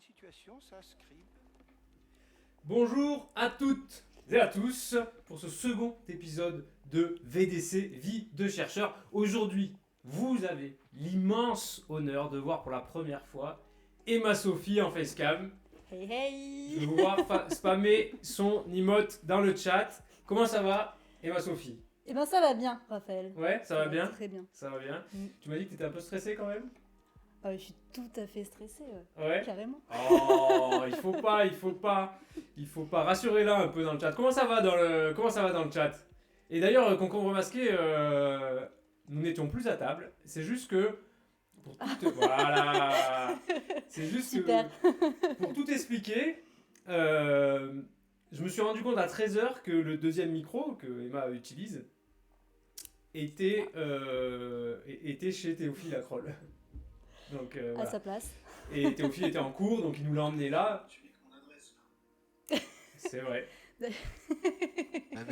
situation s'inscrive. Bonjour à toutes et à tous pour ce second épisode de VDC, Vie de chercheur. Aujourd'hui, vous avez l'immense honneur de voir pour la première fois Emma Sophie en facecam. Hey hey. Je vais vous voir spammer son emote dans le chat. Comment ça va, Emma Sophie? Eh ben ça va bien, Raphaël. Ouais, ça va bien? Très bien. Ça va bien. Mm. Tu m'as dit que tu étais un peu stressé quand même? Je suis tout à fait stressée, Ouais. carrément. Oh, il faut pas. Rassurez-la un peu dans le chat. Comment ça va dans le chat? Et d'ailleurs, concombre masqué, nous n'étions plus à table. C'est juste que voilà. C'est juste Super. que pour tout expliquer, je me suis rendu compte à 13h que le deuxième micro que Emma utilise était chez Théophile Acrol. Donc, À voilà. sa place. Et Théophile était en cours, donc il nous l'a emmené là. Tu es mon adresse là. C'est vrai. Mes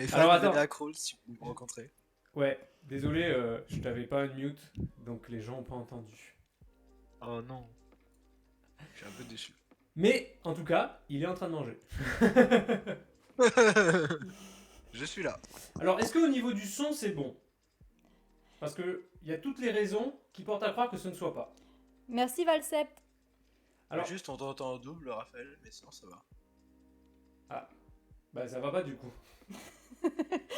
fans Alors, attends. de la crawl si vous me rencontrez. Ouais, désolé, je t'avais pas mute, donc les gens n'ont pas entendu. Oh non. Je suis un peu déçu. Mais, en tout cas, il est en train de manger. Je suis là. Alors, est-ce qu'au niveau du son, c'est bon? Parce qu'il y a toutes les raisons qui portent à croire que ce ne soit pas. Merci Valsept. Alors, Juste on t'entend en double, Raphaël, mais sinon ça va. bah ça va pas du coup.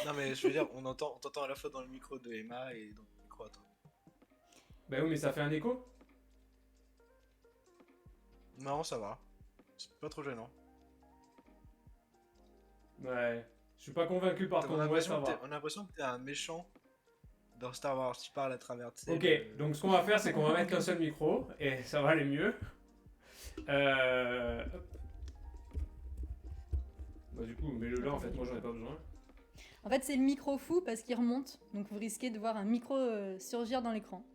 Non mais je veux dire, on t'entend à la fois dans le micro de Emma et dans le micro à toi. Bah oui, mais ça fait un écho. Non, ça va. C'est pas trop gênant. Ouais, je suis pas convaincu par On ton a ouais, ça va. l'impression que t'es un méchant dans Star Wars, tu parles à travers de Ok, donc ce qu'on va faire, c'est qu'on va mettre qu'un seul micro, et ça va aller mieux. Hop. Bah du coup, mets-le là, en fait, moi j'en ai pas besoin. En fait, c'est le micro fou parce qu'il remonte, donc vous risquez de voir un micro surgir dans l'écran.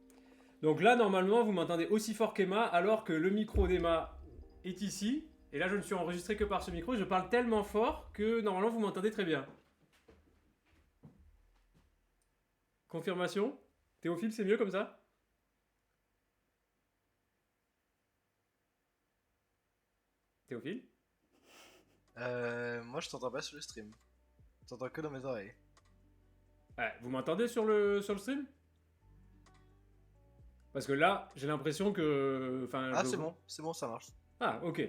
Donc là, normalement, vous m'entendez aussi fort qu'Emma, alors que le micro d'Emma est ici. Et là, je ne suis enregistré que par ce micro, et je parle tellement fort que normalement, vous m'entendez très bien. Confirmation? Théophile, c'est mieux comme ça? Théophile? Moi je t'entends pas sur le stream. Je t'entends que dans mes oreilles. Ouais, vous m'entendez sur le stream? Parce que là, j'ai l'impression que... Enfin, Ah c'est bon, ça marche. Ah, ok.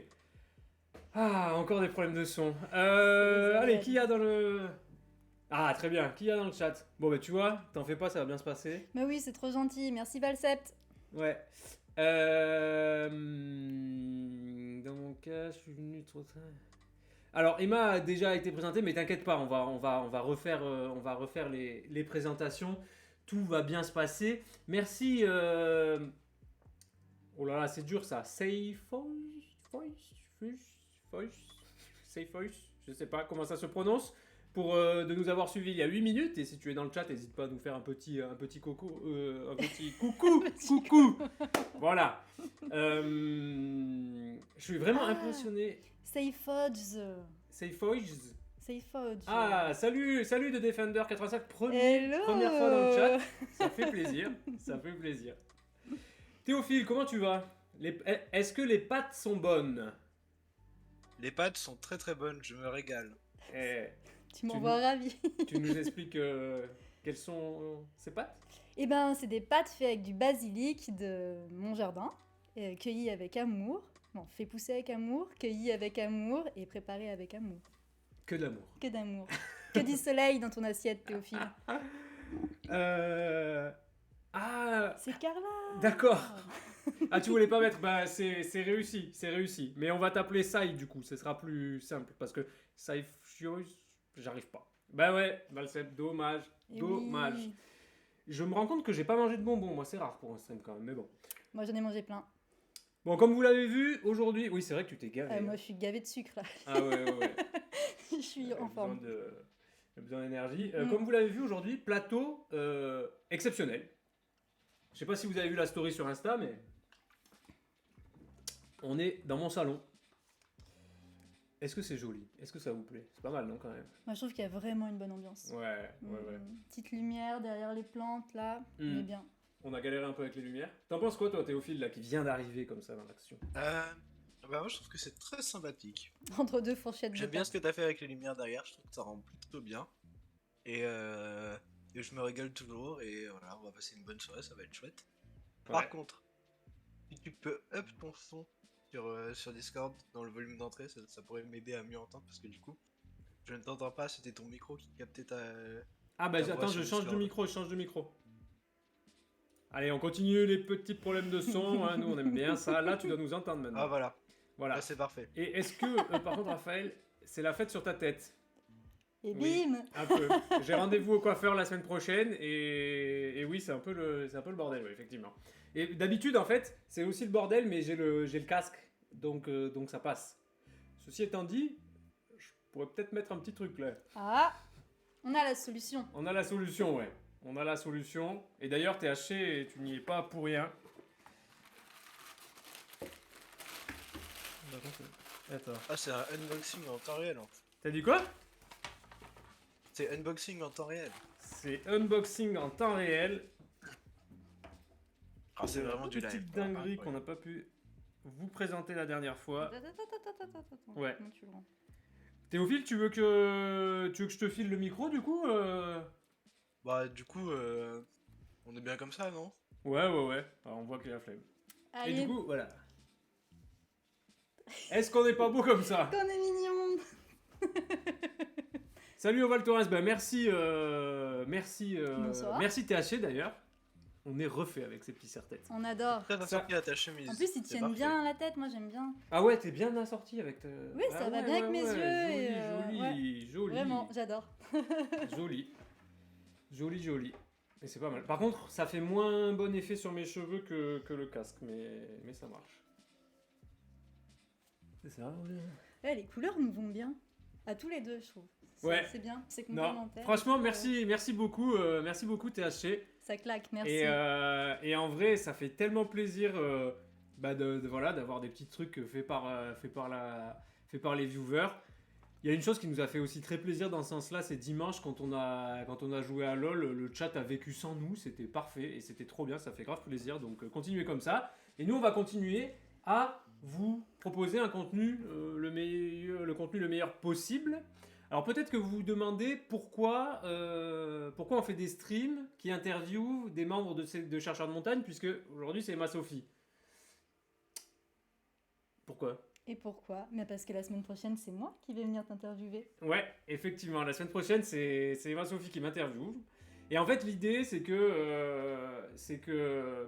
Ah, encore des problèmes de son. des Allez, aléas. qui y a dans le... Ah, très bien, qui y a dans le chat? Bon, bah tu vois, t'en fais pas, ça va bien se passer. Mais oui, c'est trop gentil. Merci Valsept. Ouais. Dans mon cas, je suis venu trop tard. Alors, Emma a déjà été présentée, mais t'inquiète pas, on va refaire les présentations. Tout va bien se passer. Merci. Oh là là, c'est dur ça. Safe Voice, je sais pas comment ça se prononce. Pour de nous avoir suivis il y a 8 minutes. Et si tu es dans le chat, n'hésite pas à nous faire un petit coucou. Un petit coucou. Coucou. Voilà. Je suis vraiment impressionné. Safeodds. Safe Voice. Safeodds. Ah, salut de Defender 85, Hello. première fois dans le chat. Ça fait plaisir, ça fait plaisir. Théophile, comment tu vas? Est-ce que les pâtes sont bonnes? Les pâtes sont très très bonnes, je me régale. Tu m'envoies ravi. Tu nous expliques quelles sont ces pâtes? Eh ben, c'est des pâtes faites avec du basilic de mon jardin, cueillies avec amour. Non, fait pousser avec amour, cueillies avec amour et préparées avec amour. Que de l'amour. Que d'amour. Que du soleil dans ton assiette, Théophile. Ah, C'est Carla. d'accord. Ah, tu voulais pas mettre? Bah, c'est réussi. Mais on va t'appeler Sai du coup, ce sera plus simple parce que Sai, j'arrive pas. Bah ouais, Valsep, dommage. Eh Dommage. oui. Je me rends compte que j'ai pas mangé de bonbons, moi c'est rare pour un stream quand même, mais bon. Moi, j'en ai mangé plein. Bon, comme vous l'avez vu, aujourd'hui... Oui, c'est vrai que tu t'es gavé. Moi, je suis gavée de sucre, là. Ah ouais. Je suis en forme. J'ai besoin d'énergie. Mm. Comme vous l'avez vu aujourd'hui, plateau exceptionnel. Je sais pas si vous avez vu la story sur Insta, mais... On est dans mon salon. Est-ce que c'est joli? Est-ce que ça vous plaît? C'est pas mal, non, quand même? Moi, je trouve qu'il y a vraiment une bonne ambiance. Ouais. Petite lumière derrière les plantes, là. On est bien. On a galéré un peu avec les lumières. T'en penses quoi, toi, Théophile, là, qui vient d'arriver comme ça dans l'action? Bah moi je trouve que c'est très sympathique. Entre deux fourchettes de J'aime bien pain. ce que t'as fait avec les lumières derrière, je trouve que ça rend plutôt bien. Et je me régale toujours et voilà, on va passer une bonne soirée, ça va être chouette. Ouais. Par contre, si tu peux up ton son sur Discord dans le volume d'entrée, ça pourrait m'aider à mieux entendre parce que du coup, je ne t'entends pas, c'était ton micro qui captait ta... Ah bah Ta voix attends, sur je change de Discord. micro, je change de micro. Allez, on continue les petits problèmes de son, hein, nous on aime bien ça. Là, tu dois nous entendre maintenant. Ah voilà, Voilà. là c'est parfait. Et est-ce que, par contre, Raphaël, c'est la fête sur ta tête? Et Oui. bim. Un peu. J'ai rendez-vous au coiffeur la semaine prochaine et oui, c'est un peu le bordel, oui, effectivement. Et d'habitude, en fait, c'est aussi le bordel, mais j'ai le casque, donc ça passe. Ceci étant dit, je pourrais peut-être mettre un petit truc là. Ah, on a la solution. On a la solution, ouais. On a la solution. Et d'ailleurs, t'es haché et tu n'y es pas pour rien. Attends. Ah c'est un unboxing en temps réel en fait. T'as dit quoi? C'est unboxing en temps réel. C'est unboxing en temps réel. Ah c'est vraiment du live. Petite quoi. dinguerie Ah, qu'on n'a pas pu vous présenter la dernière fois. Attends. Ouais. Comment tu le rends? Théophile, tu veux que je te file le micro du coup Bah du coup, on est bien comme ça, non? Ouais. Alors, on voit qu'il a la flemme. Et Allez, du coup, voilà. Est-ce qu'on n'est pas beau comme ça? qu'on est mignon. Salut Oval Torres, bah merci, Bonsoir. merci THC d'ailleurs. On est refait avec ces petits serre-têtes. On adore. T'as sorti à ta chemise. En plus, ils c'est tiennent parfait. bien la tête, moi j'aime bien. Ah ouais, t'es bien assorti avec ta... Oui, ça Ah va ouais, bien avec mes yeux Joli, et, joli. Vraiment, j'adore. Joli. Et c'est pas mal. Par contre, ça fait moins bon effet sur mes cheveux que le casque, mais ça marche. C'est ça, Ouais, les couleurs nous vont bien. À tous les deux, je trouve. Ouais. C'est bien, c'est Non, complémentaire. franchement, Euh, merci beaucoup THC. Ça claque, merci. Et en vrai, ça fait tellement plaisir voilà, d'avoir des petits trucs faits par les viewers. Il y a une chose qui nous a fait aussi très plaisir dans ce sens-là, c'est dimanche quand on a joué à LoL, le chat a vécu sans nous, c'était parfait et c'était trop bien, ça fait grave plaisir, donc continuez comme ça. Et nous, on va continuer à vous proposer un contenu, le contenu le meilleur possible. Alors peut-être que vous vous demandez pourquoi on fait des streams qui interviewent des membres de Chercheurs de Montagne, puisque aujourd'hui c'est Emma Sophie. Pourquoi? Et pourquoi? Mais parce que la semaine prochaine, c'est moi qui vais venir t'interviewer. Ouais, effectivement, la semaine prochaine c'est Emma Sophie qui m'interviewe. Et en fait l'idée c'est que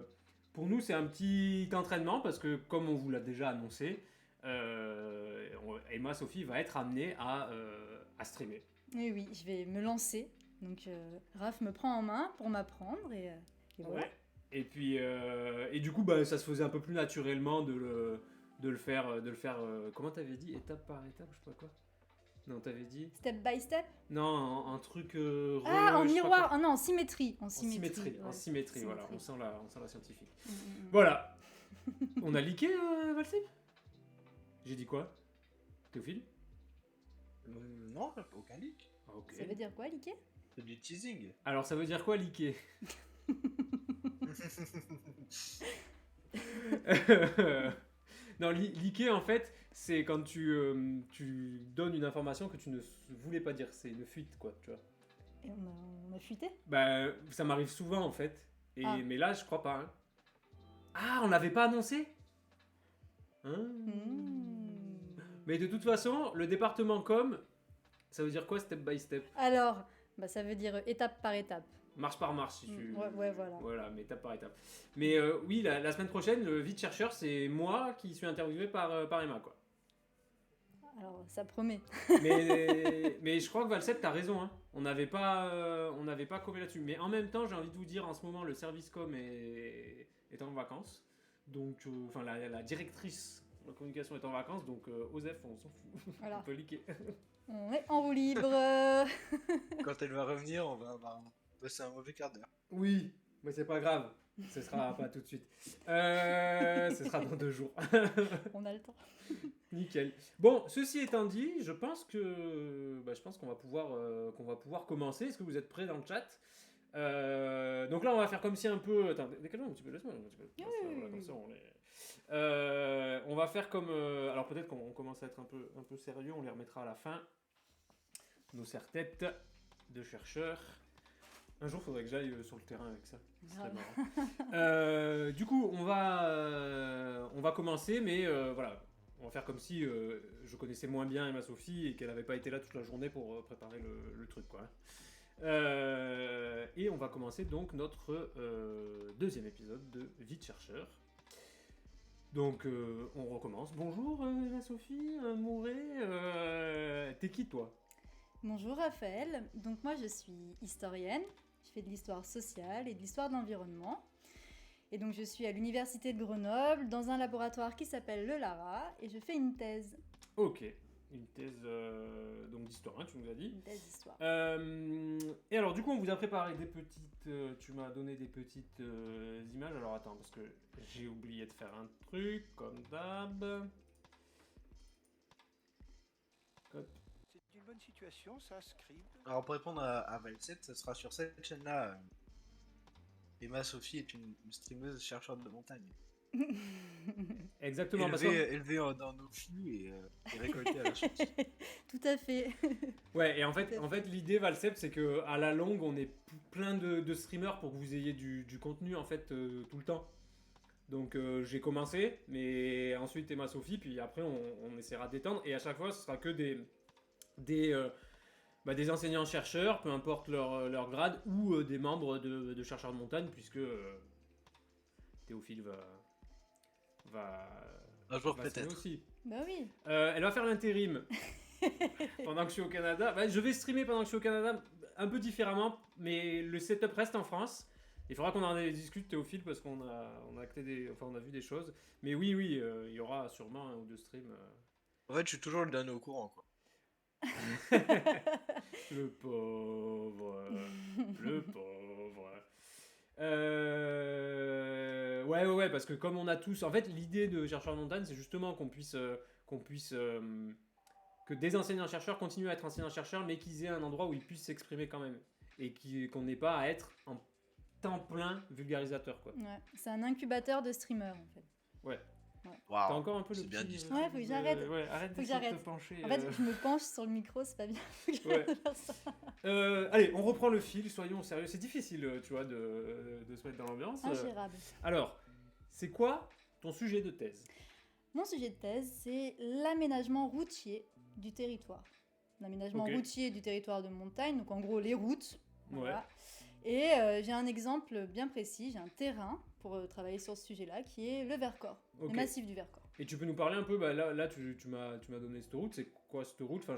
pour nous c'est un petit entraînement, parce que comme on vous l'a déjà annoncé, Emma Sophie va être amenée à streamer. Oui, je vais me lancer. Donc, Raph me prend en main pour m'apprendre et voilà. Ouais. Et puis et du coup bah, ça se faisait un peu plus naturellement de le faire comment t'avais dit, étape par étape, je sais pas quoi. Non, t'avais dit Step by step. non, un truc Ah, en je sais pas miroir. quoi. Ah non, en symétrie. En En symétrie, symétrie, ouais. voilà, Symétrie. on sent la scientifique. Mm. Voilà. On a leaké Valsip? J'ai dit quoi? Théophile? Non, aucun leak. Ah, ok. Ça veut dire quoi, liquer? C'est du teasing. Alors ça veut dire quoi leaker? Non, leaker en fait, c'est quand tu donnes une information que tu ne voulais pas dire, c'est une fuite quoi, tu vois. Et on a fuité. Bah, ça m'arrive souvent en fait, Ah. mais là je crois pas. Hein. Ah, on l'avait pas annoncé? Hein. Mais de toute façon, le département com, ça veut dire quoi step by step? Alors, bah, ça veut dire étape par étape. Marche par marche si tu... Ouais, voilà. Voilà, mais étape par étape. Mais oui, la semaine prochaine, le vide chercheur, c'est moi qui suis interviewé par Emma, quoi. Alors, ça promet. Mais je crois que Valsep, t'as raison, hein. On n'avait pas commis là-dessus. Mais en même temps, j'ai envie de vous dire, en ce moment, le service com est en vacances. Donc, enfin, la directrice de la communication est en vacances, donc Osef, on s'en fout. Voilà. On peut liquer. On est en roue libre. Quand elle va revenir, on va passer un mauvais quart d'heure. Oui, mais c'est pas grave. Ce sera pas tout de suite. Ce sera dans 2 jours. On a le temps. Nickel. Bon, ceci étant dit, je pense qu'on va pouvoir commencer. Est-ce que vous êtes prêts dans le chat? Donc là, on va faire comme si un peu. Attends, décale-moi un petit peu, laisse-moi un petit peu. Oui, Voilà, oui, comme oui. ça, on va faire comme. Alors peut-être qu'on commence à être un peu sérieux, on les remettra à la fin. Nos serre-têtes de chercheurs. Un jour, il faudrait que j'aille sur le terrain avec ça. Ce serait Grave. marrant. Du coup, on va commencer, mais voilà. On va faire comme si je connaissais moins bien Emma Sophie et qu'elle n'avait pas été là toute la journée pour préparer le truc, quoi. Et on va commencer donc notre deuxième épisode de Vie de chercheur. Donc on recommence. Bonjour Emma Sophie, Mouret. T'es qui toi? Bonjour Raphaël, donc moi je suis historienne, je fais de l'histoire sociale et de l'histoire de l'environnement. Et donc je suis à l'université de Grenoble dans un laboratoire qui s'appelle le LARA et je fais une thèse. Ok, une thèse donc d'histoire, hein, tu nous as dit. Une thèse d'histoire. Et alors du coup on vous a préparé des petites, tu m'as donné des petites images. Alors attends parce que j'ai oublié de faire un truc comme d'hab. Hop. C'est une bonne situation, ça, Scribe. Alors pour répondre à Valset, ça sera sur cette chaîne-là. Emma Sophie est une streameuse chercheur de montagne. Exactement. parce Élevée dans nos flux et récoltée à la source. Tout à fait. Ouais, et en fait l'idée Valsep, c'est que à la longue, on est plein de streamers pour que vous ayez du contenu en fait tout le temps. Donc j'ai commencé, mais ensuite Emma Sophie, puis après on essaiera d'étendre, et à chaque fois ce sera que des enseignants-chercheurs, peu importe leur grade, ou des membres de chercheurs de montagne, puisque Théophile va Un jour va streamer peut-être. aussi. Bah oui. Elle va faire l'intérim pendant que je suis au Canada. Bah, je vais streamer pendant que je suis au Canada un peu différemment, mais le setup reste en France. Il faudra qu'on en discute, Théophile, parce qu'on on a vu des choses. Mais oui, il y aura sûrement un ou deux streams. En fait, je suis toujours le dernier au courant, quoi. Le pauvre. Le pauvre. Ouais, parce que comme on a tous... En fait, l'idée de chercheurs de montagne, c'est justement qu'on puisse... que des enseignants-chercheurs continuent à être enseignants-chercheurs, mais qu'ils aient un endroit où ils puissent s'exprimer quand même. Et qu'on n'ait pas à être en temps plein vulgarisateur, quoi. Ouais, c'est un incubateur de streamers en fait. Ouais. Waouh. T'as encore un peu le c'est bien petit... dit. Ouais, faut que j'arrête. Ouais, arrête Faut que d'essayer de j'arrête. te pencher. En fait, je me penche sur le micro, c'est pas bien. Faut que Ouais. j'arrête de faire ça. Allez, on reprend le fil, soyons sérieux. C'est difficile, tu vois, de se mettre dans l'ambiance. Ingérable. Alors, c'est quoi ton sujet de thèse? Mon sujet de thèse, c'est l'aménagement routier du territoire. L'aménagement Ok. routier du territoire de montagne, donc en gros les routes. Ouais. Voilà. Et j'ai un exemple bien précis, j'ai un terrain pour travailler sur ce sujet-là, qui est le Vercors, Ok. le massif du Vercors. Et tu peux nous parler un peu, bah là tu m'as donné cette route, c'est quoi cette route? Enfin,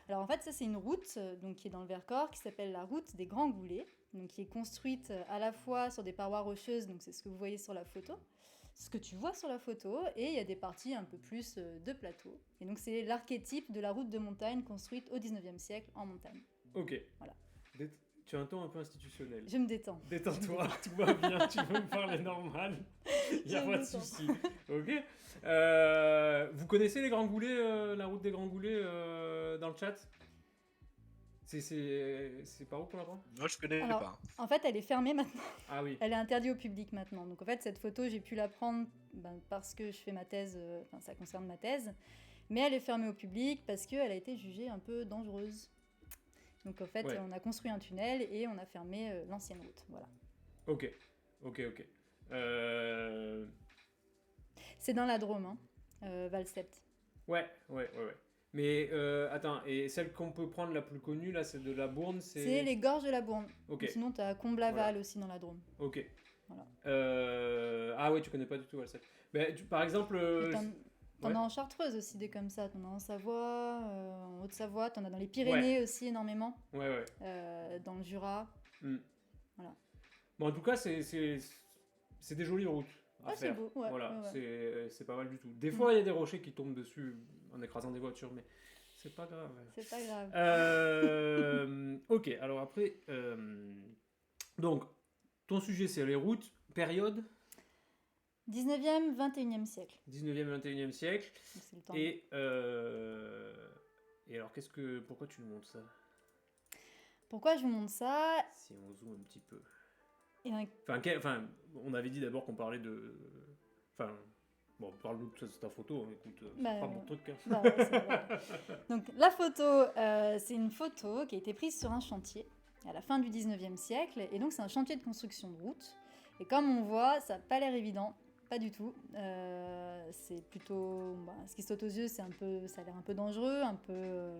Alors en fait, ça c'est une route donc, qui est dans le Vercors, qui s'appelle la route des Grands Goulets, donc qui est construite à la fois sur des parois rocheuses, donc c'est ce que vous voyez sur la photo, ce que tu vois sur la photo, et il y a des parties un peu plus de plateau. Et donc c'est l'archétype de la route de montagne construite au 19e siècle en montagne. ok. Voilà. Tu as un ton un peu institutionnel. Je me détends. Détends-toi, tout va bien, tu veux me parler normal, il n'y a Je pas me de détends. souci. Ok. Vous connaissez les Grands Goulets, la route des Grands Goulets dans le chat? C'est par où qu'on la prend? Moi, je connais Alors, pas. En fait, elle est fermée maintenant. Ah oui. Elle est interdite au public maintenant. Donc en fait, cette photo, j'ai pu la prendre parce que je fais ma thèse, enfin ça concerne ma thèse. Mais elle est fermée au public parce qu'elle a été jugée un peu dangereuse. Donc en fait, Ouais. on a construit un tunnel et on a fermé l'ancienne route. Voilà. Ok. C'est dans la Drôme, hein, Valsept. Ouais. Mais attends, et celle qu'on peut prendre la plus connue là, c'est de la Bourne, C'est les gorges de la Bourne. Ok. Sinon, tu as Comblaval aussi dans la Drôme. Ok. Voilà. Ah ouais, tu connais pas du tout Valsep. Ben, par exemple. Et T'en ouais. as en Chartreuse aussi des comme ça. T'en as en Savoie, en Haute-Savoie. T'en as dans les Pyrénées aussi énormément. Ouais. Dans le Jura. Bon, en tout cas, c'est des jolies routes à Ah, c'est faire. beau. Ouais, Voilà, ouais. c'est pas mal du tout. Des fois, il y a des rochers qui tombent dessus en écrasant des voitures, mais c'est pas grave. C'est pas grave. Ok, alors après, donc, ton sujet, c'est les routes, période 19e, 21e siècle. 19e, 21e siècle. Donc, c'est le temps. Et alors, pourquoi tu nous montres ça? Pourquoi je vous montre ça? Si on zoome un petit peu. Et un- Enfin, on avait dit d'abord qu'on parlait de... Enfin, bon, parle-nous de ta photo, hein, écoute, c'est Bah, pas mon truc. Hein. Bah, ouais, voilà. Donc la photo, c'est une photo qui a été prise sur un chantier à la fin du 19e siècle. Et donc c'est un chantier de construction de route. Et comme on voit, ça n'a pas l'air évident. Pas du tout. C'est plutôt... ce qui saute aux yeux, ça a l'air un peu dangereux, un peu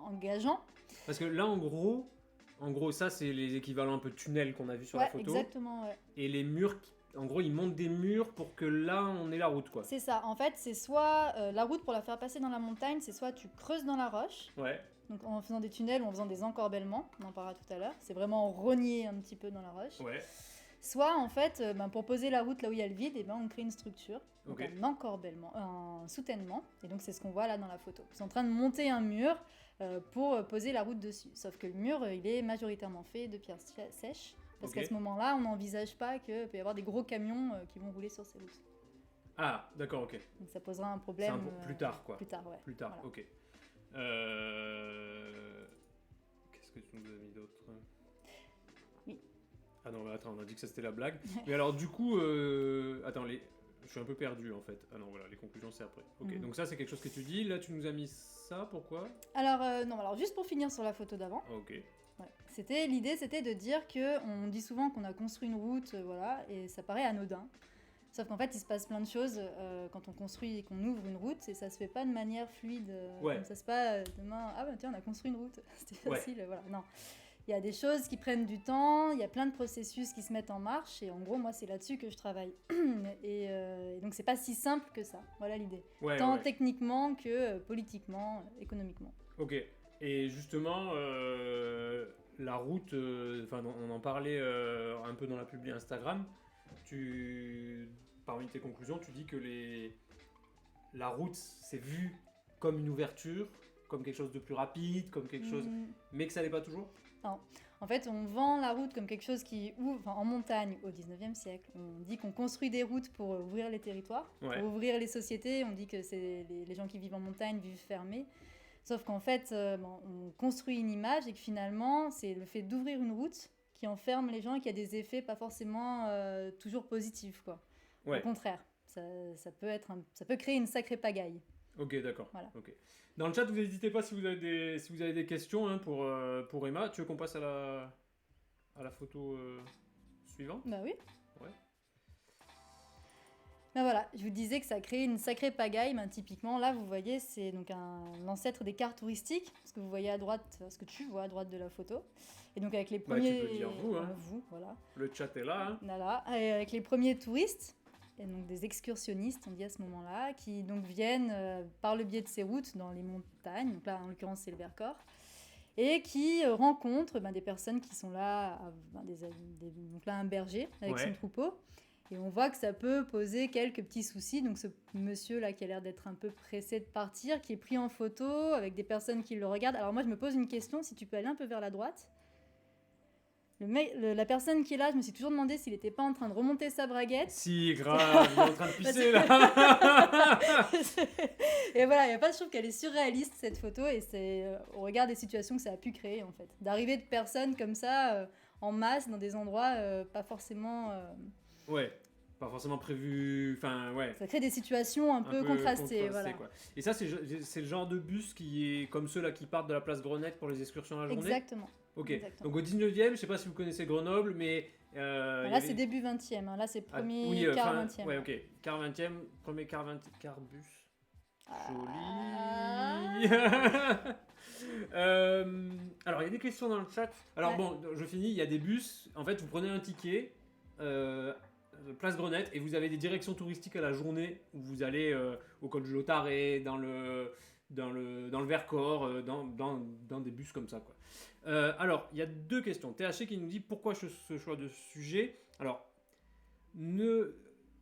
engageant. Parce que là, en gros, ça, c'est les équivalents un peu tunnels qu'on a vu sur la Ouais, photo. exactement, ouais. Et les murs, en gros, ils montent des murs pour que là, on ait la route, quoi. C'est ça. En fait, c'est soit la route pour la faire passer dans la montagne, c'est soit tu creuses dans la roche, Ouais, donc en faisant des tunnels ou en faisant des encorbellements, on en parlera tout à l'heure. C'est vraiment rogner un petit peu dans la roche. ouais. Soit en fait, pour poser la route là où il y a le vide, on crée une structure, donc Ok. un encorbellement, un soutènement, et donc c'est ce qu'on voit là dans la photo. Ils sont en train de monter un mur pour poser la route dessus. Sauf que le mur, il est majoritairement fait de pierres sèches, parce Ok. qu'à ce moment-là, on n'envisage pas qu'il peut y avoir des gros camions qui vont rouler sur ces routes. Ah, d'accord, ok. Donc ça posera un C'est problème plus tard, quoi. Plus tard, ouais. Plus tard, Voilà. ok. Qu'est-ce que tu nous as mis d'autre? Oui. Ah non, mais attends, on a dit que ça c'était la blague. Mais alors, du coup, attends, je suis un peu perdu en fait. Ah non, voilà, les conclusions c'est après. Ok, Mhm. donc ça c'est quelque chose que tu dis. Là, tu nous as mis ça, pourquoi? Alors, non, alors juste pour finir sur la photo d'avant, Ah, ok. ouais. L'idée c'était de dire qu'on dit souvent qu'on a construit une route, voilà, et ça paraît anodin. Sauf qu'en fait, il se passe plein de choses quand on construit et qu'on ouvre une route, et ça se fait pas de manière fluide. Ouais. Comme ça se passe demain, ah bah tiens, on a construit une route, c'était Ouais. facile, voilà. Non. Il y a des choses qui prennent du temps, il y a plein de processus qui se mettent en marche, et en gros, moi, c'est là-dessus que je travaille. Et donc, c'est pas si simple que ça, voilà l'idée. Ouais, Tant ouais. techniquement que politiquement, économiquement. Ok. Et justement, la route, enfin, on en parlait un peu dans la publi Instagram. Parmi tes conclusions, tu dis que la route, c'est vu comme une ouverture, comme quelque chose de plus rapide, comme quelque chose, mais que ça n'est pas toujours. En fait, on vend la route comme quelque chose qui ouvre, en montagne au 19e siècle. On dit qu'on construit des routes pour ouvrir les territoires, Ouais. pour ouvrir les sociétés. On dit que c'est les gens qui vivent en montagne vivent fermés. Sauf qu'en fait, on construit une image et que finalement, c'est le fait d'ouvrir une route qui enferme les gens et qui a des effets pas forcément toujours positifs, quoi. Ouais. Au contraire, ça peut créer une sacrée pagaille. Ok, d'accord. Voilà. Ok. Dans le chat, vous n'hésitez pas si vous avez des questions hein, pour Emma. Tu veux qu'on passe à la photo suivante? Bah oui. Ouais. Ben voilà, je vous disais que ça crée une sacrée pagaille. Typiquement, là, vous voyez, c'est donc l'ancêtre des cartes touristiques, ce que vous voyez à droite, ce que tu vois à droite de la photo. Et donc avec les premiers, tu peux dire vous, hein. vous, voilà. Le chat est là. Hein. Voilà, et avec les premiers touristes, et donc des excursionnistes, on dit à ce moment-là, qui donc viennent par le biais de ces routes dans les montagnes. Donc là, en l'occurrence, c'est le Vercors. Et qui rencontrent des personnes qui sont là, donc là un berger avec Ouais. son troupeau. Et on voit que ça peut poser quelques petits soucis. Donc ce monsieur-là qui a l'air d'être un peu pressé de partir, qui est pris en photo avec des personnes qui le regardent. Alors moi je me pose une question, si tu peux aller un peu vers la droite. La personne qui est là, je me suis toujours demandé s'il n'était pas en train de remonter sa braguette. Si, grave, il est en train de pisser là. Et voilà, je trouve qu'elle est surréaliste cette photo et c'est au regard des situations que ça a pu créer en fait. D'arriver de personnes comme ça en masse dans des endroits pas forcément... Ouais, pas forcément prévu. Enfin, ouais. Ça crée des situations un peu contrastées. Voilà. Quoi. Et ça, c'est le genre de bus qui est comme ceux là qui partent de la place Grenette pour les excursions à la journée. Exactement. Ok. Exactement. Donc au 19e, je sais pas si vous connaissez Grenoble, mais. Il y Là, avait- c'est début 20e. Là, c'est Ah, premier oui, quart fin- 20e. Ouais, ok. Quart 20e, premier quart bus. Ah. Joli. Alors, il y a des questions dans le chat. Alors, Ouais. bon, je finis. Il y a des bus. En fait, vous prenez un ticket, place Grenette, et vous avez des directions touristiques à la journée où vous allez au col du Lautaret, dans le Vercors, dans des bus comme ça, quoi. Alors, il y a deux questions. THC qui nous dit pourquoi ce choix de sujet. Alors,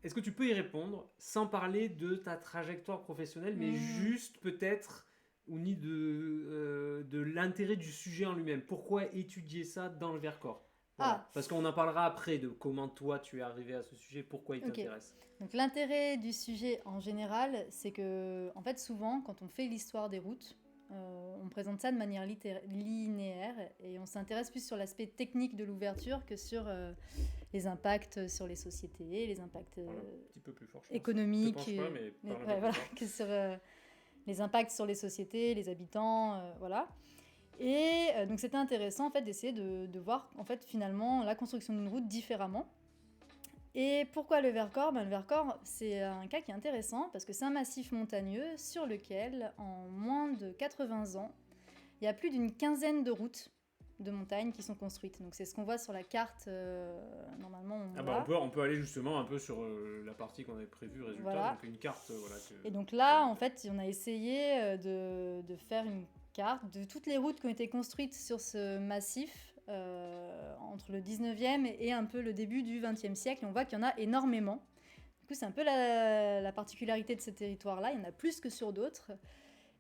est-ce que tu peux y répondre sans parler de ta trajectoire professionnelle, mais juste peut-être de l'intérêt du sujet en lui-même. Pourquoi étudier ça dans le Vercors? Voilà. Ah. Parce qu'on en parlera après de comment toi tu es arrivé à ce sujet, pourquoi il t'intéresse. Donc l'intérêt du sujet en général, c'est que en fait souvent quand on fait l'histoire des routes, On présente ça de manière linéaire et on s'intéresse plus sur l'aspect technique de l'ouverture que sur les impacts sur les sociétés, les impacts Voilà, un petit peu plus fort, je pense. économiques, Je te penche pas, mais parle un peu plus voilà, fort. que sur les impacts sur les sociétés, les habitants, voilà. Et donc c'était intéressant en fait d'essayer de voir en fait finalement la construction d'une route différemment. Et pourquoi le Vercors ? Le Vercors, c'est un cas qui est intéressant parce que c'est un massif montagneux sur lequel, en moins de 80 ans, il y a plus d'une quinzaine de routes de montagne qui sont construites. Donc c'est ce qu'on voit sur la carte, normalement On peut aller justement un peu sur la partie qu'on avait prévue, résultat, Voilà. donc une carte. Et donc là, en fait, on a essayé de faire une carte de toutes les routes qui ont été construites sur ce massif entre le 19e et un peu le début du 20e siècle. Et on voit qu'il y en a énormément. Du coup, c'est un peu la particularité de ce territoire-là. Il y en a plus que sur d'autres.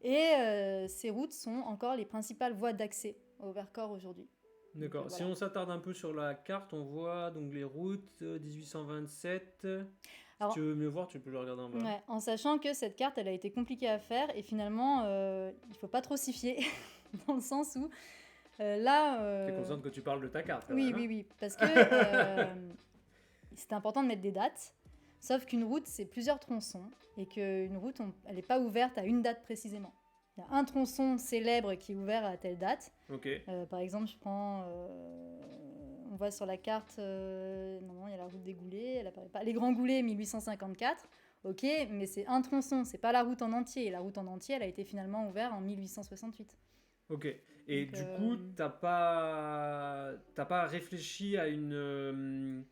Et ces routes sont encore les principales voies d'accès au Vercors aujourd'hui. D'accord. Donc, Si voilà. on s'attarde un peu sur la carte, on voit donc les routes 1827. Alors, si tu veux mieux voir, tu peux le regarder en bas. Ouais, en sachant que cette carte, elle a été compliquée à faire et finalement, il faut pas trop s'y fier dans le sens où là. T'es consciente que tu parles de ta carte quand Oui, même, hein oui, oui, parce que c'est important de mettre des dates. Sauf qu'une route, c'est plusieurs tronçons et qu'une route, elle n'est pas ouverte à une date précisément. Il y a un tronçon célèbre qui est ouvert à telle date. Ok. Par exemple, je prends. On voit sur la carte. Non, il y a la route des Goulets, elle apparaît pas. Les Grands Goulets, 1854. Ok, mais c'est un tronçon, c'est pas la route en entier. Et la route en entier, elle a été finalement ouverte en 1868. Ok. Et Donc, du coup, t'as pas réfléchi à une.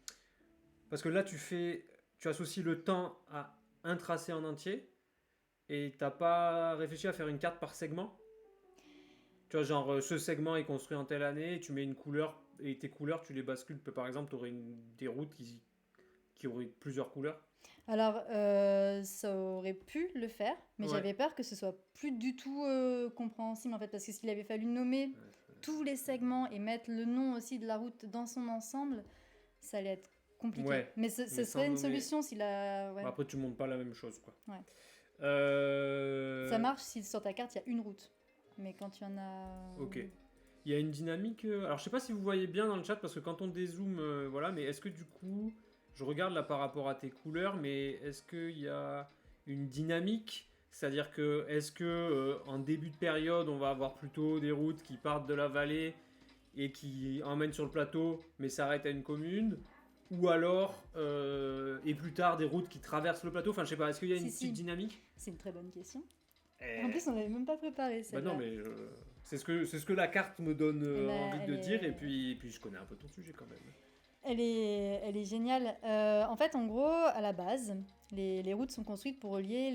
Parce que là, tu associes le temps à un tracé en entier. Et t'as pas réfléchi à faire une carte par segment? Tu vois, genre, ce segment est construit en telle année, tu mets une couleur, et tes couleurs, tu les bascules. Par exemple, tu aurais des routes qui auraient plusieurs couleurs. Alors, ça aurait pu le faire, mais Ouais. j'avais peur que ce soit plus du tout compréhensible en fait, parce que s'il avait fallu nommer tous les segments et mettre le nom aussi de la route dans son ensemble, ça allait être compliqué. Ouais, Mais ce mais serait sans une nommer. solution si la. Ouais. Bon, après, tu montes pas la même chose, quoi. Ouais. Ça Ça marche si sur ta carte il y a une route, mais quand il y en a. Ok. Il y a une dynamique. Alors, je sais pas si vous voyez bien dans le chat, parce que quand on dézoome, voilà, mais est-ce que du coup, je regarde là par rapport à tes couleurs, mais est-ce qu'il y a une dynamique? C'est-à-dire que, est-ce que en début de période, on va avoir plutôt des routes qui partent de la vallée et qui emmènent sur le plateau, mais s'arrêtent à une commune? Ou alors, et plus tard, des routes qui traversent le plateau? Enfin, je sais pas, est-ce qu'il y a une Si. petite dynamique? C'est une très bonne question. Eh, En plus, on l'avait même pas préparé Bah celle-là. non, mais c'est ce que la carte me donne Eh ben, envie de elle dire, est- et puis je connais un peu ton sujet quand même. Elle est géniale. En fait, en gros, à la base, les routes sont construites pour relier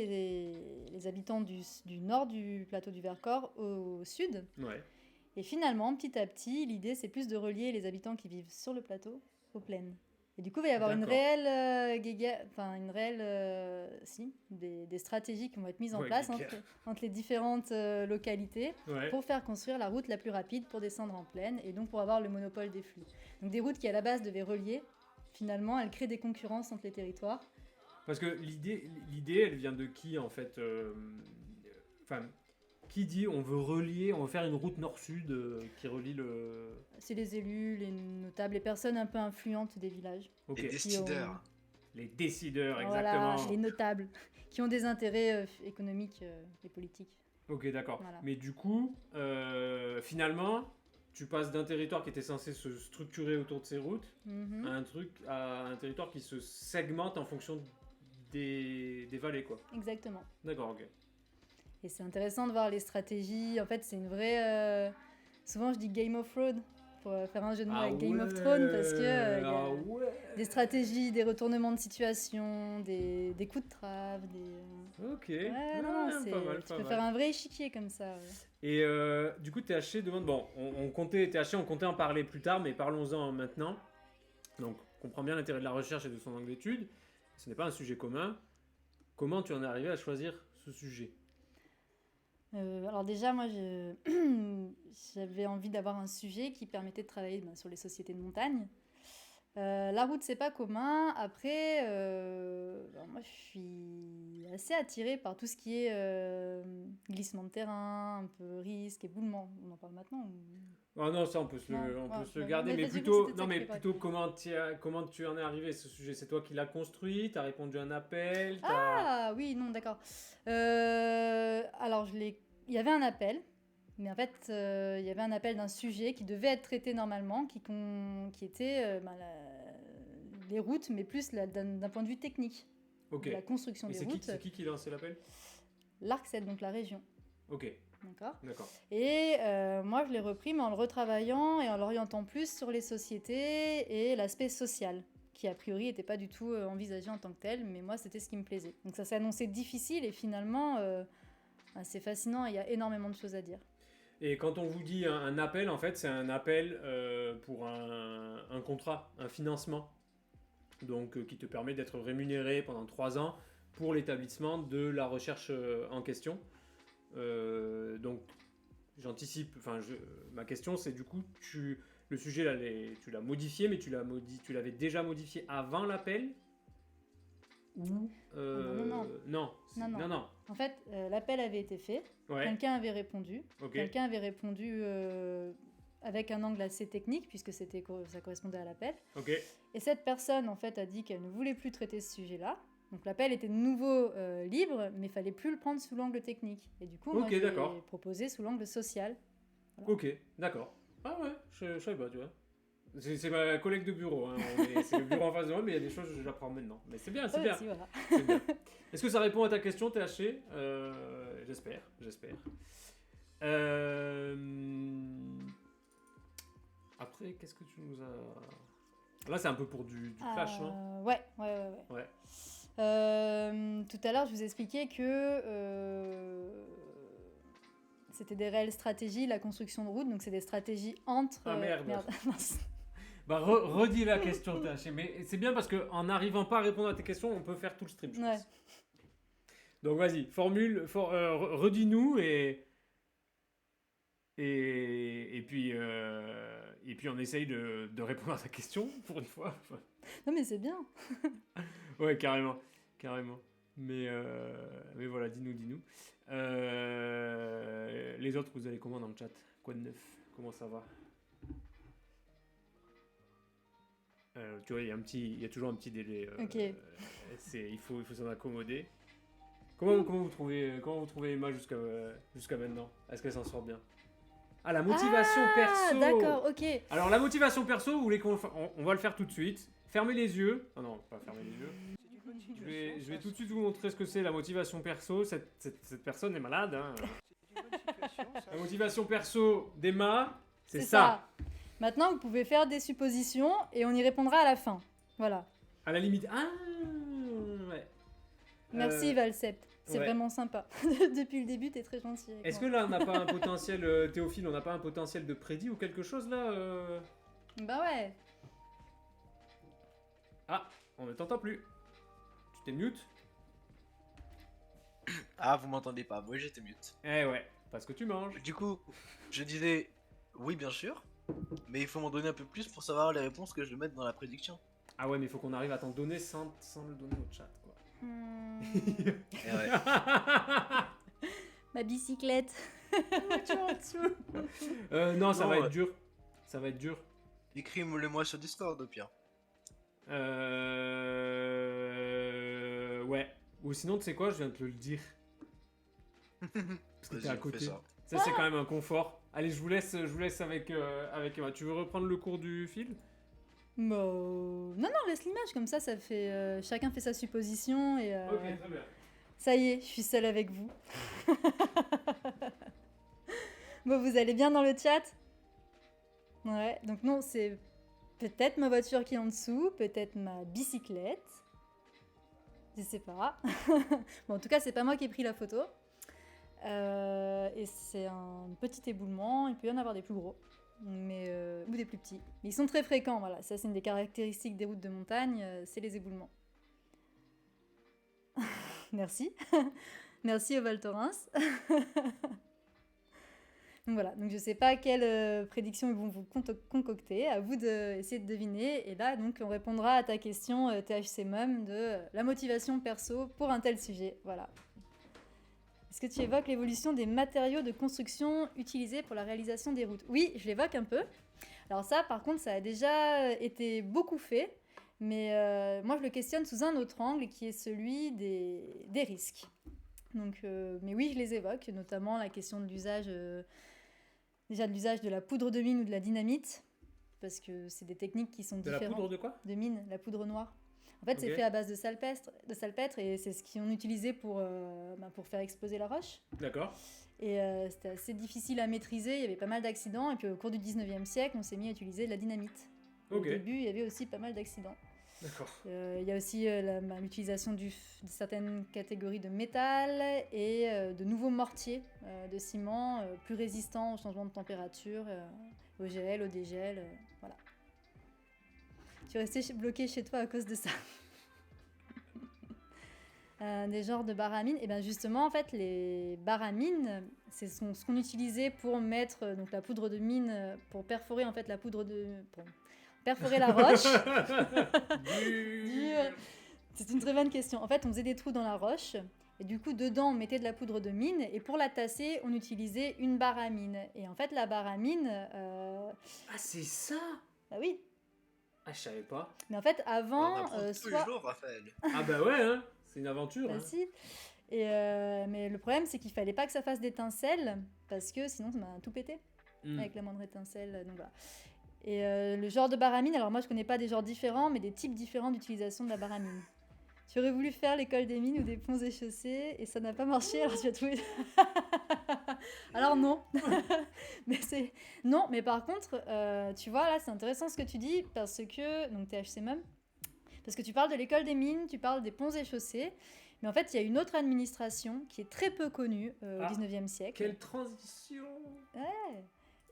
les habitants du nord du plateau du Vercors au sud. Ouais. Et finalement, petit à petit, l'idée, c'est plus de relier les habitants qui vivent sur le plateau aux plaines. Et du coup, il va y avoir une D'accord. réelle des stratégies qui vont être mises en Ouais, place guéguerre. entre les différentes localités Ouais. pour faire construire la route la plus rapide pour descendre en plaine et donc pour avoir le monopole des flux. Donc des routes qui à la base devaient relier, finalement, elles créent des concurrences entre les territoires. Parce que l'idée, elle vient de qui en fait Enfin, qui dit on veut faire une route nord-sud qui relie le. C'est les élus, les notables, les personnes un peu influentes des villages. Ok. Les décideurs. Les décideurs, Voilà, exactement. les notables qui ont des intérêts économiques et politiques. Ok, d'accord. Voilà. Mais du coup, finalement, tu passes d'un territoire qui était censé se structurer autour de ces routes Mhm. à un territoire qui se segmente en fonction des vallées, quoi. Exactement. D'accord, ok. Et c'est intéressant de voir les stratégies. En fait, c'est une vraie. Souvent, je dis Game of Thrones pour faire un jeu de mots avec Game of Thrones parce que il y a des stratégies, des retournements de situation, des coups de trave, des. Ok. Ouais, Ouais, non, pas mal, tu pas peux mal. faire un vrai échiquier comme ça. Ouais. Et du coup, THC demande. Bon, on comptait en parler plus tard, mais parlons-en maintenant. Donc, on comprend bien l'intérêt de la recherche et de son angle d'étude. Ce n'est pas un sujet commun. Comment tu en es arrivé à choisir ce sujet? Alors déjà, moi, j'avais envie d'avoir un sujet qui permettait de travailler sur les sociétés de montagne. La route, c'est pas commun. Après, moi, je suis assez attirée par tout ce qui est glissement de terrain, un peu risque, éboulement. On en parle maintenant Oh non, ça on peut se Non, on peut ouais, se le bah, garder, mais mais vas-y, plutôt, c'était non, ça que mais je voulais plutôt comment tu en es arrivé ce sujet? C'est toi qui l'as construit, t'as répondu à un appel, t'as... Ah oui, non, d'accord. Alors, il y avait un appel, mais en fait, il y avait un appel d'un sujet qui devait être traité normalement, qui était les routes, mais plus d'un point de vue technique, Ok. de la construction Et des c'est routes. qui lançait l'appel? L'ARCEP, donc la région. Ok, D'accord. d'accord. Et moi, je l'ai repris, mais en le retravaillant et en l'orientant plus sur les sociétés et l'aspect social, qui a priori n'était pas du tout envisagé en tant que tel, mais moi, c'était ce qui me plaisait. Donc ça s'est annoncé difficile et finalement, c'est fascinant, il y a énormément de choses à dire. Et quand on vous dit un appel, en fait, c'est un appel pour un contrat, un financement, donc qui te permet d'être rémunéré pendant 3 ans pour l'établissement de la recherche en question. Donc, j'anticipe, ma question c'est du coup, le sujet là, tu l'as modifié, mais tu l'avais déjà modifié avant l'appel ou Non. non. En fait, l'appel avait été fait, Ouais, quelqu'un avait répondu, ok, quelqu'un avait répondu avec un angle assez technique, puisque ça correspondait à l'appel. ok, Et cette personne, en fait, a dit qu'elle ne voulait plus traiter ce sujet-là. Donc l'appel était de nouveau libre, mais il fallait plus le prendre sous l'angle technique. Et du coup, moi, Ok, je l'ai d'accord. proposé sous l'angle social. ok, d'accord. Ah ouais, je savais pas, tu vois. C'est ma collègue de bureau, hein. C'est le bureau en face de moi, mais il y a des choses que j'apprends maintenant. Mais c'est bien, c'est bien. Aussi, voilà. C'est bien. Est-ce que ça répond à ta question, THC? J'espère. Après, qu'est-ce que tu nous as... Là, c'est un peu pour du flash, non? Ouais. Ouais. Tout à l'heure, je vous expliquais que c'était des réelles stratégies, la construction de routes. Donc, c'est des stratégies entre... Ah merde. Mince. Bah, redis la question, THC. Mais c'est bien parce qu'en n'arrivant pas à répondre à tes questions, on peut faire tout le stream, je Ouais. pense. Donc, vas-y, redis-nous et puis on essaye de répondre à ta question pour une fois. Non, mais c'est bien. Ouais, carrément. Mais voilà, dis-nous. Les autres, vous allez comment dans le chat? Quoi de neuf? Comment ça va? Tu vois, il y a toujours un petit délai. Ok. Il faut s'en accommoder. Comment vous trouvez Emma jusqu'à maintenant? Est-ce qu'elle s'en sort bien? Ah, la motivation perso. D'accord, ok. Alors, la motivation perso, vous voulez on va le faire tout de suite. Fermez les yeux. Ah non, pas fermer les yeux. C'est une bonne situation. Je vais tout de suite vous montrer ce que c'est la motivation perso. Cette personne est malade, hein. C'est une bonne situation. Ça, La motivation perso d'Emma, c'est C'est ça. Maintenant, vous pouvez faire des suppositions et on y répondra à la fin. Voilà. À la limite. Ah, ouais. Merci, Valsept. C'est ouais. vraiment sympa. Depuis le début, t'es très gentil. avec Est-ce que moi. là, on n'a pas un potentiel, Théophile, on n'a pas un potentiel de prédit ou quelque chose là Bah ouais. Ah, on ne t'entend plus. Tu t'es mute? Ah, vous m'entendez pas, moi j'étais mute. Eh ouais, parce que tu manges. Du coup, je disais oui, bien sûr, mais il faut m'en donner un peu plus pour savoir les réponses que je vais mettre dans la prédiction. Ah ouais, mais il faut qu'on arrive à t'en donner sans le donner au chat, quoi. Et ouais. Ma bicyclette. Non, ça Non, va être ouais. dur. Ça va être dur. Écris-le-moi sur Discord au pire. Ouais. Ou sinon, tu sais quoi, je viens de te le dire. Parce que t'es à Vas-y, côté. fais ça. Ça, c'est quand même un confort. Allez, je vous laisse avec Emma. Tu veux reprendre le cours du fil? Non, laisse l'image, comme ça fait... chacun fait sa supposition et... Ok, très bien. Ça y est, je suis seule avec vous. Bon, vous allez bien dans le chat? Ouais, donc non, c'est peut-être ma voiture qui est en dessous, peut-être ma bicyclette. Je sais pas. Bon, en tout cas, c'est pas moi qui ai pris la photo. Et c'est un petit éboulement, il peut y en avoir des plus gros. Ou des plus petits. Mais ils sont très fréquents, voilà. Ça, c'est une des caractéristiques des routes de montagne, c'est les éboulements. Merci. Merci au Val Thorens. Donc voilà, donc je sais pas quelle prédiction ils vont vous concocter, à vous d'essayer de deviner. Et là, donc, on répondra à ta question THC Mum de la motivation perso pour un tel sujet. Voilà. Est-ce que tu évoques l'évolution des matériaux de construction utilisés pour la réalisation des routes? Oui, je l'évoque un peu. Alors ça, par contre, ça a déjà été beaucoup fait, mais moi, je le questionne sous un autre angle qui est celui des risques. Donc, mais oui, je les évoque, notamment la question de l'usage, déjà de l'usage de la poudre de mine ou de la dynamite, parce que c'est des techniques qui sont De différentes. la poudre de quoi? De mine, la poudre noire. En fait, c'est Ok. fait à base de salpêtre et c'est ce qu'on utilisait pour faire exploser la roche. D'accord. Et c'était assez difficile à maîtriser, il y avait pas mal d'accidents. Et puis au cours du 19e siècle, on s'est mis à utiliser de la dynamite. Ok. Au début, il y avait aussi pas mal d'accidents. D'accord. Il y a aussi l'utilisation de certaines catégories de métal et de nouveaux mortiers de ciment plus résistants au changement de température, au gel, au dégel. Voilà. Tu es resté bloqué chez toi à cause de ça. Des genres de baramines. Et bien justement, en fait, les baramines, c'est ce qu'on utilisait pour mettre donc la poudre de mine, pour perforer en fait la poudre de... pour perforer la roche. Dur. C'est une très bonne question. En fait, on faisait des trous dans la roche. Et du coup, dedans, on mettait de la poudre de mine. Et pour la tasser, on utilisait une baramine. Et en fait, la baramine... Ah, c'est ça? Bah oui. Ah, je savais pas. Mais en fait, On avant... apprend tous les soit... jours, Raphaël. Ah bah ouais, hein. C'est une aventure. Bah Hein. si. Et mais le problème, c'est qu'il fallait pas que ça fasse d'étincelles, parce que sinon, ça m'a tout pété, avec la moindre étincelle. Donc voilà. Et le genre de baramine, alors moi, je connais pas des genres différents, mais des types différents d'utilisation de la baramine. Tu aurais voulu faire l'école des mines ou des ponts et chaussées, et ça n'a pas marché, alors tu as trouvé... Alors non. Non, mais par contre, tu vois, là, c'est intéressant ce que tu dis, parce que... Donc, THC Mum. Parce que tu parles de l'école des mines, tu parles des ponts et chaussées, mais en fait, il y a une autre administration qui est très peu connue au 19e siècle. Quelle transition!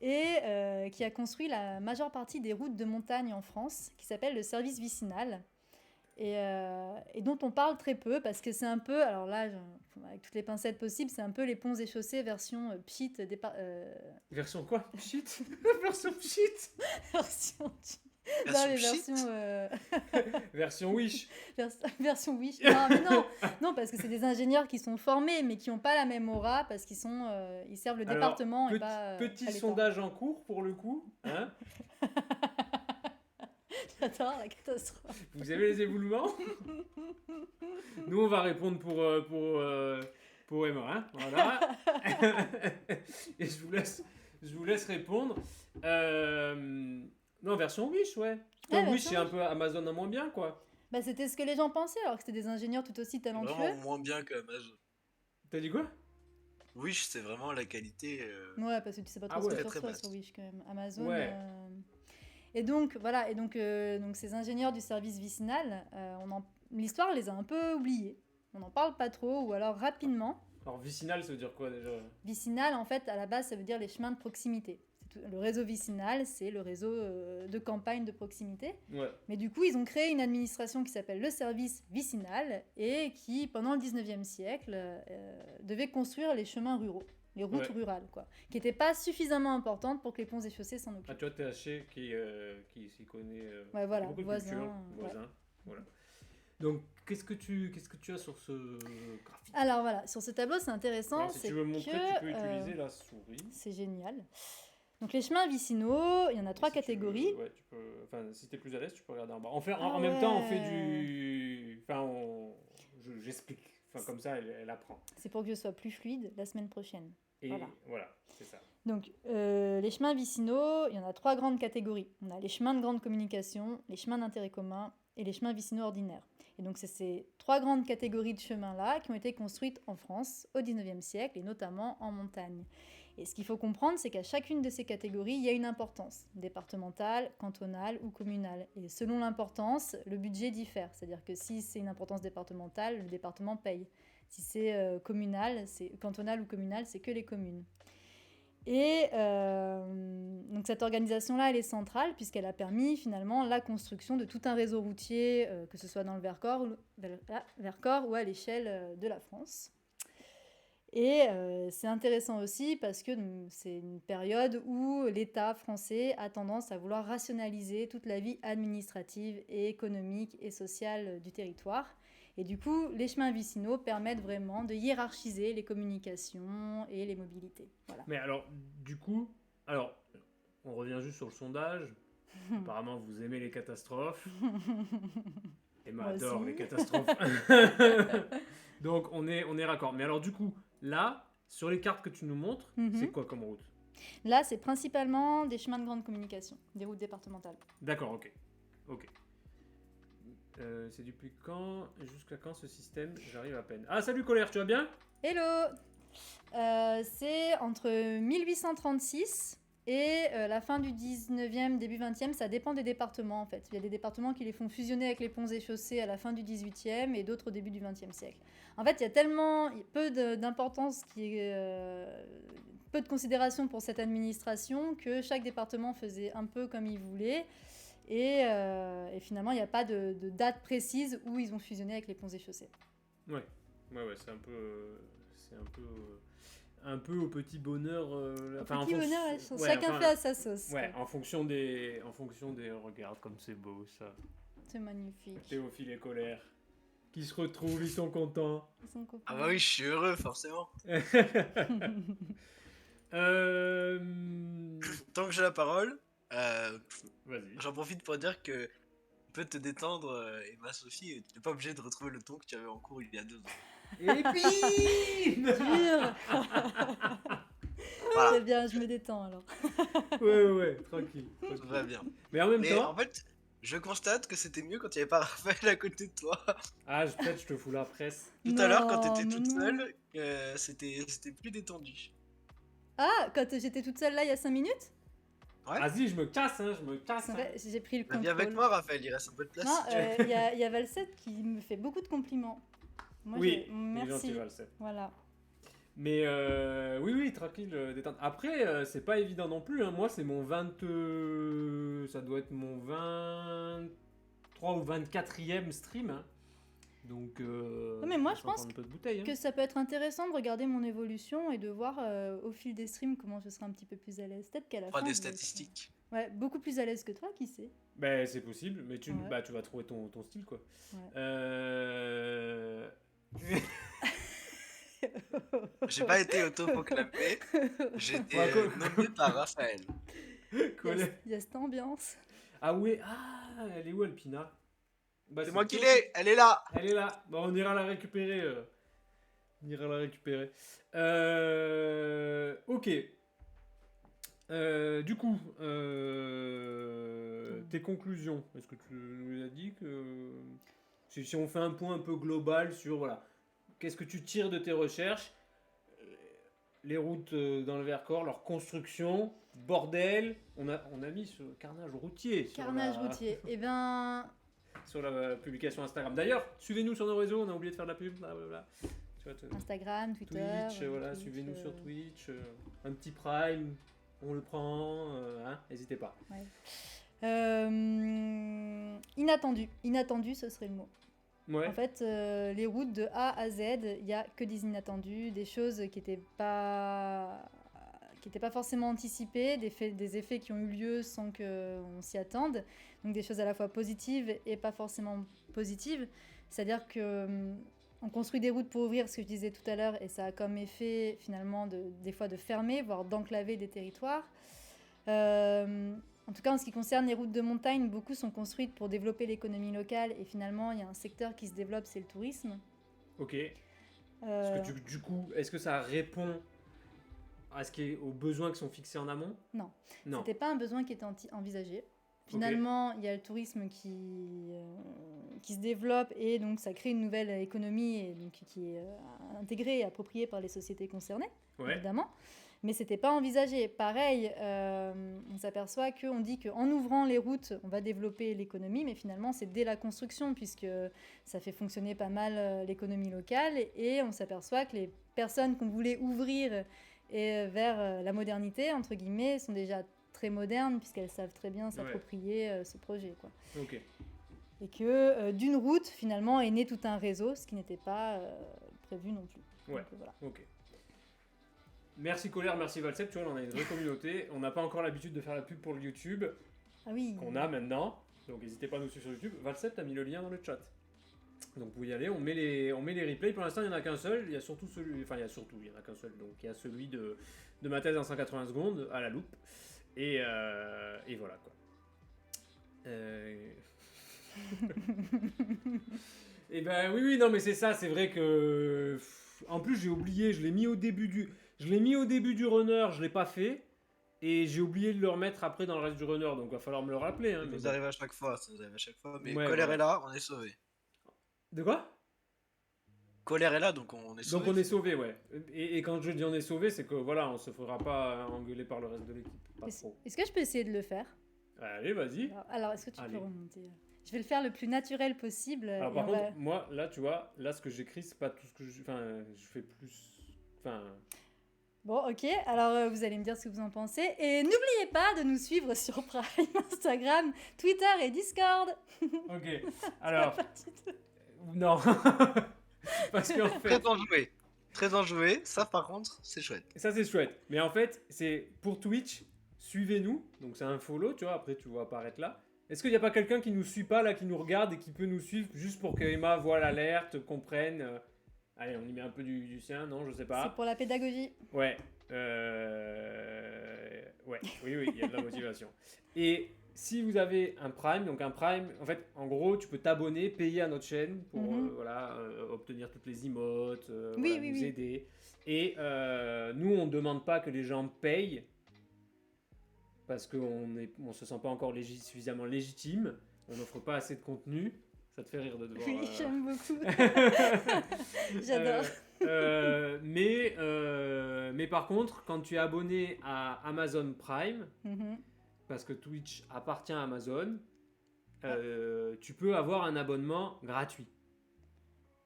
Et qui a construit la majeure partie des routes de montagne en France, qui s'appelle le service vicinal, et dont on parle très peu, parce que c'est un peu, alors là, avec toutes les pincettes possibles, c'est un peu les ponts et chaussées version pchit, Version quoi? Pchit? Version pchit? version Version non, mais shit. Version Wish. version Wish. Non, mais non, parce que c'est des ingénieurs qui sont formés, mais qui n'ont pas la même aura, parce qu'ils ils servent le Alors, département et pas petit pas l'État. sondage en cours pour le coup. Hein. J'adore la catastrophe. Vous avez les éboulements? Nous, on va répondre pour Emma. Hein. Voilà. Et je vous laisse répondre. Non, version Wish, ouais. Comme Wish, version c'est un peu Amazon en moins bien, quoi. Bah, c'était ce que les gens pensaient, alors que c'était des ingénieurs tout aussi talentueux. Vraiment moins bien que Amazon. T'as dit quoi? Wish, c'est vraiment la qualité. Ouais, parce que tu sais pas trop Ah ce ouais. que tu Très, très reçois basse. sur Wish quand même. Amazon. Ouais. Et donc, voilà, donc ces ingénieurs du service vicinal, l'histoire les a un peu oubliés. On n'en parle pas trop, ou alors rapidement. Alors, vicinal, ça veut dire quoi déjà? Vicinal, en fait, à la base, ça veut dire les chemins de proximité. Le réseau vicinal, c'est le réseau de campagne de proximité. Ouais. Mais du coup, ils ont créé une administration qui s'appelle le service vicinal et qui, pendant le 19e siècle, devait construire les chemins ruraux, les routes rurales, quoi, qui n'étaient pas suffisamment importantes pour que les ponts et chaussées s'en occupent. Ah, tu vois, THC qui s'y connaît. Ouais, voilà, beaucoup de voisin, culture, ouais. voisin. Voilà. Donc, qu'est-ce que tu as sur ce graphique? Alors voilà, sur ce tableau, c'est intéressant. Alors, si c'est tu veux montrer, que, tu peux utiliser la souris. C'est génial. Donc les chemins vicinaux, il y en a trois Si tu catégories. veux, ouais, tu peux. Enfin, si t'es plus à l'aise, tu peux regarder en bas. En Ah même temps, on fait ouais. du. Enfin, j'explique. Enfin, comme ça, elle apprend. C'est pour que je sois plus fluide la semaine prochaine. Et Voilà. voilà, c'est ça. Donc, les chemins vicinaux, il y en a trois grandes catégories. On a les chemins de grande communication, les chemins d'intérêt commun et les chemins vicinaux ordinaires. Et donc, c'est ces trois grandes catégories de chemins-là qui ont été construites en France au 19e siècle et notamment en montagne. Et ce qu'il faut comprendre, c'est qu'à chacune de ces catégories, il y a une importance, départementale, cantonale ou communale. Et selon l'importance, le budget diffère. C'est-à-dire que si c'est une importance départementale, le département paye. Si c'est cantonal ou communal, c'est que les communes. Et donc cette organisation-là, elle est centrale puisqu'elle a permis finalement la construction de tout un réseau routier, que ce soit dans le Vercors ou à l'échelle de la France. Et c'est intéressant aussi parce que c'est une période où l'État français a tendance à vouloir rationaliser toute la vie administrative et économique et sociale du territoire. Et du coup, les chemins vicinaux permettent vraiment de hiérarchiser les communications et les mobilités. Voilà. Mais alors, du coup, on revient juste sur le sondage. Apparemment, vous aimez les catastrophes. Emma Moi adore aussi. les catastrophes. Donc, on est raccord. Mais alors, du coup, là, sur les cartes que tu nous montres, c'est quoi comme route? Là, c'est principalement des chemins de grande communication, des routes départementales. D'accord, ok. C'est depuis quand jusqu'à quand ce système? J'arrive à peine. Ah, salut Colère, tu vas bien? Hello C'est entre 1836 et la fin du 19e, début 20e, ça dépend des départements en fait. Il y a des départements qui les font fusionner avec les ponts et chaussées à la fin du 18e et d'autres au début du 20e siècle. En fait, il y a tellement peu d'importance, peu de considération pour cette administration que chaque département faisait un peu comme il voulait. Et finalement, il n'y a pas de date précise où ils ont fusionné avec les ponts et chaussées. Ouais, c'est un peu au petit bonheur. Petit bonheur, chacun fait à sa sauce. Ouais, quoi. en fonction des regarde comme c'est beau ça. C'est magnifique. Théophile et Colère qui se retrouvent, ils sont contents. Ils sont copains. Ah bah oui, je suis heureux, forcément. Tant que j'ai la parole, Vas-y. j'en profite pour dire que tu peux te détendre, Emma Sophie, tu n'es pas obligé de retrouver le ton que tu avais en cours il y a 2 ans. Et puis Dur. Voilà. C'est bien, je me détends alors. Ouais, tranquille. Tout va bien. Mais en même Mais temps, en fait, je constate que c'était mieux quand il n'y avait pas Raphaël à côté de toi. peut-être je te fous la presse. Tout à l'heure, quand Non, t'étais mais toute non. seule, c'était plus détendu. Ah, quand j'étais toute seule là il y a 5 minutes, Ouais. Vas-y, je me casse. c'est vrai, j'ai pris le Bah, contrôle. viens avec moi, Raphaël, il reste un peu de place. Non, si tu veux. il y a Valsette qui me fait beaucoup de compliments. Moi, Oui, merci. gentil, Voilà. Mais oui, tranquille, détente. Après, c'est pas évident non plus. Hein. Moi, c'est mon 20. Ça doit être mon 23 ou 24e stream. Hein. Donc. mais moi, on je s'en pense prend un peu de bouteille. Hein. Que ça peut être intéressant de regarder mon évolution et de voir au fil des streams comment je serai un petit peu plus à l'aise. Peut-être qu'à la Prends fin. des je vais être, statistiques. Ouais, beaucoup plus à l'aise que toi, qui sait. Ben, c'est possible, mais tu Ouais. vas trouver ton style, quoi. Ouais. J'ai pas été autoproclamé, j'ai été nommé par Raphaël. Colère. Il y a cette ambiance. Ah ouais, elle est où Alpina? Bah, C'est moi qui l'ai, elle est là. Elle est là. Bon, on ira la récupérer. Ok. Du coup, tes conclusions. Est-ce que tu nous as dit que si on fait un point un peu global sur voilà, qu'est-ce que tu tires de tes recherches, les routes dans le Vercors, leur construction, bordel. On a mis ce carnage routier. Carnage routier. Eh ben, sur la publication Instagram. D'ailleurs, suivez-nous sur nos réseaux, on a oublié de faire de la pub, blablabla. Tu vois, Instagram, Twitter. Twitch, voilà, suivez-nous sur Twitch, un petit Prime, on le prend, hein, n'hésitez pas. Ouais. Inattendu, ce serait le mot. Ouais. En fait, les routes de A à Z, il n'y a que des inattendus, des choses qui n'étaient pas forcément anticipées, des effets qui ont eu lieu sans qu'on s'y attende. Donc des choses à la fois positives et pas forcément positives. C'est-à-dire que on construit des routes pour ouvrir, ce que je disais tout à l'heure, et ça a comme effet finalement des fois de fermer, voire d'enclaver des territoires. En tout cas, en ce qui concerne les routes de montagne, beaucoup sont construites pour développer l'économie locale et finalement, il y a un secteur qui se développe, c'est le tourisme. Ok. Du coup, est-ce que ça répond aux besoins qui sont fixés en amont? Non. Non. C'était pas un besoin qui était envisagé. Finalement, il y a le tourisme qui se développe et donc ça crée une nouvelle économie et donc qui est intégrée et appropriée par les sociétés concernées, évidemment. Mais c'était pas envisagé. Pareil, on s'aperçoit qu'on dit qu'en ouvrant les routes, on va développer l'économie, mais finalement, c'est dès la construction, puisque ça fait fonctionner pas mal l'économie locale. Et on s'aperçoit que les personnes qu'on voulait ouvrir vers la modernité, entre guillemets, sont déjà très modernes, puisqu'elles savent très bien s'approprier ce projet, quoi. Ok. Et que d'une route, finalement, est né tout un réseau, ce qui n'était pas prévu non plus. Ouais, donc, voilà. ok. merci Colère, merci Valsep, tu vois, on a une vraie communauté. On n'a pas encore l'habitude de faire la pub pour le YouTube Ah oui. qu'on a maintenant. Donc n'hésitez pas à nous suivre sur YouTube. Valsep, t'as mis le lien dans le chat. Donc vous y allez, on met les replays. Pour l'instant, il n'y en a qu'un seul. Il y a surtout celui. Enfin, il y en a qu'un seul. Donc il y a celui de ma thèse en 180 secondes à la loupe. Et voilà quoi. Et ben oui, non, mais c'est ça, c'est vrai que. En plus, j'ai oublié, je l'ai mis au début du runner, je l'ai pas fait. Et j'ai oublié de le remettre après dans le reste du runner, donc il va falloir me le rappeler. Hein, Ça mais nous bon. arrive à chaque fois, ça nous arrive à chaque fois. Mais Ouais, Colère voilà. est là, on est sauvé. De quoi? Colère est là, donc on est sauvé. Donc on est sauvé, ouais. Et quand je dis on est sauvé, c'est que voilà, on se fera pas engueuler par le reste de l'équipe. Pas trop. Est-ce que je peux essayer de le faire? Allez, vas-y. Alors, est-ce que tu Allez. peux remonter? Je vais le faire le plus naturel possible. Alors et par on contre, va- moi, là, tu vois, là, ce que j'écris, c'est pas tout ce que je... Enfin, je fais plus... Enfin... Bon, ok, alors vous allez me dire ce que vous en pensez. Et n'oubliez pas de nous suivre sur Prime, Instagram, Twitter et Discord. Ok, alors... Non. Parce qu'en fait... Très enjoué. Très enjoué, ça par contre, c'est chouette. Ça, c'est chouette. Mais en fait, c'est pour Twitch, suivez-nous. Donc c'est un follow, tu vois, après tu vas apparaître là. Est-ce qu'il n'y a pas quelqu'un qui nous suit pas, là, qui nous regarde et qui peut nous suivre juste pour que Emma voit l'alerte, comprenne Allez, on y met un peu du sien, non, je sais C'est pas. pour la pédagogie. Ouais. Ouais, oui, il y a de la motivation. Et si vous avez un Prime, donc un Prime, en fait, en gros, tu peux t'abonner, payer à notre chaîne pour obtenir toutes les emotes, Oui, nous oui. aider. Et nous, on ne demande pas que les gens payent parce qu'on se sent pas encore suffisamment légitime. On n'offre pas assez de contenu. Ça te fait rire de te voir. Oui, j'aime beaucoup. J'adore. Mais par contre, quand tu es abonné à Amazon Prime, Mhm. parce que Twitch appartient à Amazon, tu peux avoir un abonnement gratuit.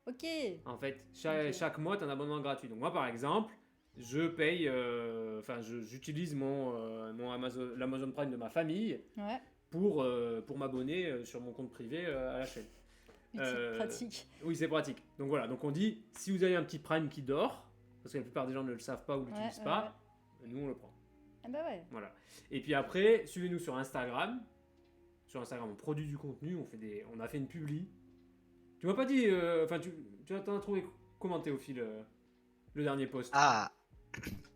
Ok. En fait, Ok. chaque mois, tu as un abonnement gratuit. Donc moi, par exemple, je paye, j'utilise l'Amazon Prime de ma famille Ouais. pour m'abonner sur mon compte privé à la chaîne. Utile, pratique. Oui, c'est pratique. Donc voilà, donc on dit, si vous avez un petit Prime qui dort, parce que la plupart des gens ne le savent pas ou ne l'utilisent pas, nous on le prend. Ah bah ouais. Voilà. Et puis après, suivez-nous sur Instagram. Sur Instagram, on produit du contenu, on a fait une publi. Tu m'as pas dit, tu t'en as trouvé comment Théophile, le dernier post? Ah,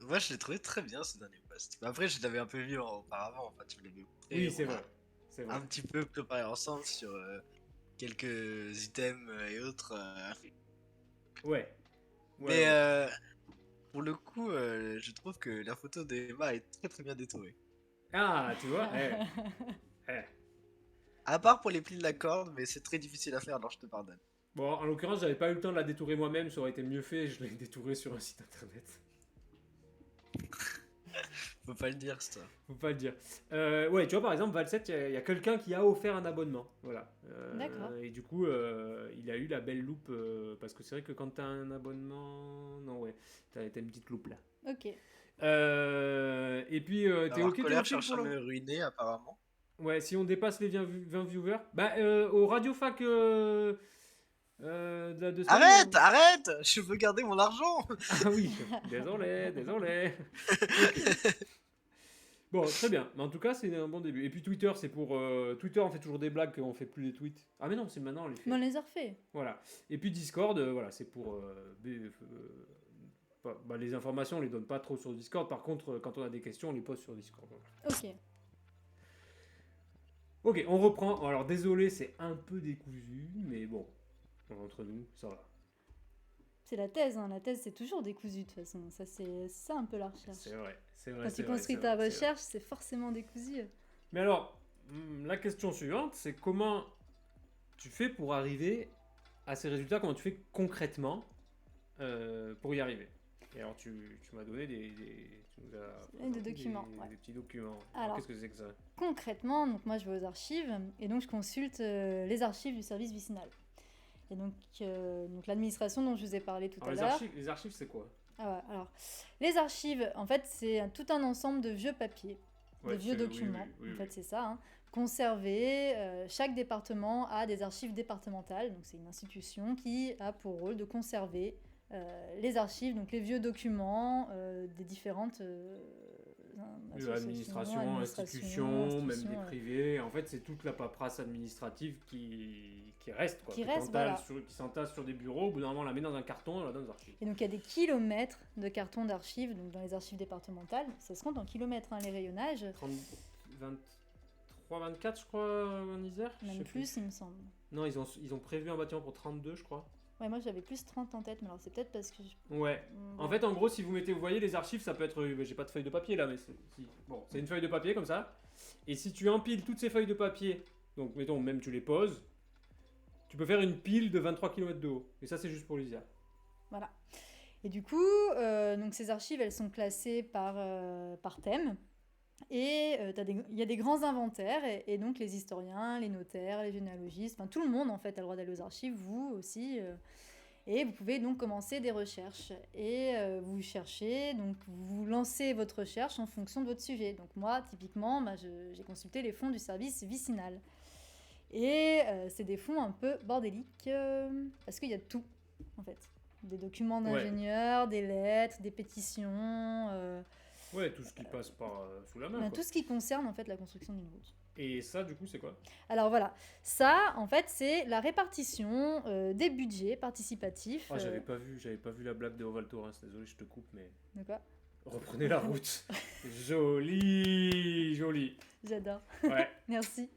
moi je l'ai trouvé très bien ce dernier post. Mais après, je l'avais un peu vu auparavant, enfin, tu me l'avais montré. Oui, On c'est a vrai. C'est vrai. Un petit peu préparé ensemble sur quelques items et autres. Ouais. Mais pour le coup, je trouve que la photo d'Emma est très très bien détourée. Ah, tu vois À part pour les plis de la corde, mais c'est très difficile à faire, alors je te pardonne. Bon, en l'occurrence, j'avais pas eu le temps de la détourer moi-même, ça aurait été mieux fait, je l'ai détouré sur un site internet. Faut pas le dire, ça. Faut pas le dire. Ouais, tu vois, par exemple, Valset, il y a quelqu'un qui a offert un abonnement. Voilà. D'accord. Et du coup, il a eu la belle loupe. Parce que c'est vrai que quand t'as un abonnement. Non, ouais. T'as une petite loupe là. Ok. Et puis, t'es Alors, ok, Colère Théophile, cherche pour à le- me ruiner, apparemment. Ouais, si on dépasse les 20 viewers. Bah, au Radiofac de semaine, Arrête! Je veux garder mon argent! Ah oui, désolé. Bon, très bien. Mais en tout cas, c'est un bon début. Et puis Twitter, c'est pour... Twitter, on fait toujours des blagues qu'on fait plus les tweets. Ah mais non, c'est maintenant, on les fait. Mais on les a refait. Voilà. Et puis Discord, voilà, c'est pour... les informations, on les donne pas trop sur Discord. Par contre, quand on a des questions, on les pose sur Discord. Voilà. Ok. Ok, on reprend. Alors désolé, c'est un peu décousu, mais bon, entre nous, ça va. C'est la thèse, hein. La thèse, c'est toujours décousu de toute façon. Ça, c'est ça un peu la recherche. C'est vrai. Quand tu construis ta recherche, c'est forcément décousu. Mais alors, la question suivante, c'est comment tu fais pour arriver à ces résultats, comment tu fais concrètement pour y arriver. Et alors, tu m'as donné tu nous as Des documents, ouais. des petits documents. Alors, qu'est-ce que c'est que ça? Concrètement, donc moi je vais aux archives et donc je consulte les archives du service vicinal. Et donc l'administration dont je vous ai parlé tout à l'heure. Les archives, c'est quoi? Ah ouais, alors, les archives, en fait, c'est tout un ensemble de vieux papiers, Ouais, de vieux c'est- oui, documents. oui, En fait, c'est ça. Hein, conservés. Chaque département a des archives départementales. Donc, c'est une institution qui a pour rôle de conserver les archives, donc les vieux documents des différentes Administration, institutions, même des privés. En fait, c'est toute la paperasse administrative qui reste, quoi. Qui reste, qui s'entasse sur des bureaux. Au bout d'un moment, on la met dans un carton et on la donne aux archives. Et donc, il y a des kilomètres de cartons d'archives, donc dans les archives départementales. Ça se compte en kilomètres, les rayonnages. 24, je crois, en Isère. Même plus, il me semble. Non, ils ont prévu un bâtiment pour 32, je crois. Ouais, moi j'avais plus 30 en tête, mais alors c'est peut-être parce que... Ouais. En fait, en gros, si vous voyez les archives, ça peut être... j'ai pas de feuille de papier là, mais c'est une feuille de papier comme ça. Et si tu empiles toutes ces feuilles de papier, donc mettons, même tu les poses, tu peux faire une pile de 23 km de haut. Et ça, c'est juste pour l'Isère. Voilà. Et du coup, donc ces archives, elles sont classées par thème. Et il y a des grands inventaires, et donc les historiens, les notaires, les généalogistes, tout le monde en fait a le droit d'aller aux archives, vous aussi, et vous pouvez donc commencer des recherches. Et vous cherchez, donc vous lancez votre recherche en fonction de votre sujet. Donc moi, typiquement, j'ai consulté les fonds du service vicinal. Et c'est des fonds un peu bordéliques, parce qu'il y a de tout, en fait. Des documents d'ingénieurs, des lettres, des pétitions... Ouais, tout ce qui passe par sous la main. Tout ce qui concerne en fait la construction d'une route. Et ça, du coup, c'est quoi ? Alors voilà, ça, en fait, c'est la répartition des budgets participatifs. Ah, j'avais pas vu la blague de Oval Torrens. Désolé, je te coupe, mais. De quoi ? Reprenez la route. Joli. J'adore. Ouais. Merci.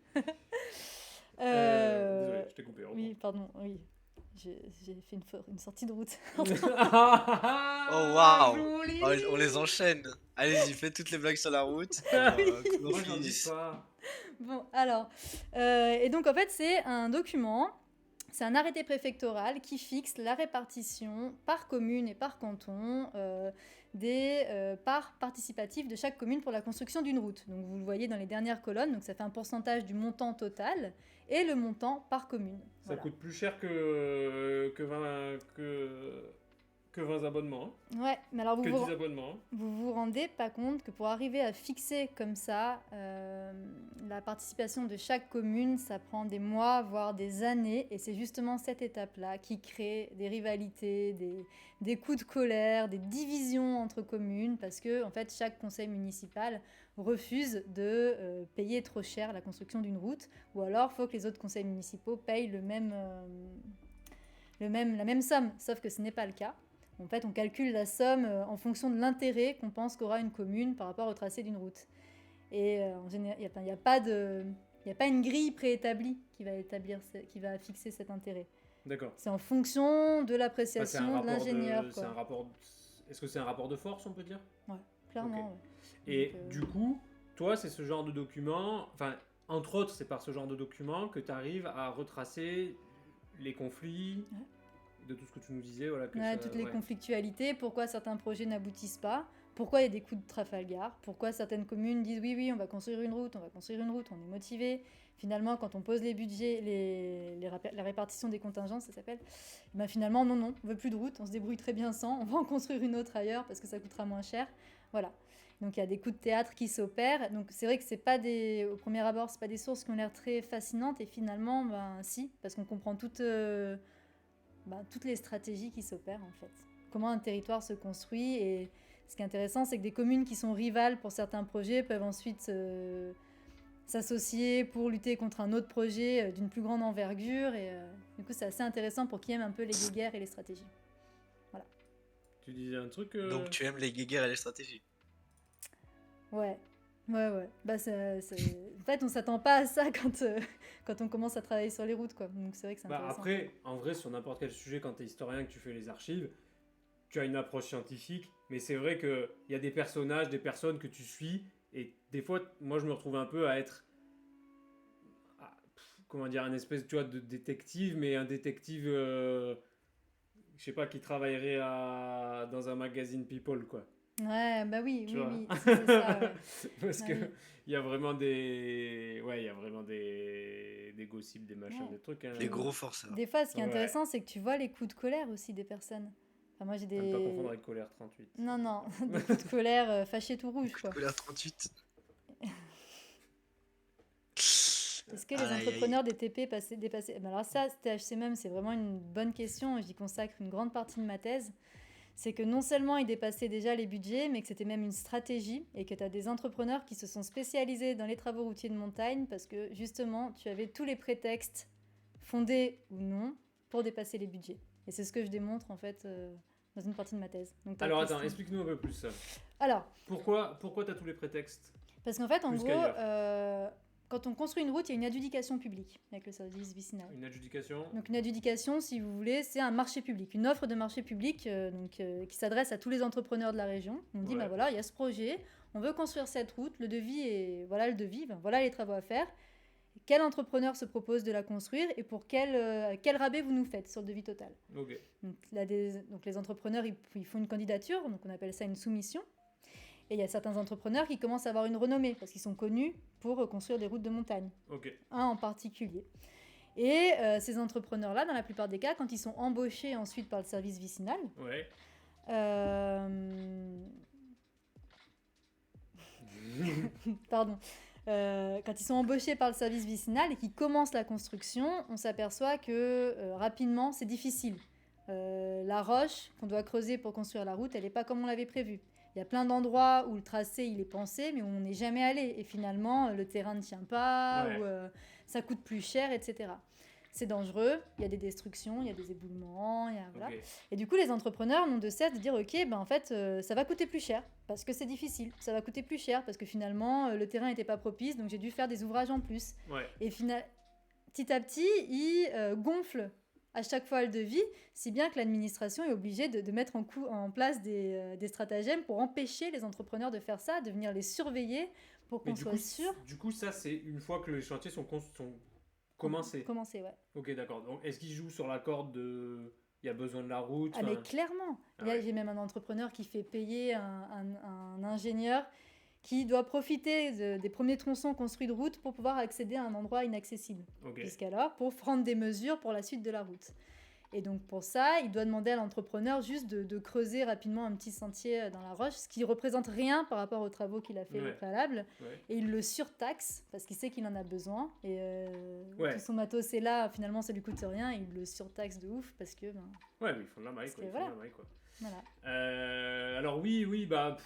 Désolé, je t'ai coupé. Oui, pardon. Oui. J'ai fait une sortie de route. Oh waouh! On les enchaîne. Allez-y, faites toutes les blagues sur la route. Moi, j'en dis pas. Bon, alors. Et donc, en fait, c'est un document, c'est un arrêté préfectoral qui fixe la répartition par commune et par canton des parts participatives de chaque commune pour la construction d'une route. Donc, vous le voyez dans les dernières colonnes, donc ça fait un pourcentage du montant total et le montant par commune. Ça coûte plus cher que 20 abonnements. Ouais, mais alors 10 abonnements. Vous vous rendez pas compte que pour arriver à fixer comme ça la participation de chaque commune, ça prend des mois, voire des années, et c'est justement cette étape-là qui crée des rivalités, des coups de colère, des divisions entre communes, parce que en fait chaque conseil municipal refuse de payer trop cher la construction d'une route, ou alors il faut que les autres conseils municipaux payent la même somme, sauf que ce n'est pas le cas. En fait, on calcule la somme en fonction de l'intérêt qu'on pense qu'aura une commune par rapport au tracé d'une route. Et en général, il n'y a pas une grille préétablie qui va fixer cet intérêt. D'accord. C'est en fonction de l'appréciation de l'ingénieur. Est-ce que c'est un rapport de force, on peut dire ? Ouais, clairement. Okay. Ouais. Et donc, du coup, toi, c'est ce genre de document, entre autres, c'est par ce genre de document que tu arrives à retracer les conflits, de tout ce que tu nous disais. Voilà, toutes les conflictualités, pourquoi certains projets n'aboutissent pas, pourquoi il y a des coups de Trafalgar, pourquoi certaines communes disent oui, on va construire une route, on est motivé. Finalement, quand on pose les budgets, la répartition des contingents, ça s'appelle, finalement, non, on veut plus de route, on se débrouille très bien sans, on va en construire une autre ailleurs parce que ça coûtera moins cher. Voilà. Donc il y a des coups de théâtre qui s'opèrent. Donc c'est vrai que au premier abord, c'est pas des sources qui ont l'air très fascinantes, et finalement, si, parce qu'on comprend toutes les stratégies qui s'opèrent en fait. Comment un territoire se construit, et ce qui est intéressant, c'est que des communes qui sont rivales pour certains projets peuvent ensuite s'associer pour lutter contre un autre projet d'une plus grande envergure, et du coup c'est assez intéressant pour qui aime un peu les guéguerres et les stratégies. Voilà. Tu disais un truc Donc tu aimes les guéguerres et les stratégies. Ouais. En fait, on s'attend pas à ça quand on commence à travailler sur les routes, quoi. Donc c'est vrai que c'est intéressant. Après, en vrai, sur n'importe quel sujet, quand tu es historien et que tu fais les archives, tu as une approche scientifique, mais c'est vrai qu'il y a des personnages, des personnes que tu suis, et des fois, moi, je me retrouve un peu à être, un espèce, de détective, mais un détective, je sais pas, qui travaillerait dans un magazine People, quoi. Ouais, oui, c'est ça, ouais. Parce que il y a vraiment des gossips, des machins, des trucs. Les gros forceurs. Des fois, ce qui est intéressant, c'est que tu vois les coups de colère aussi des personnes. Moi, j'ai des... Ne pas confondre avec colère 38. Non, des coups de colère fâchés tout rouge, quoi. Colère 38. Parce que les Aïe, aïe. entrepreneurs des TP dépassaient... Alors ça, THC même, c'est vraiment une bonne question. J'y consacre une grande partie de ma thèse. C'est que non seulement ils dépassaient déjà les budgets, mais que c'était même une stratégie et que tu as des entrepreneurs qui se sont spécialisés dans les travaux routiers de montagne parce que justement, tu avais tous les prétextes, fondés ou non, pour dépasser les budgets. Et c'est ce que je démontre en fait dans une partie de ma thèse. Donc, Alors attends, explique-nous un peu plus ça. Alors, Pourquoi tu as tous les prétextes? parce qu'en fait, en Plus gros, qu'ailleurs. quand on construit une route, il y a une adjudication publique avec le service vicinal. Une adjudication? Donc une adjudication, si vous voulez, c'est un marché public, une offre de marché public qui s'adresse à tous les entrepreneurs de la région. On dit, Ouais. bah voilà, il y a ce projet, on veut construire cette route, le devis est, voilà le devis, ben voilà les travaux à faire. Quel entrepreneur se propose de la construire et pour quel rabais vous nous faites sur le devis total. Ok. Donc les entrepreneurs, ils font une candidature, donc on appelle ça une soumission. Et il y a certains entrepreneurs qui commencent à avoir une renommée parce qu'ils sont connus pour construire des routes de montagne. Ok. Un en particulier. Et ces entrepreneurs-là, dans la plupart des cas, quand ils sont embauchés ensuite par le service vicinal, Ouais. pardon, quand ils sont embauchés par le service vicinal et qu'ils commencent la construction, on s'aperçoit que rapidement, c'est difficile. La roche qu'on doit creuser pour construire la route, elle n'est pas comme on l'avait prévu. Il y a plein d'endroits où le tracé il est pensé, mais où on n'est jamais allé. Et finalement, le terrain ne tient pas, Ouais. ou ça coûte plus cher, etc. C'est dangereux, il y a des destructions, il y a des éboulements, voilà. Ok. Et du coup, les entrepreneurs n'ont de cesse de dire, ok, ben en fait, ça va coûter plus cher, parce que c'est difficile. Ça va coûter plus cher, parce que finalement, le terrain n'était pas propice, donc j'ai dû faire des ouvrages en plus. Ouais. Et petit à petit, ils gonflent à chaque fois le devis, si bien que l'administration est obligée de mettre en place des stratagèmes pour empêcher les entrepreneurs de faire ça, de venir les surveiller pour Mais qu'on soit sûr. Du coup, ça, c'est une fois que les chantiers sont commencés. Commencer, ouais. Ok, d'accord. Donc, est-ce qu'ils jouent sur la corde de... Il y a besoin de la route? Ah mais enfin, clairement. Ah Là, ouais. j'ai même un entrepreneur qui fait payer un ingénieur qui doit profiter des premiers tronçons construits de route pour pouvoir accéder à un endroit inaccessible. Ok. Jusqu'alors, pour prendre des mesures pour la suite de la route. Et donc pour ça, il doit demander à l'entrepreneur juste de creuser rapidement un petit sentier dans la roche, ce qui représente rien par rapport aux travaux qu'il a fait Ouais. au préalable. Ouais. Et il le surtaxe parce qu'il sait qu'il en a besoin. Et Ouais. tout son matos est là, finalement ça lui coûte rien. Et il le surtaxe de ouf parce que, ben, Ouais, mais ils font de la maille, Parce quoi. que Ils font voilà. de la maille, quoi. voilà. Alors oui, bah...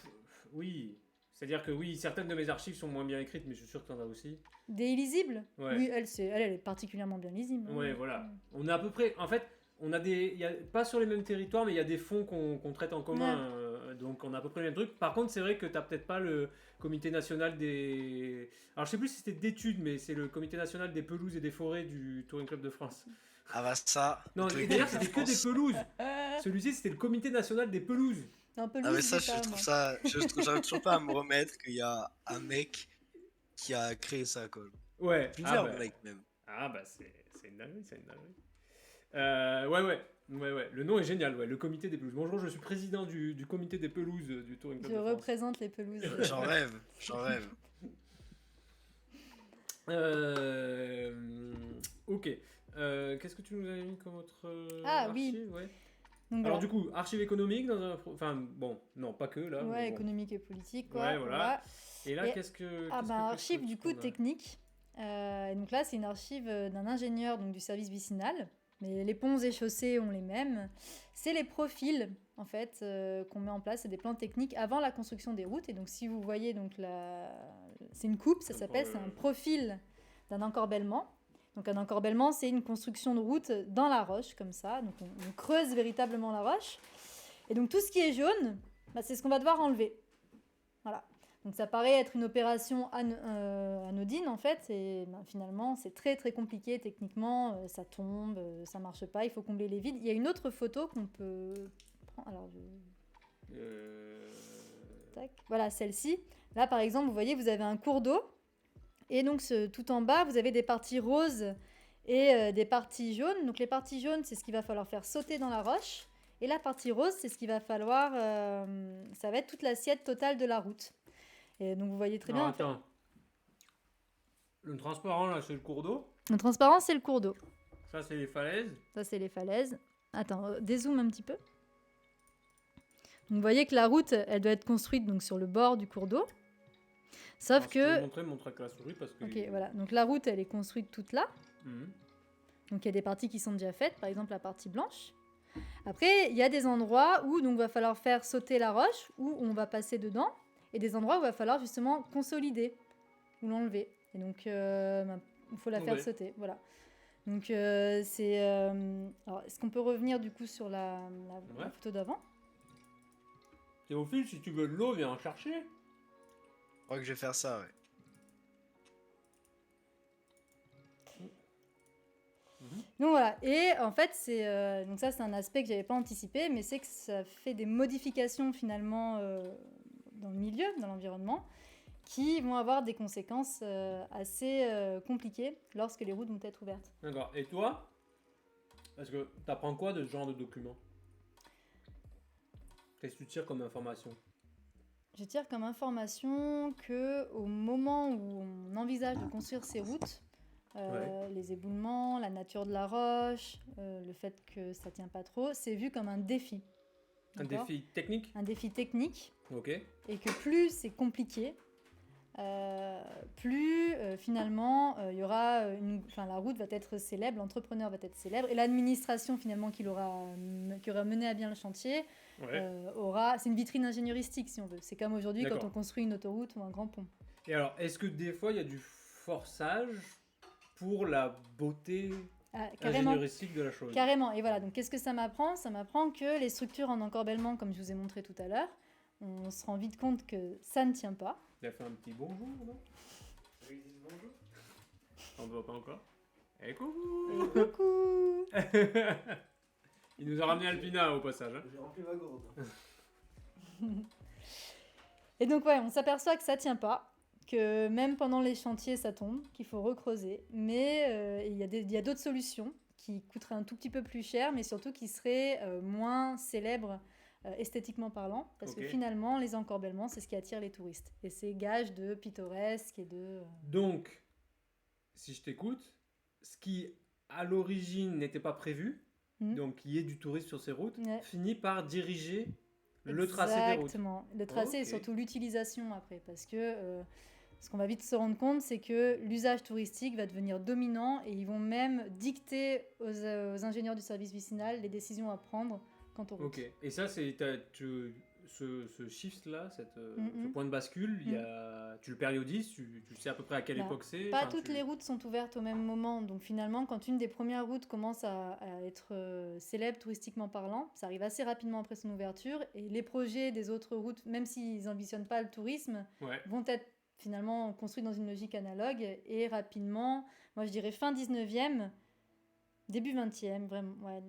oui. C'est-à-dire que oui, certaines de mes archives sont moins bien écrites, mais je suis sûr que t'en as aussi. Des illisibles Ouais. Oui, elle est particulièrement bien lisible. hein. Ouais, voilà. On a à peu près... En fait, on a des... pas sur les mêmes territoires, mais il y a des fonds qu'on traite en commun. Donc on a à peu près le même truc. Par contre, c'est vrai que t'as peut-être pas le comité national des... Alors je sais plus si c'était d'études, mais c'est le comité national des pelouses et des forêts du Touring Club de France. Ah bah ça. Non, le truc d'ailleurs, de c'était que des France. pelouses. Celui-ci, c'était le comité national des pelouses. Un peu Ah mais loose, ça, dis pas, je trouve moi. ça, j'arrive toujours pas à me remettre qu'il y a un mec qui a créé ça, quoi. Ouais. Plusieurs mecs même. Ah bah c'est une dinguerie, c'est une dinguerie. Ouais. Le nom est génial, ouais. Le comité des pelouses. Bonjour, je suis président du comité des pelouses du Touring Club Je de France. représente les pelouses. J'en rêve, j'en rêve. Ok. Qu'est-ce que tu nous avais mis comme autre Ah, oui. archive, ouais. Donc, Alors voilà. du coup, archive économique dans un... Enfin, bon, non, pas que là. Ouais, mais bon. économique et politique, quoi. Ouais, voilà. Et là, Et- qu'est-ce que... Ah qu'est-ce bah, que- archive qu'est-ce du coup qu'on a technique. Et donc là, c'est une archive d'un ingénieur donc, du service vicinal. Mais les ponts et chaussées ont les mêmes. C'est les profils, en fait, qu'on met en place. C'est des plans techniques avant la construction des routes. Et donc, si vous voyez, donc, c'est une coupe, ça Un s'appelle, pro- c'est un profil d'un encorbellement. Donc, un encorbellement, c'est une construction de route dans la roche, comme ça. Donc, on creuse véritablement la roche. Et donc, tout ce qui est jaune, bah, c'est ce qu'on va devoir enlever. Voilà. Donc ça paraît être une opération anodine en fait, et ben, finalement c'est très très compliqué techniquement, ça tombe, ça marche pas, il faut combler les vides. Il y a une autre photo qu'on peut prendre, alors tac. Voilà celle-ci. Là par exemple vous voyez vous avez un cours d'eau, et donc tout en bas vous avez des parties roses et des parties jaunes. Donc les parties jaunes c'est ce qu'il va falloir faire sauter dans la roche, et la partie rose c'est ce qu'il va falloir, ça va être toute l'assiette totale de la route. Et donc vous voyez très Non, bien. attends. Le transparent, là, c'est le cours d'eau. Le transparent, c'est le cours d'eau. Ça, c'est les falaises. Ça, c'est les falaises. Attends, dézoome un petit peu. Donc vous voyez que la route, elle doit être construite donc, sur le bord du cours d'eau. Sauf Alors, si tu veux que, montre avec la souris parce que. ok, voilà, donc la route, elle est construite toute là. Mhm. Donc il y a des parties qui sont déjà faites, par exemple la partie blanche. Après, il y a des endroits où donc va falloir faire sauter la roche, où on va passer dedans, et des endroits où il va falloir justement consolider ou l'enlever. Et donc il faut la faire Ok. sauter, voilà. Donc c'est. Alors, est-ce qu'on peut revenir du coup sur la Ouais. photo d'avant? Théophile, si tu veux de l'eau, viens en chercher. Je crois que je vais faire ça, ouais. Donc voilà, et en fait, donc ça c'est un aspect que j'avais pas anticipé, mais c'est que ça fait des modifications finalement dans le milieu, dans l'environnement, qui vont avoir des conséquences assez compliquées lorsque les routes vont être ouvertes. D'accord. Et toi, est-ce que t'apprends quoi de ce genre de document? Qu'est-ce que tu tires comme information? Je tire comme information que au moment où on envisage de construire ces routes, les éboulements, la nature de la roche, le fait que ça tient pas trop, c'est vu comme un défi. Un D'accord ? défi technique? Un défi technique, Ok. et que plus c'est compliqué, plus finalement il y aura la route va être célèbre, l'entrepreneur va être célèbre, et l'administration finalement qui aura mené à bien le chantier Ouais. c'est une vitrine ingénieristique si on veut. C'est comme aujourd'hui quand D'accord. on construit une autoroute ou un grand pont. Et alors, est-ce que des fois il y a du forçage pour la beauté Ah, carrément. ingénieristique de la chose? Carrément. Et voilà, donc qu'est-ce que ça m'apprend? Ça m'apprend que les structures en encorbellement, comme je vous ai montré tout à l'heure, on se rend vite compte que ça ne tient pas. Il a fait un petit bonjour, non? Bonjour. On ne voit pas encore. Eh coucou. Et coucou. Il nous a ramené Alpina au passage. Hein. J'ai rempli ma gourde. Et donc ouais, on s'aperçoit que ça tient pas, que même pendant les chantiers ça tombe, qu'il faut recreuser. Mais il y a d'autres solutions qui coûteraient un tout petit peu plus cher, mais surtout qui seraient moins célèbres esthétiquement parlant, parce que Ok. finalement les encorbellements c'est ce qui attire les touristes. Et c'est gage de pittoresque et de... Donc, si je t'écoute, ce qui à l'origine n'était pas prévu, Mhm. donc qu'il y ait du tourisme sur ces routes, Ouais. finit par diriger le tracé des routes. Exactement. Le tracé et Ok. surtout l'utilisation après. Parce que ce qu'on va vite se rendre compte, c'est que l'usage touristique va devenir dominant et ils vont même dicter aux ingénieurs du service vicinal les décisions à prendre quant aux routes. Ok. Et ça, c'est ce shift-là, ce Mhm. point de bascule, tu le périodises, tu sais à peu près à quelle Bah, époque c'est. Pas enfin, toutes les routes sont ouvertes au même moment. Donc finalement, quand une des premières routes commence à être célèbre touristiquement parlant, ça arrive assez rapidement après son ouverture. Et les projets des autres routes, même s'ils n'ambitionnent pas le tourisme, Ouais. vont être finalement construits dans une logique analogue. Et rapidement, moi je dirais fin 19e, début 20e, vraiment, ouais,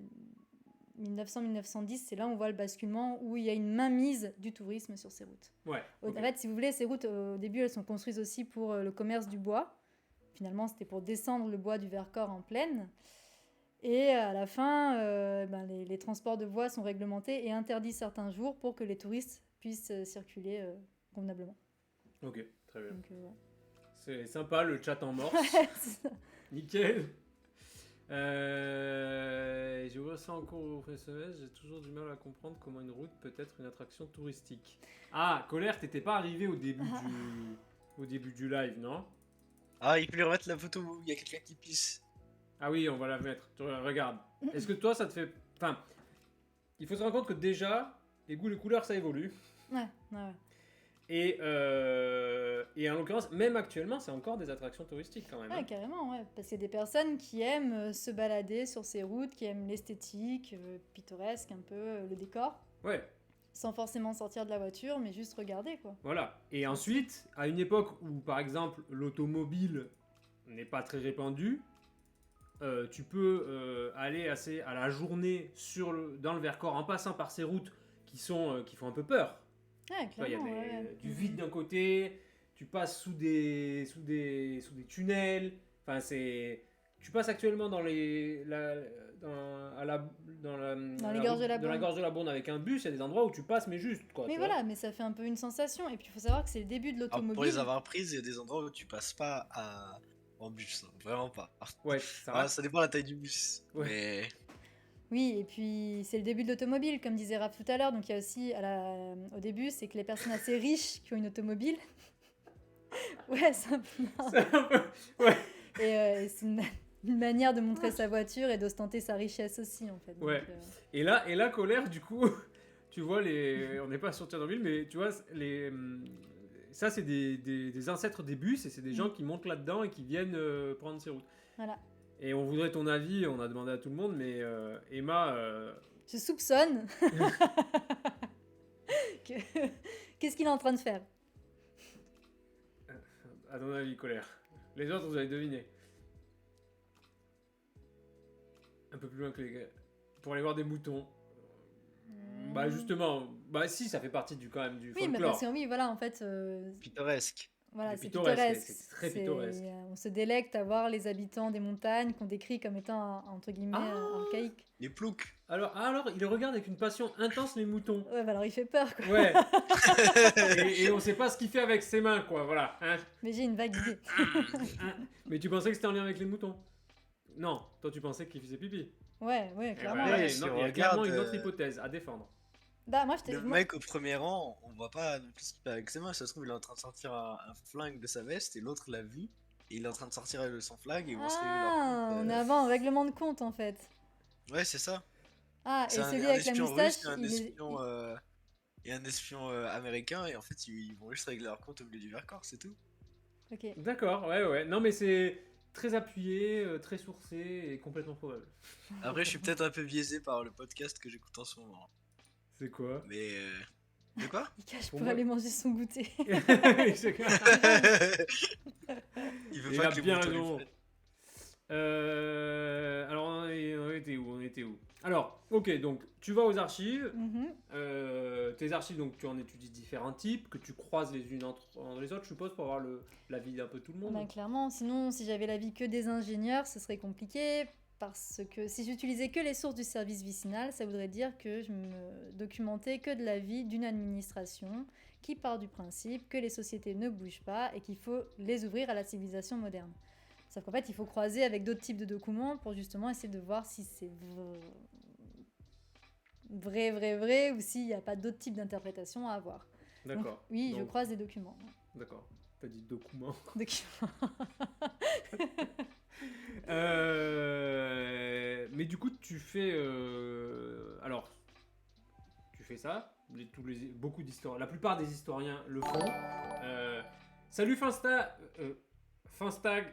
1900-1910, c'est là où on voit le basculement, où il y a une mainmise du tourisme sur ces routes. Ouais. En ok. fait, si vous voulez, ces routes, au début, elles sont construites aussi pour le commerce du bois. Finalement, c'était pour descendre le bois du Vercors en plaine. Et à la fin, les transports de bois sont réglementés et interdits certains jours pour que les touristes puissent circuler convenablement. Ok, très bien. Donc, ouais. C'est sympa le chat en morse. C'est ça. Nickel. Je vois ça en cours au professionnel, j'ai toujours du mal à comprendre comment une route peut être une attraction touristique. Ah, Colère, t'étais pas arrivé au début du live, non? Ah, il peut lui remettre la photo où il y a quelqu'un qui pisse. Ah oui, on va la mettre. Regarde. Est-ce que toi, ça te fait... Enfin, il faut se rendre compte que déjà, les goûts, les couleurs, ça évolue. Ouais, ouais. Et en l'occurrence, même actuellement, c'est encore des attractions touristiques quand même. Ouais, hein. carrément, ouais. Parce qu'il y a des personnes qui aiment se balader sur ces routes, qui aiment l'esthétique, pittoresque, un peu le décor, Ouais, sans forcément sortir de la voiture, mais juste regarder, quoi. voilà. Et ensuite, à une époque où, par exemple, l'automobile n'est pas très répandue, tu peux aller à la journée dans le Vercors en passant par ces routes qui font un peu peur. Ouais, Il y a clairement, ouais. du vide d'un côté, tu passes sous des tunnels. Enfin, tu passes actuellement dans les gorges de la dans la Bourne. gorge de la Bourne avec un bus. Il y a des endroits où tu passes mais juste quoi. Mais tu vois. voilà, mais ça fait un peu une sensation. Et puis il faut savoir que c'est le début de Alors, l'automobile. pour les avoir prises, il y a des endroits où tu passes pas en bus, hein, vraiment pas. Ouais, ça Ah, va. ça dépend de la taille du bus. Ouais. Oui, et puis c'est le début de l'automobile, comme disait Raph tout à l'heure. Donc il y a aussi, au début, c'est que les personnes assez riches qui ont une automobile Ouais, c'est un peu marrant. C'est un peu- Ouais. Et c'est une manière de montrer sa voiture et d'ostenter sa richesse aussi, en fait. Donc, Ouais. Et là, colère, du coup, tu vois, on n'est pas sur Tchernobyl, mais tu vois, ça, c'est des ancêtres des bus, et c'est des gens qui montent là-dedans et qui viennent prendre ces routes. Voilà. Et on voudrait ton avis, on a demandé à tout le monde, mais Emma, Je soupçonne que... Qu'est-ce qu'il est en train de faire? à ton avis, colère. Les autres, vous avez deviné. Un peu plus loin que les gars. Pour aller voir des moutons. Bah justement, bah si, ça fait partie quand même du Oui, mais folklore. parce que oui, voilà, en fait, Pittoresque. voilà, C'est c'est pittoresque, pittoresque. c'est très pittoresque. On se délecte à voir les habitants des montagnes qu'on décrit comme étant, entre guillemets, archaïques. Les ploucs. Alors, il regarde avec une passion intense les moutons. Ouais, bah alors il fait peur, quoi. Ouais. et on sait pas ce qu'il fait avec ses mains, quoi, voilà. Hein. Mais j'ai une vague idée. Mais tu pensais que c'était en lien avec les moutons? Non, toi tu pensais qu'il faisait pipi. Ouais, Eh clairement. ben, ouais, ouais, si non, on il y a regarde, clairement une autre hypothèse à défendre. Bah, moi, Le mec au premier rang, on voit pas non plus ce qu'il fait avec ses mains. Ça se trouve, il est en train de sortir un flingue de sa veste et l'autre l'a vu. Et il est en train de sortir son flingue et ils vont se régler leur Ah, compte, on est avant un règlement de compte, en fait. Ouais, c'est ça. Ah, et C'est celui un avec la espion moustache, russe et un il est... espion, et un espion américain. Et en fait, ils vont juste régler leur compte au milieu du Vercors, c'est tout. Ok. D'accord, ouais. Non, mais c'est très appuyé, très sourcé et complètement probable. Après, je suis peut-être un peu biaisé par le podcast que j'écoute en ce moment. C'est quoi? Mais. De quoi? Il cache Pour pour moi- aller manger son goûter. C'est clair. Il veut Il pas a que les bien moutons lui raison. freinent. Alors, on était où? Alors, ok, donc tu vas aux archives. Mhm. Tes archives, donc tu en étudies différents types, que tu croises les unes entre les autres, je suppose, pour avoir l'avis d'un peu tout le monde. Bah, clairement, sinon, si j'avais l'avis que des ingénieurs, ce serait compliqué. Parce que si j'utilisais que les sources du service vicinal, ça voudrait dire que je me documentais que de l'avis d'une administration qui part du principe que les sociétés ne bougent pas et qu'il faut les ouvrir à la civilisation moderne. Sauf qu'en fait, il faut croiser avec d'autres types de documents pour justement essayer de voir si c'est vrai, ou s'il n'y a pas d'autres types d'interprétations à avoir. Donc, D'accord. oui, je Donc, croise des documents. D'accord. T'as dit document. Documents. Mais du coup, tu fais. Alors, tu fais ça. Beaucoup d'historiens. La plupart des historiens le font. Salut Finstag. Finstag.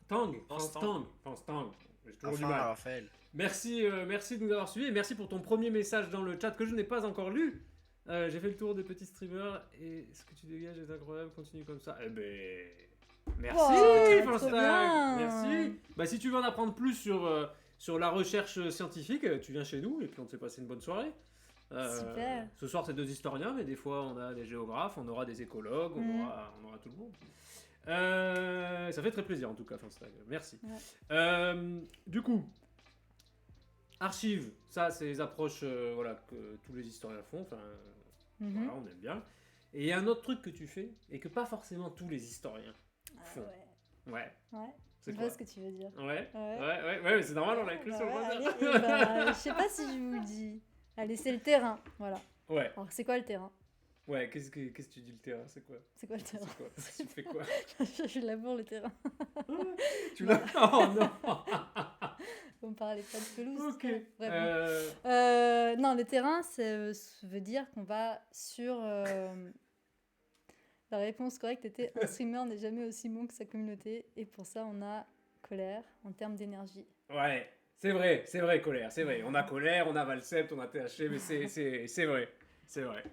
Tang. J'ai toujours du Enfin, mal. Raphaël. Merci de nous avoir suivis et merci pour ton premier message dans le chat que je n'ai pas encore lu. J'ai fait le tour des petits streamers et ce que tu dégages est incroyable, continue comme ça. Eh ben, merci Oh, trop Finstag, bien. merci. Bah si tu veux en apprendre plus sur la recherche scientifique, tu viens chez nous et puis on te fait passer une bonne soirée. Super. Ce soir c'est 2 historiens, mais des fois on a des géographes, on aura des écologues, on aura tout le monde. Ça fait très plaisir en tout cas, Finstag. Merci. Ouais. Du coup, archives, ça c'est les approches voilà, que tous les historiens font. Enfin, Mhm. voilà, on aime bien. Et il y a un autre truc que tu fais et que pas forcément tous les historiens Ah font. ouais. Ouais. Ouais. C'est Je quoi vois ce que tu veux dire. Ouais. Ouais. Ouais, mais c'est normal, on l'a écrit Bah sur le ouais, poster. allez, bah, je sais pas si je vous le dis. Allez, c'est le terrain. Voilà. Ouais. Alors, c'est quoi le terrain? Ouais, qu'est-ce que tu dis le terrain? C'est quoi? C'est quoi le C'est terrain? quoi? Tu fais quoi? Je laboure le terrain. Tu l'as? Oh non. On parlait pas de pelouse. Ok. tout à l'heure. Bref, bon. Euh, Non, le terrain, ça veut dire qu'on va sur. La réponse correcte était un streamer n'est jamais aussi bon que sa communauté. Et pour ça, on a colère en termes d'énergie. Ouais, c'est vrai, colère, c'est vrai. On a colère, on a Valsept, on a THC, mais c'est vrai, c'est vrai.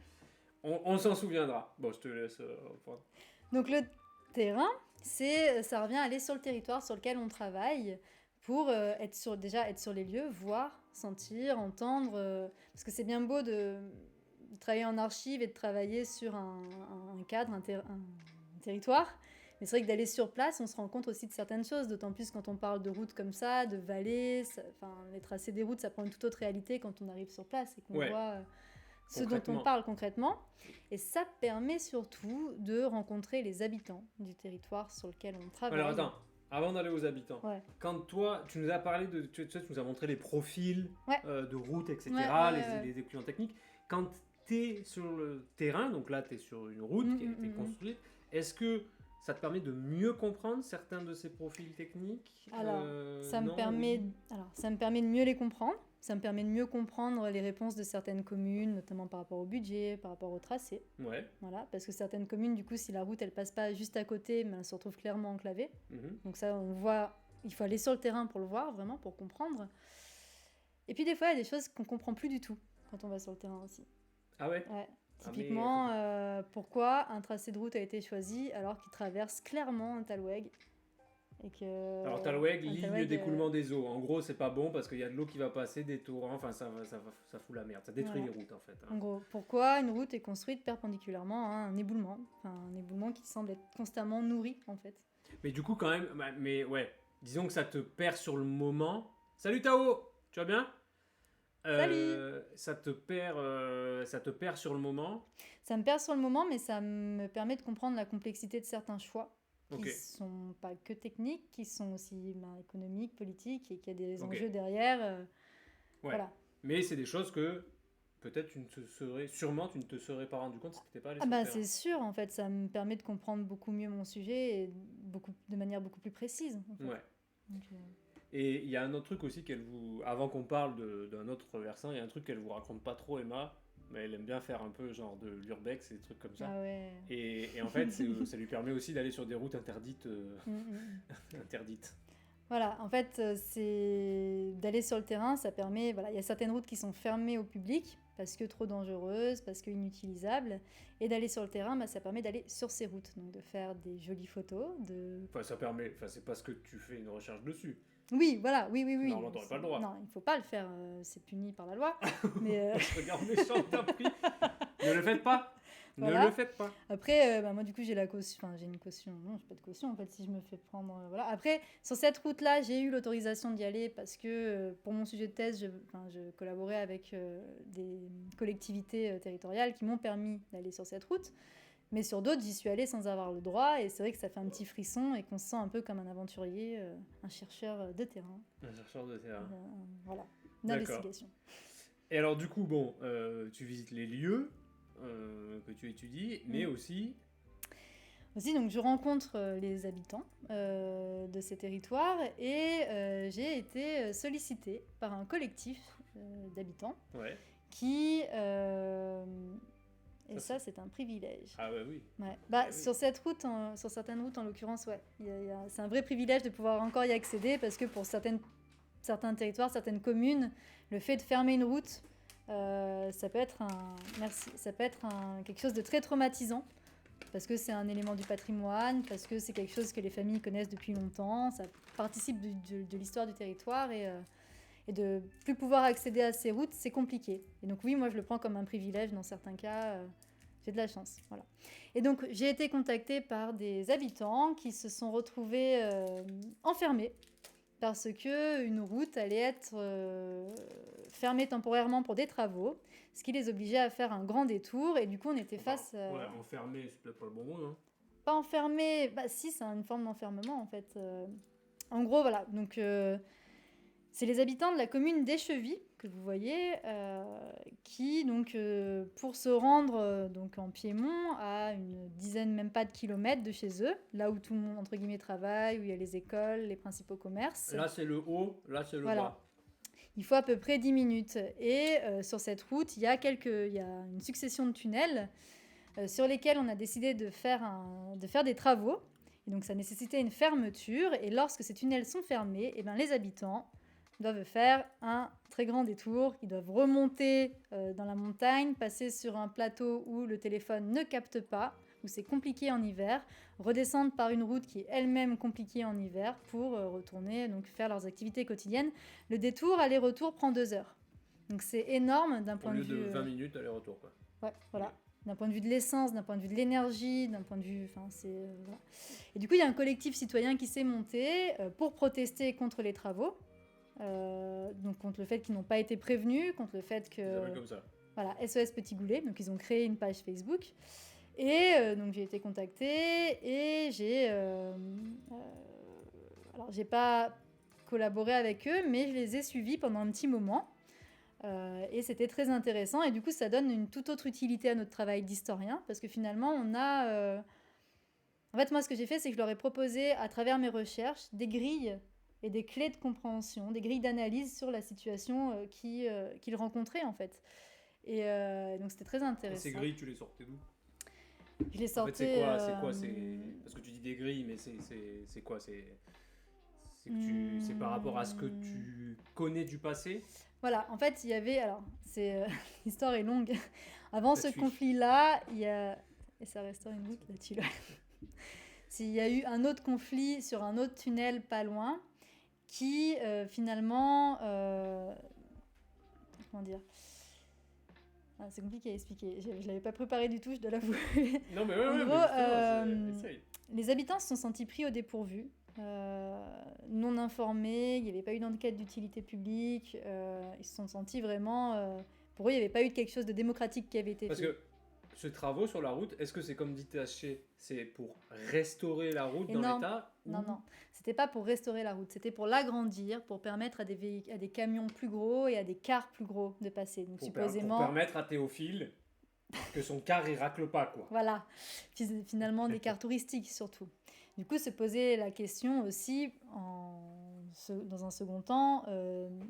On s'en souviendra. Bon, je te laisse reprendre. Donc le terrain, ça revient à aller sur le territoire sur lequel on travaille pour être sur les lieux, voir, sentir, entendre. Parce que c'est bien beau de travailler en archive et de travailler sur un cadre, un territoire. Mais c'est vrai que d'aller sur place, on se rend compte aussi de certaines choses, d'autant plus quand on parle de routes comme ça, de vallées. Les tracés des routes, ça prend une toute autre réalité quand on arrive sur place et qu'on Ouais. voit ce dont Concrètement. on parle concrètement. Et ça permet surtout de rencontrer les habitants du territoire sur lequel on travaille. Alors attends, avant d'aller aux habitants, Ouais. quand toi, tu nous as parlé de, tu nous as montré les profils Ouais. de routes, etc., Ouais. les documents techniques. Quand tu es sur le terrain, donc là tu es sur une route qui a été construite, est-ce que ça te permet de mieux comprendre certains de ces profils techniques. Alors, ça me non, permet, oui. ça me permet de mieux les comprendre. Ça me permet de mieux comprendre les réponses de certaines communes, notamment par rapport au budget, par rapport au tracé. Ouais. Voilà, parce que certaines communes, du coup, si la route elle passe pas juste à côté, mais elle se retrouve clairement enclavée. Mhm. Donc ça, on voit, il faut aller sur le terrain pour le voir, vraiment, pour comprendre. Et puis des fois, il y a des choses qu'on comprend plus du tout quand on va sur le terrain aussi. Ah ouais. Ouais. Ah, Typiquement, pourquoi un tracé de route a été choisi alors qu'il traverse clairement un talweg et que... Alors Talweg, un ligne talweg, d'écoulement des eaux. En gros, c'est pas bon parce qu'il y a de l'eau qui va passer, des torrents, enfin ça fout la merde, ça détruit Voilà. les routes en fait. En gros, pourquoi une route est construite perpendiculairement à un éboulement, enfin un éboulement qui semble être constamment nourri en fait. Mais du coup quand même, mais ouais, disons que ça te perd sur le moment. Salut Tao, tu vas bien? Ça te perd sur le moment. Ça me perd sur le moment, mais ça me permet de comprendre la complexité de certains choix qui Ok. sont pas que techniques, qui sont aussi économiques, politiques et qu'il y a des Ok. enjeux derrière. Ouais. Voilà. Mais c'est des choses que peut-être tu ne te serais pas rendu compte si tu n'étais pas allé Ah sur bah le terrain. c'est sûr, en fait, ça me permet de comprendre beaucoup mieux mon sujet et de manière beaucoup plus précise. En fait. Ouais. Donc, Et il y a un autre truc aussi avant qu'on parle d'un autre versant, il y a un truc qu'elle vous raconte pas trop, Emma, mais elle aime bien faire un peu genre de l'urbex et des trucs comme ça. Ah ouais. Et en fait, ça lui permet aussi d'aller sur des routes interdites. Interdites. Voilà, en fait, c'est d'aller sur le terrain, ça permet. Voilà, il y a certaines routes qui sont fermées au public parce que trop dangereuses, parce que inutilisables, et d'aller sur le terrain, ça permet d'aller sur ces routes, donc de faire des jolies photos, Enfin, c'est parce que tu fais une recherche dessus. Oui, voilà, oui. Normalement, t'aurais pas le droit. Non, il faut pas le faire, c'est puni par la loi. Mais Je regarde méchant, t'as pris. Ne le faites pas. Voilà. Ne le faites pas. après, moi du coup, j'ai la caution, enfin j'ai une caution. Non, j'ai pas de caution en fait si je me fais prendre. Voilà. Après, sur cette route-là, j'ai eu l'autorisation d'y aller parce que pour mon sujet de thèse, je collaborais avec des collectivités territoriales qui m'ont permis d'aller sur cette route. Mais sur d'autres, j'y suis allée sans avoir le droit, et c'est vrai que ça fait un petit frisson et qu'on se sent un peu comme un aventurier, un chercheur de terrain. Un chercheur de terrain. Voilà, D'accord. d'investigation. Et alors, du coup, bon, tu visites les lieux que tu étudies, mais aussi. Aussi, donc, je rencontre les habitants de ces territoires et j'ai été sollicitée par un collectif d'habitants Ouais. qui... et Ça, ça, c'est un privilège. Ah, bah oui. Ouais. Oui. Sur cette route, sur certaines routes en l'occurrence, ouais. C'est un vrai privilège de pouvoir encore y accéder parce que pour certains territoires, certaines communes, le fait de fermer une route, ça peut être quelque chose de très traumatisant parce que c'est un élément du patrimoine, parce que c'est quelque chose que les familles connaissent depuis longtemps, ça participe de l'histoire du territoire et de plus pouvoir accéder à ces routes, c'est compliqué. Et donc oui, moi je le prends comme un privilège dans certains cas. J'ai de la chance, voilà. Et donc j'ai été contactée par des habitants qui se sont retrouvés enfermés parce que une route allait être fermée temporairement pour des travaux, ce qui les obligeait à faire un grand détour. Et du coup, on était face... Ouais, enfermé, c'est peut-être pas le bon mot, non? Pas enfermé, bah si, c'est une forme d'enfermement en fait. En gros, voilà, donc c'est les habitants de la commune d'Échevy que vous voyez, qui donc pour se rendre donc en Piémont à une dizaine même pas de kilomètres de chez eux, là où tout le monde entre guillemets travaille, où il y a les écoles, les principaux commerces. Là c'est le haut, là c'est le Voilà. bas. Il faut à peu près 10 minutes. Et sur cette route, il y a une succession de tunnels sur lesquels on a décidé de faire des travaux. Et donc ça nécessitait une fermeture. Et lorsque ces tunnels sont fermés, et les habitants doivent faire un très grand détour. Ils doivent remonter dans la montagne, passer sur un plateau où le téléphone ne capte pas, où c'est compliqué en hiver, redescendre par une route qui est elle-même compliquée en hiver pour retourner, donc faire leurs activités quotidiennes. Le détour aller-retour prend 2 heures. Donc c'est énorme d'un point de vue... Au lieu de 20 minutes aller-retour, quoi. Ouais, voilà. D'un point de vue de l'essence, d'un point de vue de l'énergie, d'un point de vue... voilà. Et du coup, il y a un collectif citoyen qui s'est monté pour protester contre les travaux. Donc contre le fait qu'ils n'ont pas été prévenus, contre le fait que... Ils appellent comme ça. Voilà, SOS Petit Goulet. Donc ils ont créé une page Facebook. Et donc j'ai été contactée et alors j'ai pas collaboré avec eux, mais je les ai suivis pendant un petit moment. Et c'était très intéressant. Et du coup, ça donne une toute autre utilité à notre travail d'historien, parce que finalement, on a En fait, moi, ce que j'ai fait, c'est que je leur ai proposé, à travers mes recherches, des grilles et des clés de compréhension, des grilles d'analyse sur la situation qu'ils rencontraient, en fait. Et donc, c'était très Et intéressant. ces grilles, tu les sortais d'où? Je les En fait, sortais... c'est quoi Parce que tu dis des grilles, mais c'est quoi? C'est par rapport à ce que tu connais du passé? Voilà, en fait, il y avait... Alors, l'histoire est longue. Avant Ça ce suit. conflit-là, il y a... Et ça restaure une route, là-dessus, là. Il y a eu un autre conflit sur un autre tunnel pas loin qui, finalement... Comment dire? C'est compliqué à expliquer. Je ne l'avais pas préparé du tout, je dois l'avouer. Non, mais En ouais, gros, mais justement, essaye. Les habitants se sont sentis pris au dépourvu, non informés, il n'y avait pas eu d'enquête d'utilité publique, ils se sont sentis vraiment... pour eux, il n'y avait pas eu quelque chose de démocratique qui avait été Parce fait. que ce travaux sur la route, est-ce que c'est comme dit THC, c'est pour restaurer la route Et dans non, l'état Non, non, c'était pas pour restaurer la route, c'était pour l'agrandir, pour permettre à des camions plus gros et à des cars plus gros de passer. Donc pour supposément... permettre à Théophile que son car il racle pas, quoi. Voilà, finalement des cars touristiques surtout. Du coup, se poser la question aussi, dans un second temps,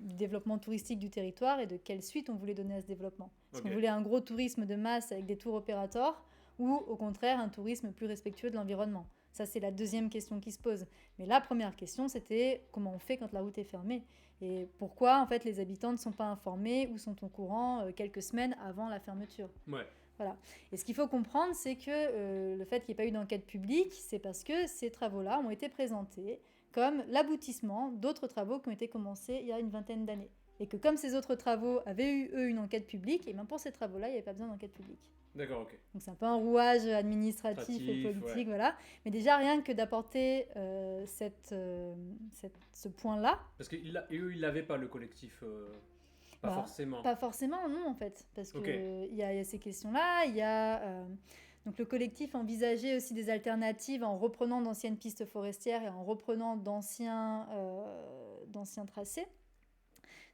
du développement touristique du territoire et de quelle suite on voulait donner à ce développement. Est-ce qu'on voulait un gros tourisme de masse avec des tours opérateurs ou au contraire un tourisme plus respectueux de l'environnement? Ça, c'est la deuxième question qui se pose. Mais la première question, c'était comment on fait quand la route est fermée? Et pourquoi, en fait, les habitants ne sont pas informés ou sont au courant quelques semaines avant la fermeture? Ouais. Voilà. Et ce qu'il faut comprendre, c'est que le fait qu'il n'y ait pas eu d'enquête publique, c'est parce que ces travaux-là ont été présentés comme l'aboutissement d'autres travaux qui ont été commencés il y a une vingtaine d'années. Et que comme ces autres travaux avaient eu, eux, une enquête publique, et bien pour ces travaux-là, il n'y avait pas besoin d'enquête publique. D'accord, ok. Donc c'est un peu un rouage administratif et politique, ouais. voilà. Mais déjà, rien que d'apporter ce point-là... Parce qu'eux, ils l'avaient pas, le collectif. Pas forcément. Pas forcément, non, en fait. Parce qu'il Ok. y a ces questions-là, il y a... donc le collectif envisageait aussi des alternatives en reprenant d'anciennes pistes forestières et en reprenant d'anciens tracés.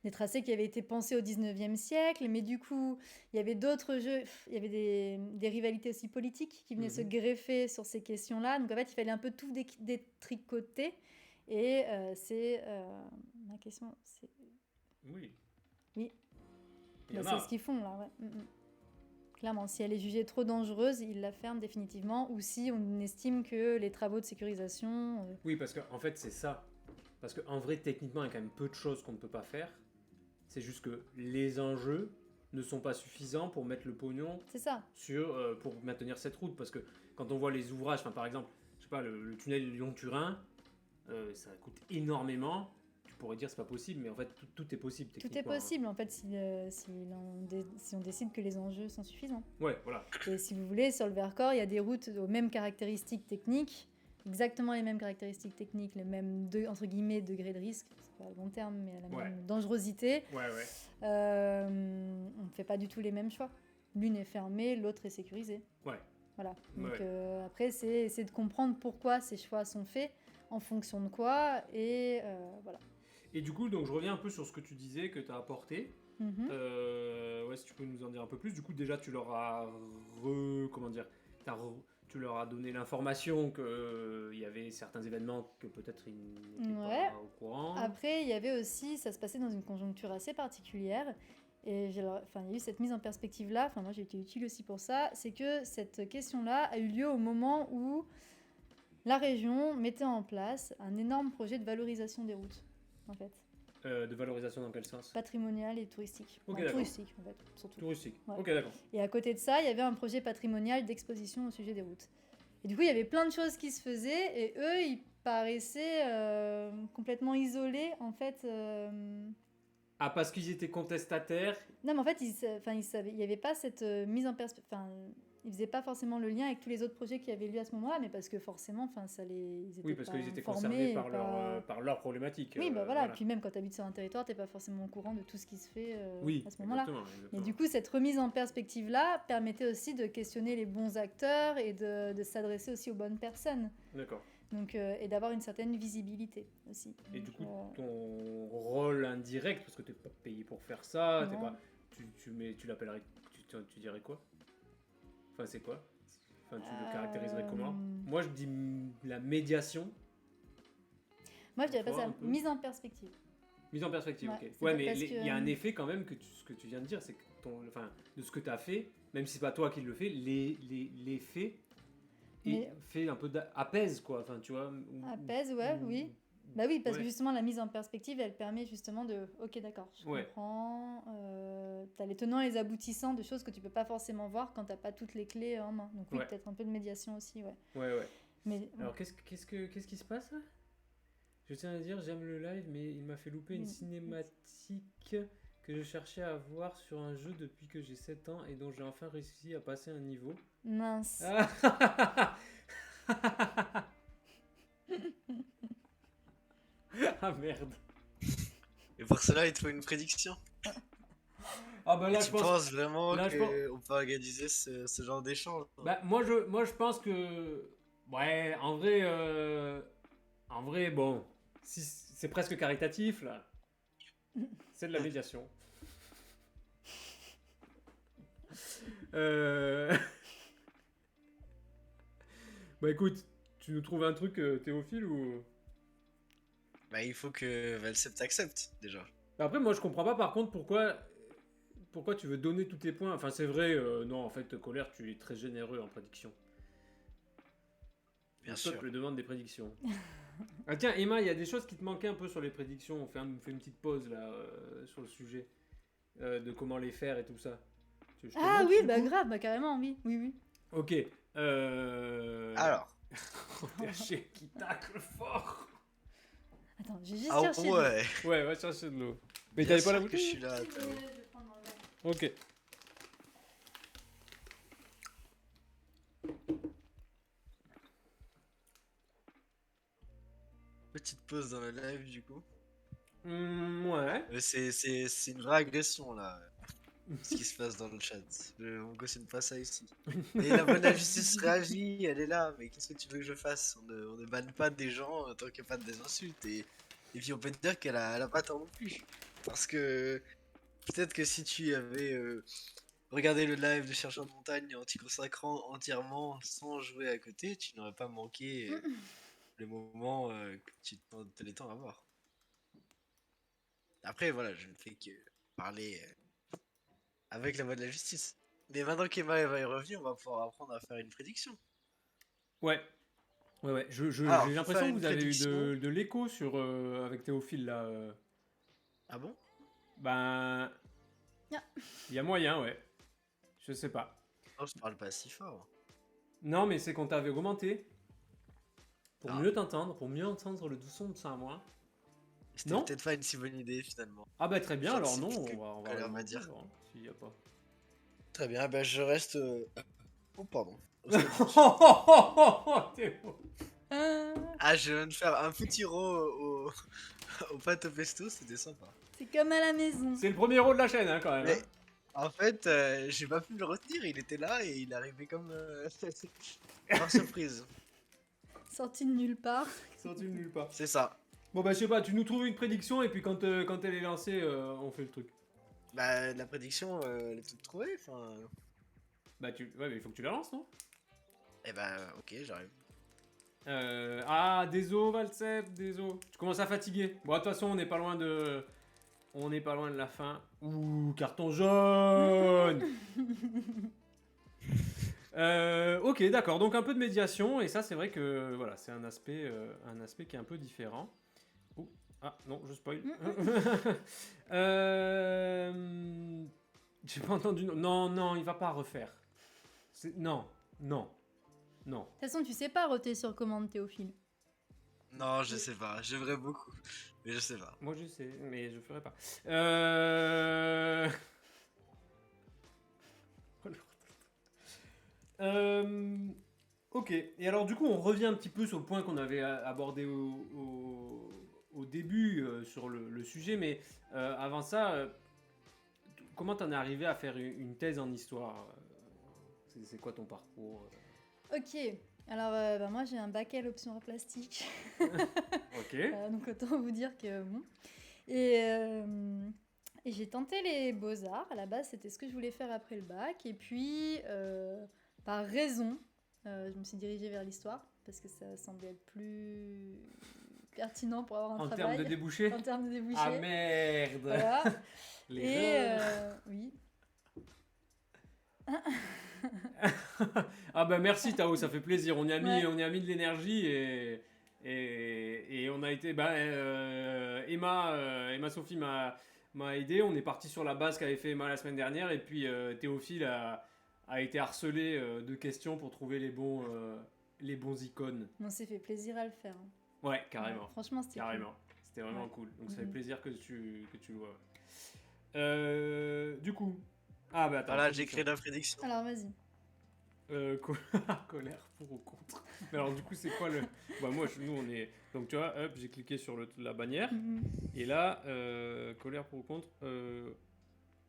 Des tracés qui avaient été pensés au 19e siècle, mais du coup, il y avait d'autres jeux, il y avait des rivalités aussi politiques qui venaient se greffer sur ces questions-là. Donc en fait, il fallait un peu tout détricoter. Et ma question, c'est... Oui. Oui. Il y en C'est a. ce qu'ils font là, ouais. Clairement, si elle est jugée trop dangereuse, ils la ferment définitivement, ou si on estime que les travaux de sécurisation... Oui, parce qu'en fait, c'est ça. Parce qu'en vrai, techniquement, il y a quand même peu de choses qu'on ne peut pas faire. C'est juste que les enjeux ne sont pas suffisants pour mettre le pognon C'est ça. pour maintenir cette route. Parce que quand on voit les ouvrages, par exemple, je sais pas, le tunnel Lyon-Turin, ça coûte énormément. Tu pourrais dire c'est pas possible, mais en fait tout est possible techniquement. Tout est possible en fait si on décide que les enjeux sont suffisants. Ouais, voilà. Et si vous voulez, sur le Vercors, il y a des routes aux mêmes caractéristiques techniques, exactement les mêmes caractéristiques techniques, les mêmes entre guillemets degrés de risque, c'est pas le bon terme, mais la même dangerosité. Ouais. On ne fait pas du tout les mêmes choix. L'une est fermée, l'autre est sécurisée. Ouais. Voilà. Donc après, c'est essayer de comprendre pourquoi ces choix sont faits, en fonction de quoi, et voilà. Et du coup, donc je reviens un peu sur ce que tu disais, que tu as apporté. Ouais, si tu peux nous en dire un peu plus. Du coup, déjà, tu leur as tu leur as donné l'information qu'il y avait certains événements que peut-être ils n'étaient pas au courant. Après, il y avait aussi, ça se passait dans une conjoncture assez particulière. Et il y a eu cette mise en perspective-là, moi j'ai été utile aussi pour ça, c'est que cette question-là a eu lieu au moment où la région mettait en place un énorme projet de valorisation des routes, en fait. De valorisation dans quel sens? Patrimonial et touristique. Touristique, en fait, surtout. Touristique, ouais. Ok, d'accord. Et à côté de ça, il y avait un projet patrimonial d'exposition au sujet des routes. Et du coup, il y avait plein de choses qui se faisaient, et eux, ils paraissaient complètement isolés, en fait... Ah, parce qu'ils étaient contestataires? Non, mais en fait, il n'y avait pas cette mise en perspective... Ils faisaient pas forcément le lien avec tous les autres projets qui avaient lieu à ce moment-là, mais parce que forcément, ils étaient parce pas qu'ils étaient informés concernés par leur problématique. Oui, voilà. Et puis même quand tu habites sur un territoire, t'es pas forcément au courant de tout ce qui se fait à ce moment-là. Exactement. Et du coup, cette remise en perspective-là permettait aussi de questionner les bons acteurs et de s'adresser aussi aux bonnes personnes. D'accord. Donc, et d'avoir une certaine visibilité aussi. Et donc, du coup, ton rôle indirect, parce que t'es pas payé pour faire ça, tu l'appellerais, tu dirais quoi? Enfin, c'est quoi? Enfin, tu le caractériserais Euh, comment? Moi, je dis la médiation. Moi, je dirais pas Voir ça. un peu. Mise en perspective. Mise en perspective, Ouais, ok. c'est Ouais, pas mais parce il y a que- un effet quand même ce que tu viens de dire, c'est que de ce que tu as fait, même si c'est pas toi qui le fais, l'effet Mais- fait un peu apaise, quoi. Enfin, tu vois. Apaise, ouais, oui. Bah oui, parce que Ouais. justement, la mise en perspective, elle permet justement de... Ok, d'accord, je Ouais. comprends. T'as les tenants et les aboutissants de choses que tu peux pas forcément voir quand t'as pas toutes les clés en main. Donc oui, Ouais. peut-être un peu de médiation aussi, ouais. Ouais. Mais Alors, qu'est-ce qui se passe là? Je tiens à dire, j'aime le live, mais il m'a fait louper une Une- cinématique que je cherchais à voir sur un jeu depuis que j'ai 7 ans et dont j'ai enfin réussi à passer un niveau. mince. Ah merde. Et pour cela, il te faut une prédiction. Ah bah Et là, tu je pense. penses vraiment là, je qu'on peut organiser ce genre d'échange? Bah, moi, je pense que. Ouais, en vrai, bon. Si, c'est presque caritatif, là. C'est de la médiation. Bah, écoute, tu nous trouves un truc, Théophile, ou. Bah, il faut que Valsept accepte déjà. Bah, après, moi, je comprends pas, par contre, pourquoi tu veux donner tous tes points. Enfin, c'est vrai, non, en fait, Colère, tu es très généreux en prédiction. Bien Le sûr. peuple demande des prédictions. Ah tiens, Emma, il y a des choses qui te manquaient un peu sur les prédictions. On fait une petite pause là sur le sujet de comment les faire et tout ça. Je te Ah montre, oui, du bah coup grave, bah carrément, oui, oui, oui. Ok. Alors, THC qui tacle fort. Attends, j'ai juste ah cherché. ouais, Ouais, va chercher de l'eau. Mais bien t'avais pas la sûr que je bouteille? suis là. Théo. Ok. Petite pause dans le live du coup. Ouais. C'est une vraie agression là, ce qui se passe dans le chat. On cautionne pas ça ici. Et la voix de la justice réagit, elle est là, mais qu'est-ce que tu veux que je fasse? On ne banne pas des gens tant qu'il n'y a pas des insultes. Et puis on peut te dire elle a pas tort non plus. Parce que peut-être que si tu avais regardé le live de Chercheur de Montagne en t'y consacrant entièrement sans jouer à côté, tu n'aurais pas manqué le moment que tu tenais tant à voir. Après, voilà, je ne fais que parler avec la voix de la justice. Mais maintenant qu'Emma va y revenir, on va pouvoir apprendre à faire une prédiction. Ouais. Ouais. Alors, J'ai pour l'impression faire que une vous avez eu prédiction- de l'écho sur avec Théophile là. Ah bon? Ben. Ah. Il y a moyen, ouais. Je sais pas. Non, je parle pas si fort. Non, mais c'est qu'on t'avait augmenté. Pour Ah. mieux t'entendre, pour mieux entendre le doux son de ça à moi. C'était Non. peut-être pas une si bonne idée finalement. Ah bah très bien, Enfin, alors c'est non, ce que on va Colère remonter, va dire. alors, hein, s'il y a pas. Très bien, ben je reste. Oh, pardon. Théo. Ah, je viens de faire un petit row au pâte au pesto, c'était sympa. C'est comme à la maison. C'est le premier rôle de la chaîne, hein, quand même. Mais- hein. En fait, j'ai pas pu le retenir, il était là et il arrivait comme par surprise. Sorti de nulle part. Sorti de nulle part. C'est ça. Bon bah je sais pas, tu nous trouves une prédiction et puis quand elle est lancée, on fait le truc. Bah, la prédiction, elle est toute trouvée. Enfin. Bah ouais, mais il faut que tu la lances, non? Eh ben, ok, j'arrive. Désolé Valsep, désolé. Tu commences à fatiguer. Bon, de toute façon, on n'est pas loin de la fin. Ouh, carton jaune. Ok, d'accord. Donc un peu de médiation et ça, c'est vrai que voilà, c'est un aspect qui est un peu différent. Ouh, ah non, je spoil. J'ai pas entendu. Non, il va pas refaire. Non. De toute façon, tu sais pas roter sur commande, Théophile. Non, je sais pas, j'aimerais beaucoup, mais je sais pas. Moi je sais, mais je ferai pas. Ok, et alors du coup on revient un petit peu sur le point qu'on avait abordé au début sur le sujet, mais avant ça, comment t'en es arrivé à faire une thèse en histoire? C'est quoi ton parcours? Ok, alors bah, moi j'ai un bac L option art plastique. Ok. Donc autant vous dire que bon. Et j'ai tenté les beaux-arts. À la base, c'était ce que je voulais faire après le bac. Et puis, par raison, Je me suis dirigée vers l'histoire parce que ça semblait être plus pertinent pour avoir un En travail. termes de débouchés. En termes de débouchés. Ah merde. Voilà. Les Et rêves. oui. Ah bah merci Tao, ça fait plaisir. On y a mis, Ouais. on y a mis de l'énergie et on a été. Emma Sophie m'a aidé. On est parti sur la base qu'avait fait Emma la semaine dernière et puis Théophile a été harcelé de questions pour trouver les bons icônes. On s'est fait plaisir à le faire. Hein. Ouais, carrément. Ouais, franchement, c'était cool. Carrément. C'était vraiment Ouais. cool. Donc ça fait Mhm. plaisir que tu le vois. Du coup. Ah bah attends. Voilà, prédiction. j'ai créé la prédiction. Alors, vas-y. Colère pour ou contre. Mais alors du coup c'est quoi le... Bah moi nous on est... Donc tu vois, hop, j'ai cliqué sur la bannière. Mhm. Et là, colère pour ou contre.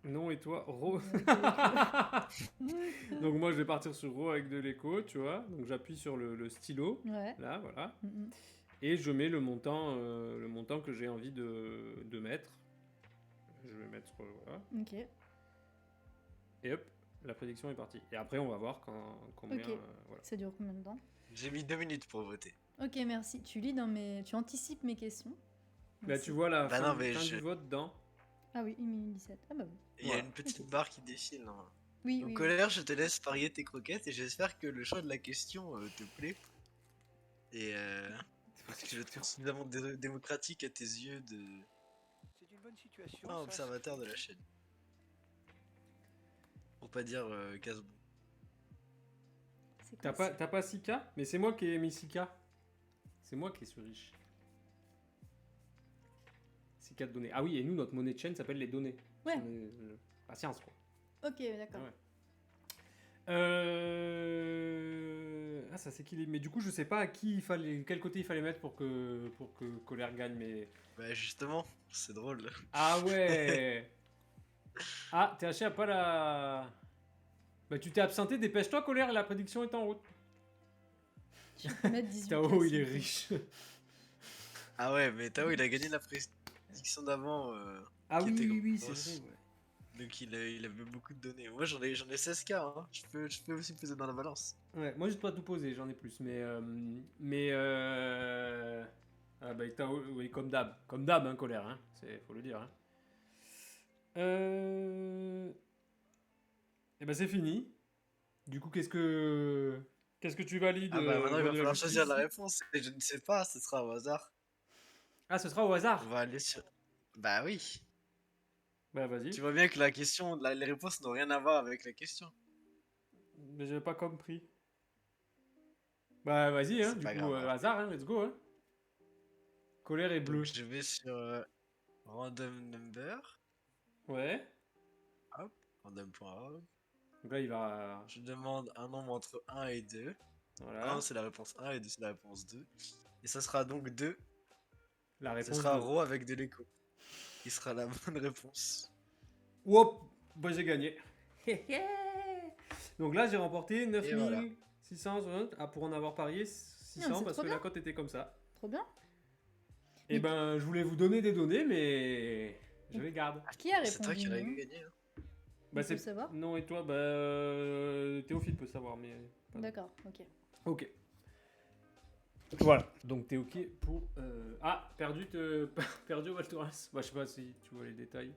Non et toi, Ro. Donc moi je vais partir sur Ro avec de l'écho, tu vois. Donc j'appuie sur le stylo. Ouais. Là, voilà. Mhm. Et je mets le montant que j'ai envie de mettre. Je vais mettre... voilà. Ok. Et hop, la prédiction est partie. Et après on va voir combien... Ok. voilà. Ça dure combien de temps? J'ai mis 2 minutes pour voter. Ok, merci. Tu anticipes mes questions. Bah Merci. tu vois la Bah fin, non, mais fin je- du vote dans... Ah oui, 1 minute 17. Ah bah oui. Il y a Voilà. une petite Ok. barre qui défile. Hein. Oui, Donc, oui. colère, je te laisse parier tes croquettes et j'espère que le choix de la question te plaît. Et parce que je te suffisamment démocratique à tes yeux de C'est une bonne situation. un ça. observateur de la chaîne. Pour pas dire casse-bon. C'est quoi T'as pas 6K? Mais c'est moi qui ai mis 6K. C'est moi qui suis riche. 6K de données. Ah oui, et nous, notre monnaie de chaîne s'appelle les données. Ouais. La science, quoi. Ok, d'accord. Ouais. Ah, ça s'équilibre. Mais du coup, je sais pas à quel côté il fallait mettre pour que Colère gagne. Mais Bah justement, c'est drôle. ah ouais. Ah, THC a pas la. Bah tu t'es absenté. Dépêche-toi, Colère. La prédiction est en route. Tu peux mettre 18. Tao, il est riche. Ah ouais, mais Tao il a gagné la prédiction d'avant. Ah Qui oui, était oui, oui, c'est grosse. vrai. Ouais. Donc il avait beaucoup de données. Moi j'en ai 16K, hein. Je peux aussi peser dans la balance. Ouais, moi j'ai pas tout posé, j'en ai plus, ah bah Tao, oui, comme d'hab, hein, Colère, hein, faut le dire, hein. Et ben c'est fini. Du coup, qu'est-ce que tu valides Ah bah maintenant il au niveau va de falloir justice choisir la réponse. Et je ne sais pas, ce sera au hasard. Ah, ce sera au hasard. On va aller sur. Bah oui. Bah vas-y. Tu vois bien que la question, les réponses n'ont rien à voir avec la question. Mais j'avais pas compris. Bah vas-y, hein, C'est du pas coup, grave, hein. hasard, hein, let's go, hein. Colère et bleu. Donc je vais sur random number. Ouais. Random.org. Donc là il va, Je demande un nombre entre 1 et 2. voilà. 1 c'est la réponse 1 et 2 c'est la réponse 2. Et ça sera donc 2. La Ce réponse. sera de- Ro avec de l'écho. Qui sera la bonne réponse. Wop, bah j'ai gagné. Donc là j'ai remporté Et voilà. 9660. Ah, pour en avoir parié 600 Non, c'est parce trop que bien. la cote était comme ça. Trop bien. Et Mais- ben je voulais vous donner des données mais je les garde. Qui a C'est toi répondu qui aurais non? gagné. Hein. On peut le savoir? Non, et toi, Théophile peut savoir, mais. pas- D'accord, ok. Ok. Voilà. Donc t'es ok pour. Ah, perdu au Valtoras. Bah, je sais pas si tu vois les détails.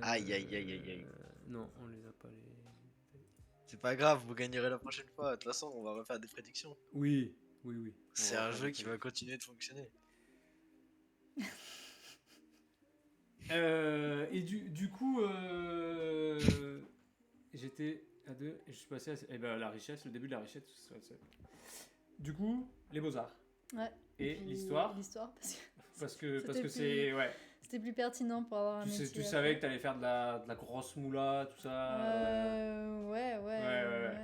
Aïe, aïe, aïe, aïe, aïe. Non, on les a pas les. C'est pas grave, vous gagnerez la prochaine fois. De toute façon, on va refaire des prédictions. Oui, oui, oui. C'est On va un faire jeu des qui va continuer de fonctionner. Et du coup, j'étais à 2 et je suis passé à la richesse, le début de la richesse. Du coup, les beaux-arts. Ouais. Et puis, l'histoire, parce que parce C'était que plus- c'est. Ouais. c'était plus pertinent pour avoir un Tu, sais- métier. tu savais que t'allais faire de la grosse moula, tout ça. Ouais. ouais. Ouais.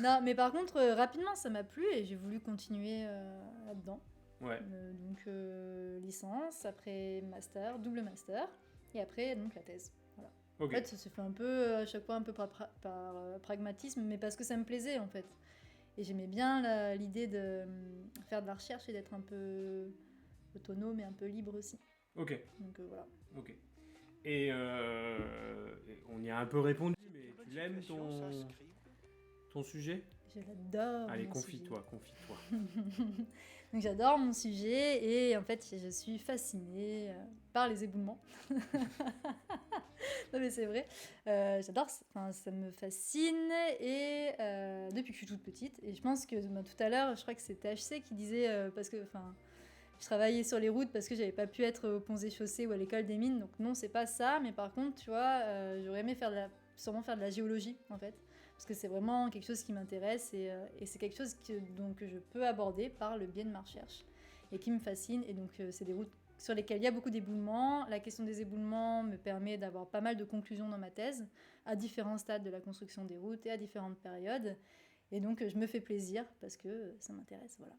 Non, mais par contre, rapidement, ça m'a plu et j'ai voulu continuer là-dedans. Ouais. Donc, licence, après master, double master, et après, donc, la thèse. Voilà. Ok. En fait, ça s'est fait un peu, à chaque fois, un peu par pragmatisme, mais parce que ça me plaisait, en fait. Et j'aimais bien l'idée de faire de la recherche et d'être un peu autonome et un peu libre aussi. Ok. Donc, voilà. Ok. Et on y a un peu répondu, mais C'est une bonne tu l'aimes situation, ça, ton sujet? Je l'adore. Allez, mon confie-toi. sujet. Donc j'adore mon sujet et en fait je suis fascinée par les éboulements. Non mais c'est vrai, j'adore, ça me fascine et depuis que je suis toute petite. Et je pense que tout à l'heure, je crois que c'est THC qui disait, parce que je travaillais sur les routes parce que j'avais pas pu être aux ponts et chaussées ou à l'école des mines. Donc non, c'est pas ça, mais par contre, tu vois, j'aurais aimé sûrement faire de la géologie en fait. Parce que c'est vraiment quelque chose qui m'intéresse et c'est quelque chose que je peux aborder par le biais de ma recherche et qui me fascine. Et donc, c'est des routes sur lesquelles il y a beaucoup d'éboulements. La question des éboulements me permet d'avoir pas mal de conclusions dans ma thèse, à différents stades de la construction des routes et à différentes périodes. Et donc, je me fais plaisir parce que ça m'intéresse, voilà.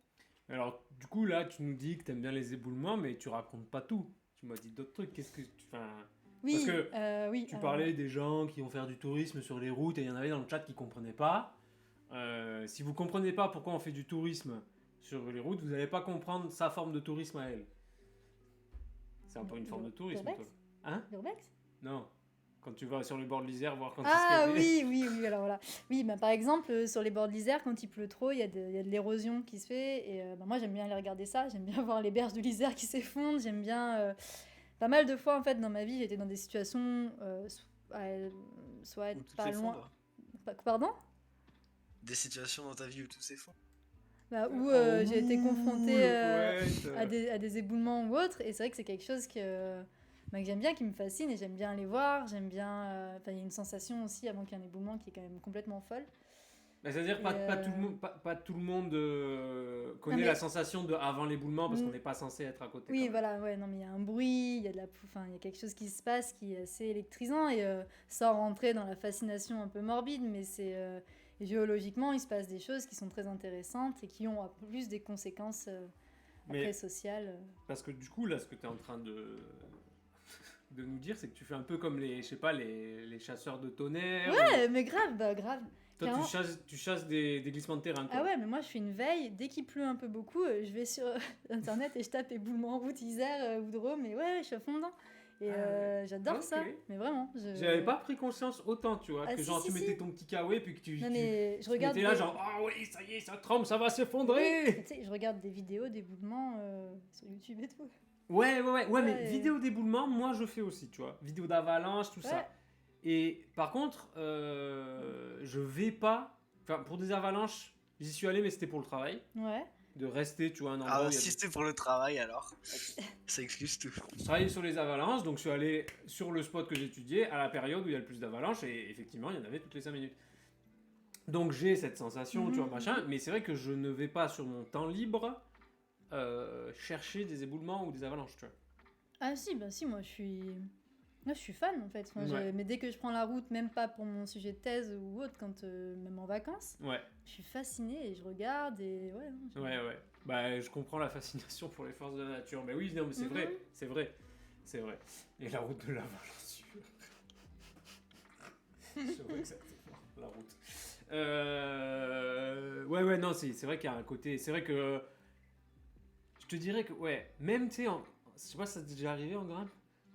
Alors, du coup, là, tu nous dis que t'aimes bien les éboulements, mais tu racontes pas tout. Tu m'as dit d'autres trucs. Qu'est-ce que tu... Oui, Parce que oui. tu parlais des gens qui vont faire du tourisme sur les routes et il y en avait dans le chat qui comprenaient pas. Si vous comprenez pas pourquoi on fait du tourisme sur les routes, vous n'allez pas comprendre sa forme de tourisme à elle. C'est un peu une forme de tourisme, L'urbex toi. Hein? L'urbex ? Non. Quand tu vas sur les bords de l'Isère voir quand Ah il se oui, alors voilà. Oui, par exemple, sur les bords de l'Isère, quand il pleut trop, il y a de l'érosion qui se fait. Et moi, j'aime bien aller regarder ça. J'aime bien voir les berges de l'Isère qui s'effondrent. J'aime bien... Pas mal de fois, en fait, dans ma vie, j'étais dans des situations soit Où tout pas loin... s'effondre. Pardon ? Des situations dans ta vie où tout s'effondre. Où Oh, j'ai été confrontée le poète. à des éboulements ou autres. Et c'est vrai que c'est quelque chose que j'aime bien, qui me fascine. Et j'aime bien les voir. J'aime bien... il y a une sensation aussi, avant qu'il y ait un éboulement, qui est quand même complètement folle. C'est-à-dire pas tout le monde connaît mais- la sensation de avant l'éboulement parce Mm. qu'on n'est pas censé être à côté. Oui, quand même. voilà, ouais, non, mais il y a un bruit, il y a il y a quelque chose qui se passe qui est assez électrisant et sans rentrer dans la fascination un peu morbide, mais géologiquement, il se passe des choses qui sont très intéressantes et qui ont en plus des conséquences Mais- après sociales. Parce que du coup, là, ce que tu es en train de nous dire, c'est que tu fais un peu comme les chasseurs de tonnerre. Ouais, mais grave, grave. Toi, Carrément. tu chasses des glissements de terrain. Quoi. Ah ouais, mais moi je fais une veille, dès qu'il pleut un peu beaucoup, je vais sur internet et je tape éboulement en route Isère ou Drôme, et ouais, je suis à fond dedans. Et j'adore Ok. ça, mais vraiment. J'avais pas pris conscience autant, tu vois, Ah, que si, genre si, tu si. mettais ton petit kawaii puis que tu Non, mais je tu regarde. étais là genre ah oui ça y est ça tremble ça va Oui, s'effondrer. mais tu sais, je regarde des vidéos d'éboulement sur YouTube et tout. Ouais mais Ouais. vidéo d'éboulement moi je fais aussi tu vois vidéo d'avalanche tout Ouais. ça. Et par contre je vais pas enfin pour des avalanches j'y suis allé mais c'était pour le travail Ouais. de rester tu vois un endroit Ah, où il y a si des- c'était pour le travail alors, ça excuse tout. Je travaillais sur les avalanches, donc je suis allé sur le spot que j'étudiais à la période où il y a le plus d'avalanches, et effectivement, il y en avait toutes les 5 minutes. Donc j'ai cette sensation, tu vois, machin, mais c'est vrai que je ne vais pas sur mon temps libre chercher des éboulements ou des avalanches, tu vois. Ah si, moi je suis fan en fait. Ouais. Mais dès que je prends la route, même pas pour mon sujet de thèse ou autre, même en vacances, Ouais, je suis fascinée et je regarde et ouais. Non, ouais. Bah, je comprends la fascination pour les forces de la nature. Mais oui, non, mais c'est Mhm. vrai, c'est vrai, c'est vrai. Et la route de l'avalanche, c'est vrai que c'est fort, la route. Ouais, non, c'est vrai qu'il y a un côté. C'est vrai que. Je te dirais que, ouais, même, tu sais, je sais pas si ça t'est déjà arrivé en grimpe,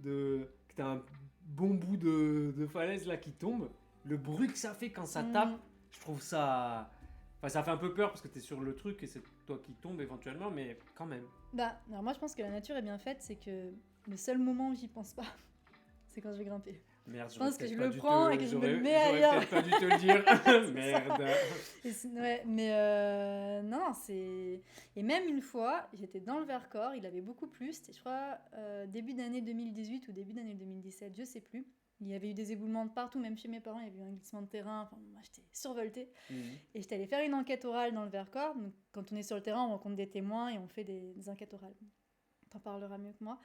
que t'as un bon bout de falaise là qui tombe, le bruit que ça fait quand ça tape, je trouve ça. Enfin, ça fait un peu peur parce que t'es sur le truc et c'est toi qui tombe éventuellement, mais quand même. Bah, alors moi je pense que la nature est bien faite, c'est que le seul moment où j'y pense pas, c'est quand je vais grimper. Merde, Je pense que je j'aurais le peut-être prends pas et dû que te- je me le j'aurais- mets j'aurais ailleurs. peut-être pas dû te le dire. C'est Merde. Ouais, mais non, c'est. Et même une fois, j'étais dans le Vercors, il avait beaucoup plu, c'était je crois début d'année 2018 ou début d'année 2017, je sais plus. Il y avait eu des éboulements de partout, même chez mes parents, il y avait eu un glissement de terrain, enfin moi j'étais survoltée. Et j'étais allée faire une enquête orale dans le Vercors. Donc, quand on est sur le terrain, on rencontre des témoins et on fait des enquêtes orales. T'en parleras mieux que moi.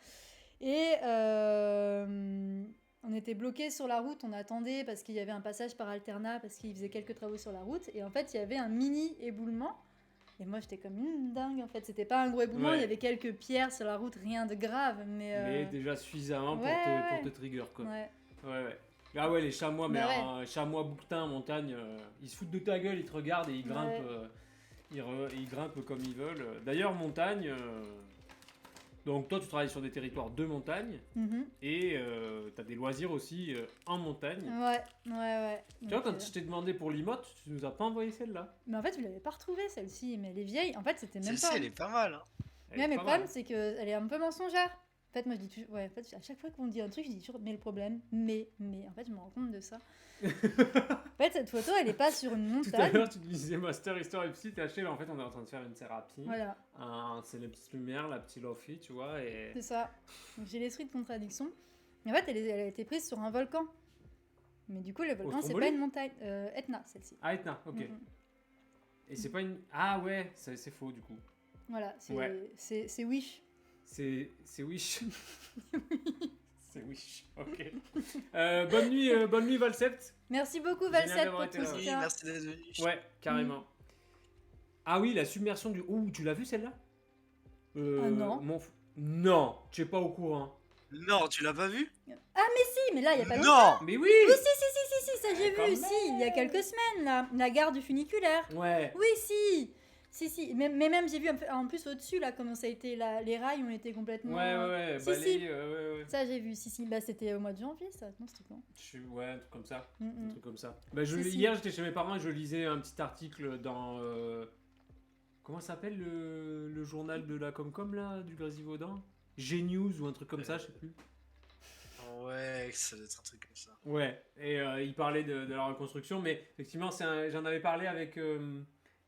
Et on était bloqués sur la route, on attendait parce qu'il y avait un passage par alternat, parce qu'ils faisaient quelques travaux sur la route. Et en fait, il y avait un mini éboulement. Et moi, j'étais comme une dingue en fait. C'était pas un gros éboulement, Ouais. il y avait quelques pierres sur la route, rien de grave. Mais déjà suffisamment pour, ouais, pour te trigger, quoi. ouais. Ouais. Ah ouais, les chamois, mais Bah ouais. alors, chamois bouquetins en montagne, ils se foutent de ta gueule, ils te regardent et ils grimpent, Ouais. ils grimpent comme ils veulent. D'ailleurs, montagne, Donc toi, tu travailles sur des territoires de montagne Mhm. et tu as des loisirs aussi en montagne. Ouais, ouais. Tu vois, Donc, quand je t'ai demandé pour l'Imote, tu nous as pas envoyé celle-là. Mais en fait, je l'avais pas retrouvée celle-ci, mais elle est vieille. En fait, c'était même Celle-ci, pas. elle est pas mal. Hein. Elle Ouais, est mais pas le problème, mal. c'est qu'elle est un peu mensongère. En fait, moi, je dis toujours. Ouais, en fait, à chaque fois qu'on dit un truc, je dis toujours, mais le problème, mais. En fait, je me rends compte de ça. En fait, cette photo, elle est pas sur une Tout à montagne. l'heure, tu disais Master Histoire et Psy, THL, en fait, on est en train de faire une thérapie. Voilà, C'est les petites lumières, la petite lofi, tu vois. Et... c'est ça. Donc, j'ai l'esprit de contradiction. En fait, elle a été prise sur un volcan. Mais du coup, le volcan, c'est Stromboli pas une montagne. Etna, celle-ci. Ah, Etna, ok. Mhm. Et c'est pas une. Ah ouais, c'est faux du coup. Voilà, c'est Ouais. c'est Wish. C'est Wish. C'est Wish, ok. Bonne nuit Valsept. Merci beaucoup, Génial Valsep, d'avoir pour été tout là. ce Oui, soutien. merci d'être venu. Ouais, carrément. Ah oui, la submersion du. Ouh, tu l'as vu celle-là Ah non. Non, tu es pas au courant. Non, tu l'as pas vu? Si, mais là, il y a pas longtemps. Non! Mais oui. Oui, si, ça j'ai quand vu, si, il y a quelques semaines, là. La gare du funiculaire. Ouais. Oui, si. Mais même, j'ai vu en plus au-dessus, là, comment ça a été, les rails ont été complètement... Ouais, Si, balayé, si. ouais. Ça, j'ai vu, si. Bah, c'était au mois de janvier, ça. Non, c'était quand Ouais, un truc comme ça. Un Mm. truc comme ça. Bah, Si, si. Hier, j'étais chez mes parents et je lisais un petit article dans. Comment ça s'appelle le journal de la Comcom, là, du Grésivaudan G-News ou un truc comme ça, je sais plus. Ouais, ça doit être un truc comme ça. Ouais, et il parlait de la reconstruction, mais effectivement, j'en avais parlé avec.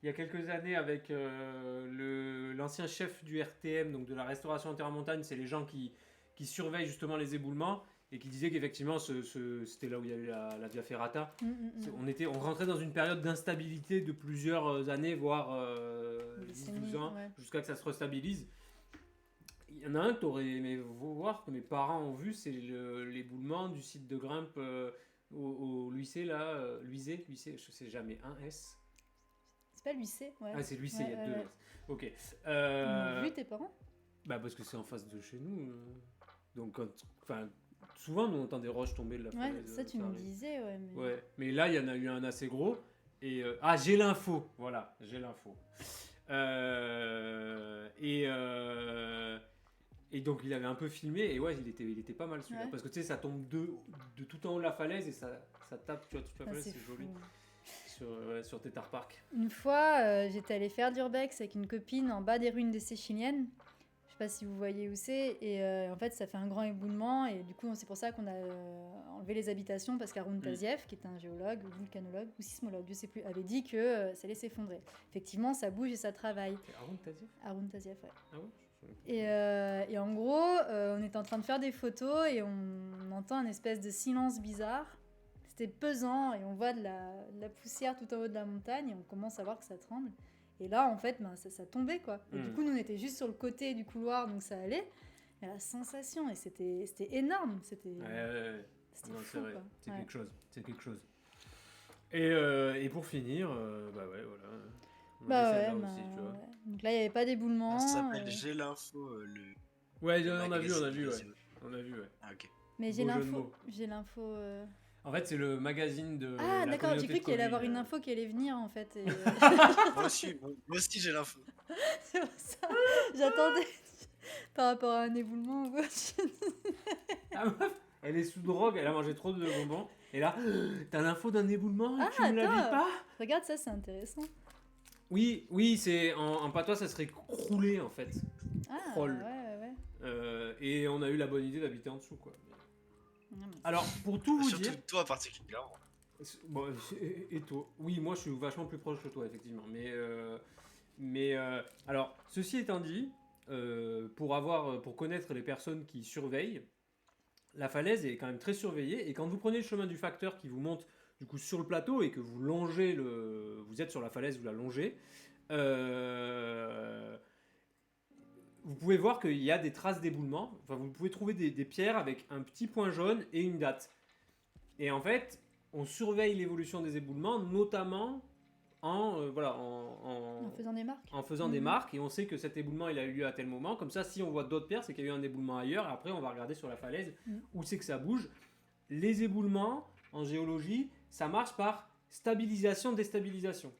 Il y a quelques années avec l'ancien chef du RTM, donc de la restauration intermontagne, c'est les gens qui surveillent justement les éboulements et qui disaient qu'effectivement c'était là où il y a eu la Via Ferrata. On rentrait dans une période d'instabilité de plusieurs années, voire 10-12 ans, ouais. jusqu'à que ça se restabilise. Il y en a un que tu aurais aimé voir, que mes parents ont vu, c'est l'éboulement du site de grimpe au Luissé, là. Luisé, je sais jamais, un S. C'est pas l'UC, ouais. Ah, c'est Luissé, il y a deux ouais. S. Ok. Ils ont vu tes parents Bah, parce que c'est en face de chez nous. Donc, souvent, nous, on entend des roches tomber de la Ouais, falaise. ça, tu me arrive. disais, ouais. Mais... Ouais, mais là, il y en a eu un assez gros. Et j'ai l'info. Voilà, j'ai l'info. Et donc, il avait un peu filmé. Et ouais, il était pas mal celui-là. Ouais. Parce que tu sais, ça tombe de tout en haut de la falaise et ça tape, tu vois, toute la Ah, falaise. c'est C'est fou. joli. Sur Tétard Park. Une fois, j'étais allée faire d'urbex avec une copine en bas des ruines des Séchiliennes. Je sais pas si vous voyez où c'est. Et en fait, ça fait un grand éboulement. Et du coup, c'est pour ça qu'on a enlevé les habitations parce qu'Haroun Taziev, qui est un géologue, vulcanologue ou sismologue, je sais plus, avait dit que ça allait s'effondrer. Effectivement, ça bouge et ça travaille. C'est Haroun Taziev ? Haroun Taziev, ouais. Ah ouais. Et en gros, on était en train de faire des photos et on entend un espèce de silence bizarre. C'était pesant et on voit de la poussière tout en haut de la montagne et on commence à voir que ça tremble. Et là, en fait, ça tombait, quoi. Et du coup, nous, on était juste sur le côté du couloir, donc ça allait. Mais la sensation, et c'était énorme. C'était Ouais. c'était Non, fou, c'est vrai. quoi. C'est Ouais. quelque chose. Et pour finir, bah ouais, voilà. On Bah avait ouais, celle-là bah, aussi, tu vois. ouais. Donc là, il n'y avait pas d'éboulement. Ça s'appelle J'ai l'info, le. Ouais, le on a vu, magazine ouais. Grésivaudan. On a vu, ouais. Ah, ok. Mais Beau jeu de j'ai mots. l'info. En fait, c'est le magazine de. Ah, la d'accord, j'ai communauté cru de qu'il allait avoir Covid. une info qui allait venir, en fait. Et, Moi aussi j'ai l'info. c'est pour ça. J'attendais par rapport à un éboulement ou quoi. Ah, meuf, elle est sous drogue, elle a mangé trop de bonbons. Et là, t'as l'info d'un éboulement et Ah, tu ne l'avais attends. pas? Regarde, ça, c'est intéressant. Oui, c'est en patois, ça serait croulé en fait. Ah, Troll. ouais. Et on a eu la bonne idée d'habiter en dessous, quoi. Non, mais- Alors, pour tout vous Surtout dire. toi particulièrement. Bon, et toi? Oui, moi je suis vachement plus proche que toi, effectivement. Alors, ceci étant dit, pour connaître les personnes qui surveillent, la falaise est quand même très surveillée. Et quand vous prenez le chemin du facteur qui vous monte du coup sur le plateau et que vous longez vous êtes sur la falaise, vous la longez, vous pouvez voir qu'il y a des traces d'éboulement. Enfin, vous pouvez trouver des pierres avec un petit point jaune et une date. Et en fait, on surveille l'évolution des éboulements, notamment en faisant des marques. en faisant des marques, et on sait que cet éboulement il a eu lieu à tel moment. Comme ça, si on voit d'autres pierres, c'est qu'il y a eu un éboulement ailleurs. Et après, on va regarder sur la falaise où c'est que ça bouge. Les éboulements en géologie, ça marche par stabilisation-déstabilisation.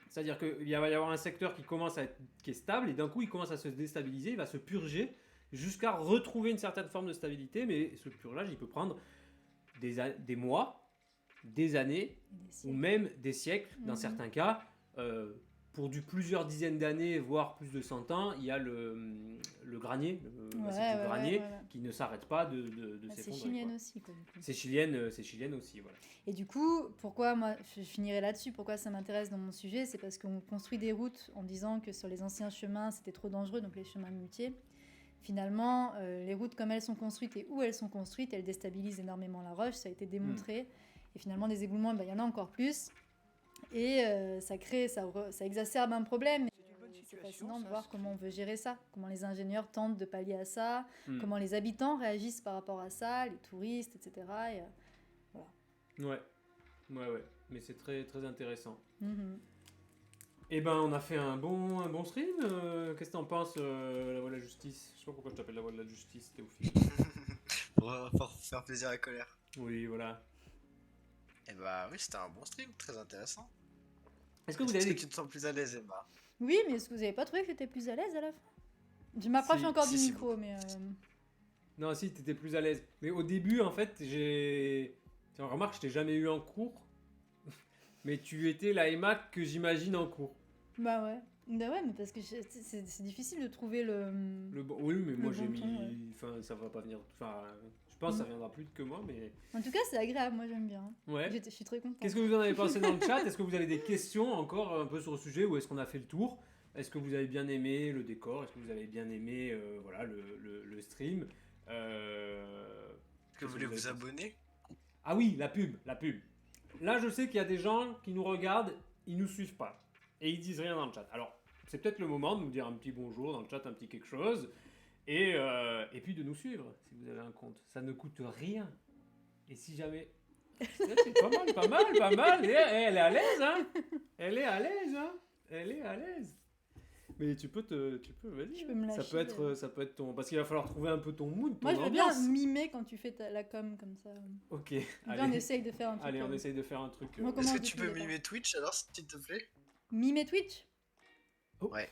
C'est-à-dire qu'il va y avoir un secteur qui est stable et d'un coup il commence à se déstabiliser, il va se purger jusqu'à retrouver une certaine forme de stabilité, mais ce purgeage il peut prendre des mois, des années ou même des siècles dans certains cas. Pour plusieurs dizaines d'années, voire plus de 100 ans, il y a le granier, qui ne s'arrête pas de s'effondrer. C'est chilienne aussi, quoi, du coup. C'est chilienne aussi, voilà. Et du coup, pourquoi moi, je finirai là-dessus, pourquoi ça m'intéresse dans mon sujet, c'est parce qu'on construit des routes en disant que sur les anciens chemins, c'était trop dangereux, donc les chemins muletiers. Finalement, les routes comme elles sont construites et où elles sont construites, elles déstabilisent énormément la roche, ça a été démontré. Et finalement, des éboulements, il y en a encore plus. Et ça exacerbe un problème. C'est fascinant de voir comment on veut gérer ça, comment les ingénieurs tentent de pallier à ça, comment les habitants réagissent par rapport à ça, les touristes, etc. Et, voilà. Ouais, mais c'est très, très intéressant. Et ben, on a fait un bon stream. Qu'est-ce que t'en penses, la voix de la justice? Je sais pas pourquoi je t'appelle la voix de la justice, Théophile. Pour faire plaisir à la colère. Oui, voilà. Et bah oui, c'était un bon stream, très intéressant. Est-ce que tu te sens plus à l'aise, Emma? Oui, mais est-ce que vous avez pas trouvé que j'étais plus à l'aise à la fin? Je m'approche encore du micro, mais... Non, si, t'étais plus à l'aise. Mais au début, en fait, Tiens, remarque, je t'ai jamais eu en cours. Mais tu étais la Emma que j'imagine en cours. Bah ouais, mais parce que c'est difficile de trouver Oui, mais moi j'ai bon mis... ton, Enfin, ça va pas venir... Enfin, je pense que ça viendra plus que moi, mais... En tout cas, c'est agréable, moi j'aime bien. Ouais. Je suis très contente. Qu'est-ce que vous en avez pensé dans le chat? Est-ce que vous avez des questions encore un peu sur le sujet ou est-ce qu'on a fait le tour? Est-ce que vous avez bien aimé le décor? Est-ce que vous avez bien aimé voilà, le stream? Est-ce que vous voulez vous abonner? Ah oui, la pub. Là, je sais qu'il y a des gens qui nous regardent, ils nous suivent pas. Et ils disent rien dans le chat. Alors, c'est peut-être le moment de nous dire un petit bonjour dans le chat, un petit quelque chose. Et puis de nous suivre, si vous avez un compte. Ça ne coûte rien. Et si jamais... C'est pas mal. Et elle est à l'aise, hein. Elle est à l'aise. Mais tu peux, vas-y. Je peux me lâcher, ça peut être ton... Parce qu'il va falloir trouver un peu ton mood, ton Moi, je veux ambiance. bien mimer quand tu fais la com comme ça. Ok, Bien, on essaye de faire un truc. Allez, on essaye de faire un truc. Moi, Est-ce que tu peux mimer Twitch alors, s'il te plaît? Mimer Twitch? Oh. Ouais.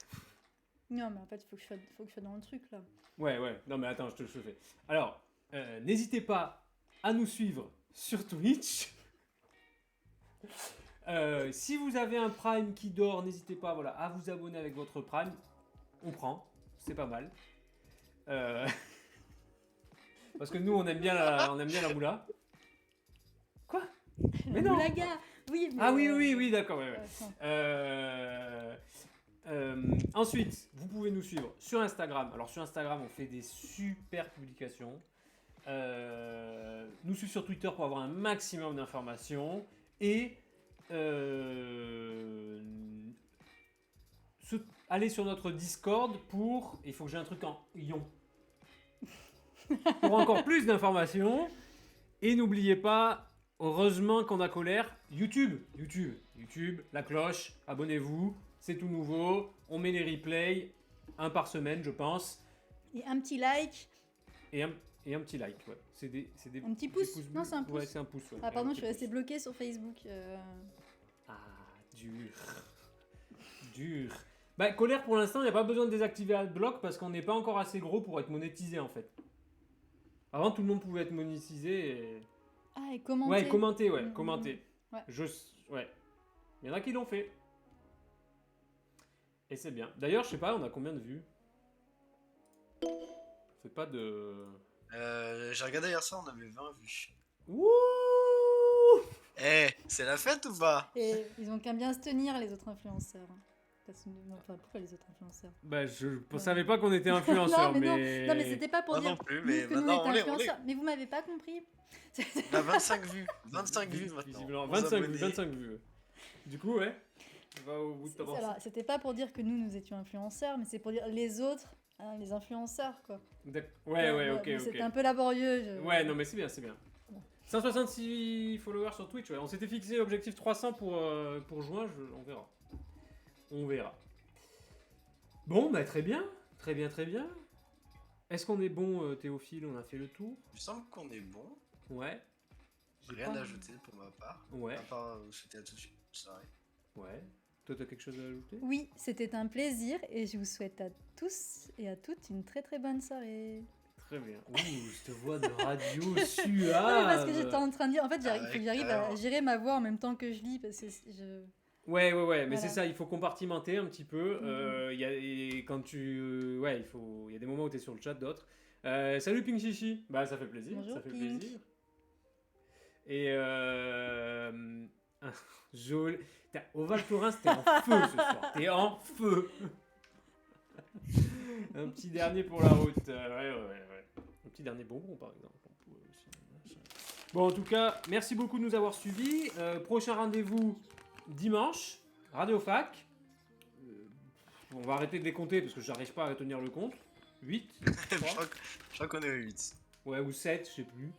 Non, mais en fait, il faut que je sois dans le truc, là. Ouais. Non, mais attends, je te le fais. Alors, n'hésitez pas à nous suivre sur Twitch. Si vous avez un Prime qui dort, n'hésitez pas à vous abonner avec votre Prime. On prend, c'est pas mal. Parce que nous, on aime bien la moula. Quoi? Mais non. Moulaga. Oui, mais Ah oui, d'accord. Ouais. Ouais. Ensuite, vous pouvez nous suivre sur Instagram. Alors sur Instagram, on fait des super publications. Nous suivre sur Twitter pour avoir un maximum d'informations. Et aller sur notre Discord pour... Il faut que j'ai un truc en ion. Pour encore plus d'informations. Et n'oubliez pas, heureusement qu'on a colère, YouTube, la cloche, abonnez-vous, c'est tout nouveau. On met les replays, un par semaine, je pense. Et un petit like. Et un petit like, ouais. C'est des un petit pouce. Non, c'est un pouce. Ouais, c'est un pouce. Ouais. Ah, pardon, je suis restée bloquée sur Facebook. Ah, dur. Bah, colère pour l'instant, il n'y a pas besoin de désactiver Adblock parce qu'on n'est pas encore assez gros pour être monétisé en fait. Avant, tout le monde pouvait être monétisé. Et... Ah, et commenter. Ouais, commenter. Ouais. Ouais. Il y en a qui l'ont fait. Et c'est bien. D'ailleurs, je sais pas, on a combien de vues? On fait pas de... J'ai regardé hier soir, on avait 20 vues. Wouh! C'est la fête ou pas? Et ils ont qu'à bien se tenir, les autres influenceurs. Pourquoi les autres influenceurs? Bah, je savais pas qu'on était influenceurs, non, mais... Non, mais c'était pas pour Moi dire non plus, mais que nous, maintenant, on on était l'est. influenceurs. Mais vous m'avez pas compris. On a 25 vues. 25 vues maintenant. Visiblement, 11 abonnés. 25 vues. Du coup, ouais. Va au bout de ta pensée. Alors, c'était pas pour dire que nous étions influenceurs, mais c'est pour dire les autres, hein, les influenceurs, quoi. Ouais, ok. C'était un peu laborieux. Ouais, non, mais c'est bien. 166 followers sur Twitch, ouais. On s'était fixé objectif 300 pour juin, on verra. Bon, bah très bien. Est-ce qu'on est bon, Théophile? On a fait le tour? Il me semble qu'on est bon. Ouais. Rien à ajouter pour ma part. Ouais. À part souhaiter à tous une bonne soirée. Ouais. Toi, t'as quelque chose à ajouter? Oui, c'était un plaisir et je vous souhaite à tous et à toutes une très très bonne soirée. Très bien. Ouh, cette voix de radio suave. Non, mais parce que j'étais en train de dire, en fait, il Ah faut ouais, que j'arrive à carrément. gérer ma voix en même temps que je lis parce que je... Ouais, mais Voilà. c'est ça, il faut compartimenter un petit peu. Mhm. Et quand tu. Ouais, il y a des moments où tu es sur le chat, d'autres. Salut Pink Chichi. Bah, ça fait plaisir. Bonjour, ça fait Pink. plaisir. Et. Joli. Oval Torrens, t'es en feu ce soir. T'es en feu. Un petit dernier pour la route. Ouais. Un petit dernier bonbon, par exemple. On pourrait aussi. Bon, en tout cas, merci beaucoup de nous avoir suivis. Prochain rendez-vous dimanche, Radio Fac. On va arrêter de les compter parce que j'arrive pas à tenir le compte. 8, Je crois qu'on est au 8. ouais, ou 7, je sais plus.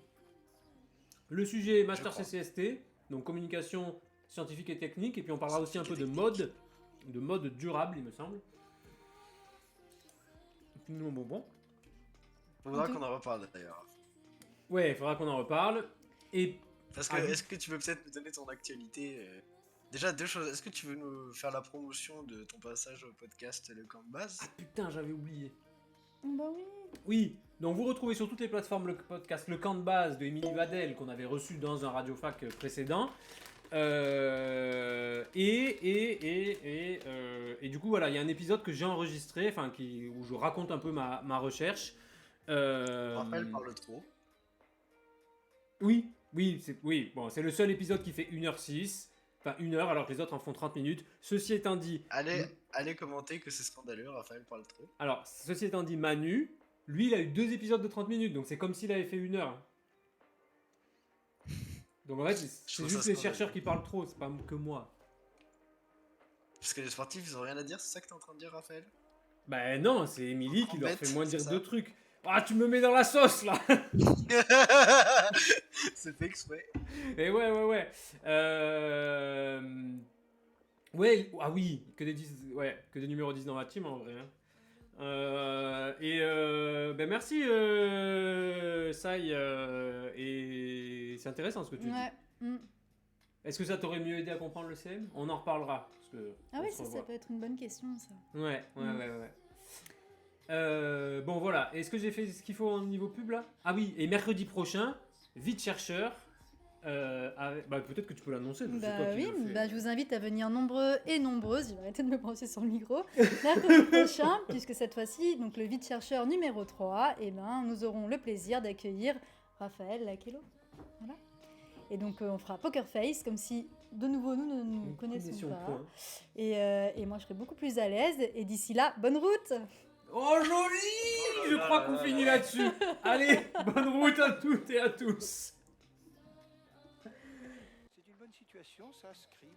Le sujet Master crois. CCST, donc communication scientifique et technique, et puis on parlera aussi un peu Scientifique et de mode durable, il me semble. Nous, bon. Faudra Ok. qu'on en reparle d'ailleurs. Ouais, il faudra qu'on en reparle. Et Parce que, Ah oui. est-ce que tu veux peut-être nous donner ton actualité Déjà, deux choses. Est-ce que tu veux nous faire la promotion de ton passage au podcast Le Camp de Base? putain, j'avais oublié. Bah oui. Oui, donc vous retrouvez sur toutes les plateformes le podcast Le Camp de Base de Émilie Vadel qu'on avait reçu dans un radiofac précédent. Et du coup, voilà, il y a un épisode que j'ai enregistré, où je raconte un peu ma recherche. Raphaël parle trop. Oui, bon, c'est le seul épisode qui fait 1h06, enfin 1h alors que les autres en font 30 minutes. Ceci étant dit, Allez commenter que c'est scandaleux, Raphaël parle trop. alors, ceci étant dit, Manu, lui, il a eu 2 épisodes de 30 minutes, donc c'est comme s'il avait fait 1 heure. Donc en fait, Je c'est trouve juste ça les scandaleux. chercheurs qui parlent trop, c'est pas que moi. Parce que les sportifs, ils ont rien à dire, c'est ça que t'es en train de dire, Raphaël? Ben non, c'est Émilie qui leur Embête, fait moins dire c'est de ça. trucs. Ah, tu me mets dans la sauce là. C'est fait exprès. Et ouais. Ouais, ah oui, que des numéros 10 dans la team en vrai. Hein. Ben merci Sai, et c'est intéressant ce que tu dis. Ouais. Mm. Est-ce que ça t'aurait mieux aidé à comprendre le CM? On en reparlera. Parce que Ah on oui, se ça revoit. peut être une bonne question, ça. Ouais. Mm. Bon voilà, est-ce que j'ai fait ce qu'il faut au niveau pub là? Ah oui, et mercredi prochain, Vite Chercheur. Peut-être que tu peux l'annoncer. c'est toi Bah qui oui, le fais. bah, je vous invite à venir nombreux et nombreuses, je vais arrêter de me brancher sur le micro, mercredi prochain, puisque cette fois-ci, donc le vide chercheur numéro 3, et ben, nous aurons le plaisir d'accueillir Raphaël Lakello. Voilà. Et donc on fera Poker Face, comme si de nouveau nous ne nous connaissions pas. point. Et moi je serai beaucoup plus à l'aise, et d'ici là, bonne route! Oh joli! Je crois qu'on finit là-dessus. Allez, bonne route à toutes et à tous. C'est une bonne situation, ça, Scream.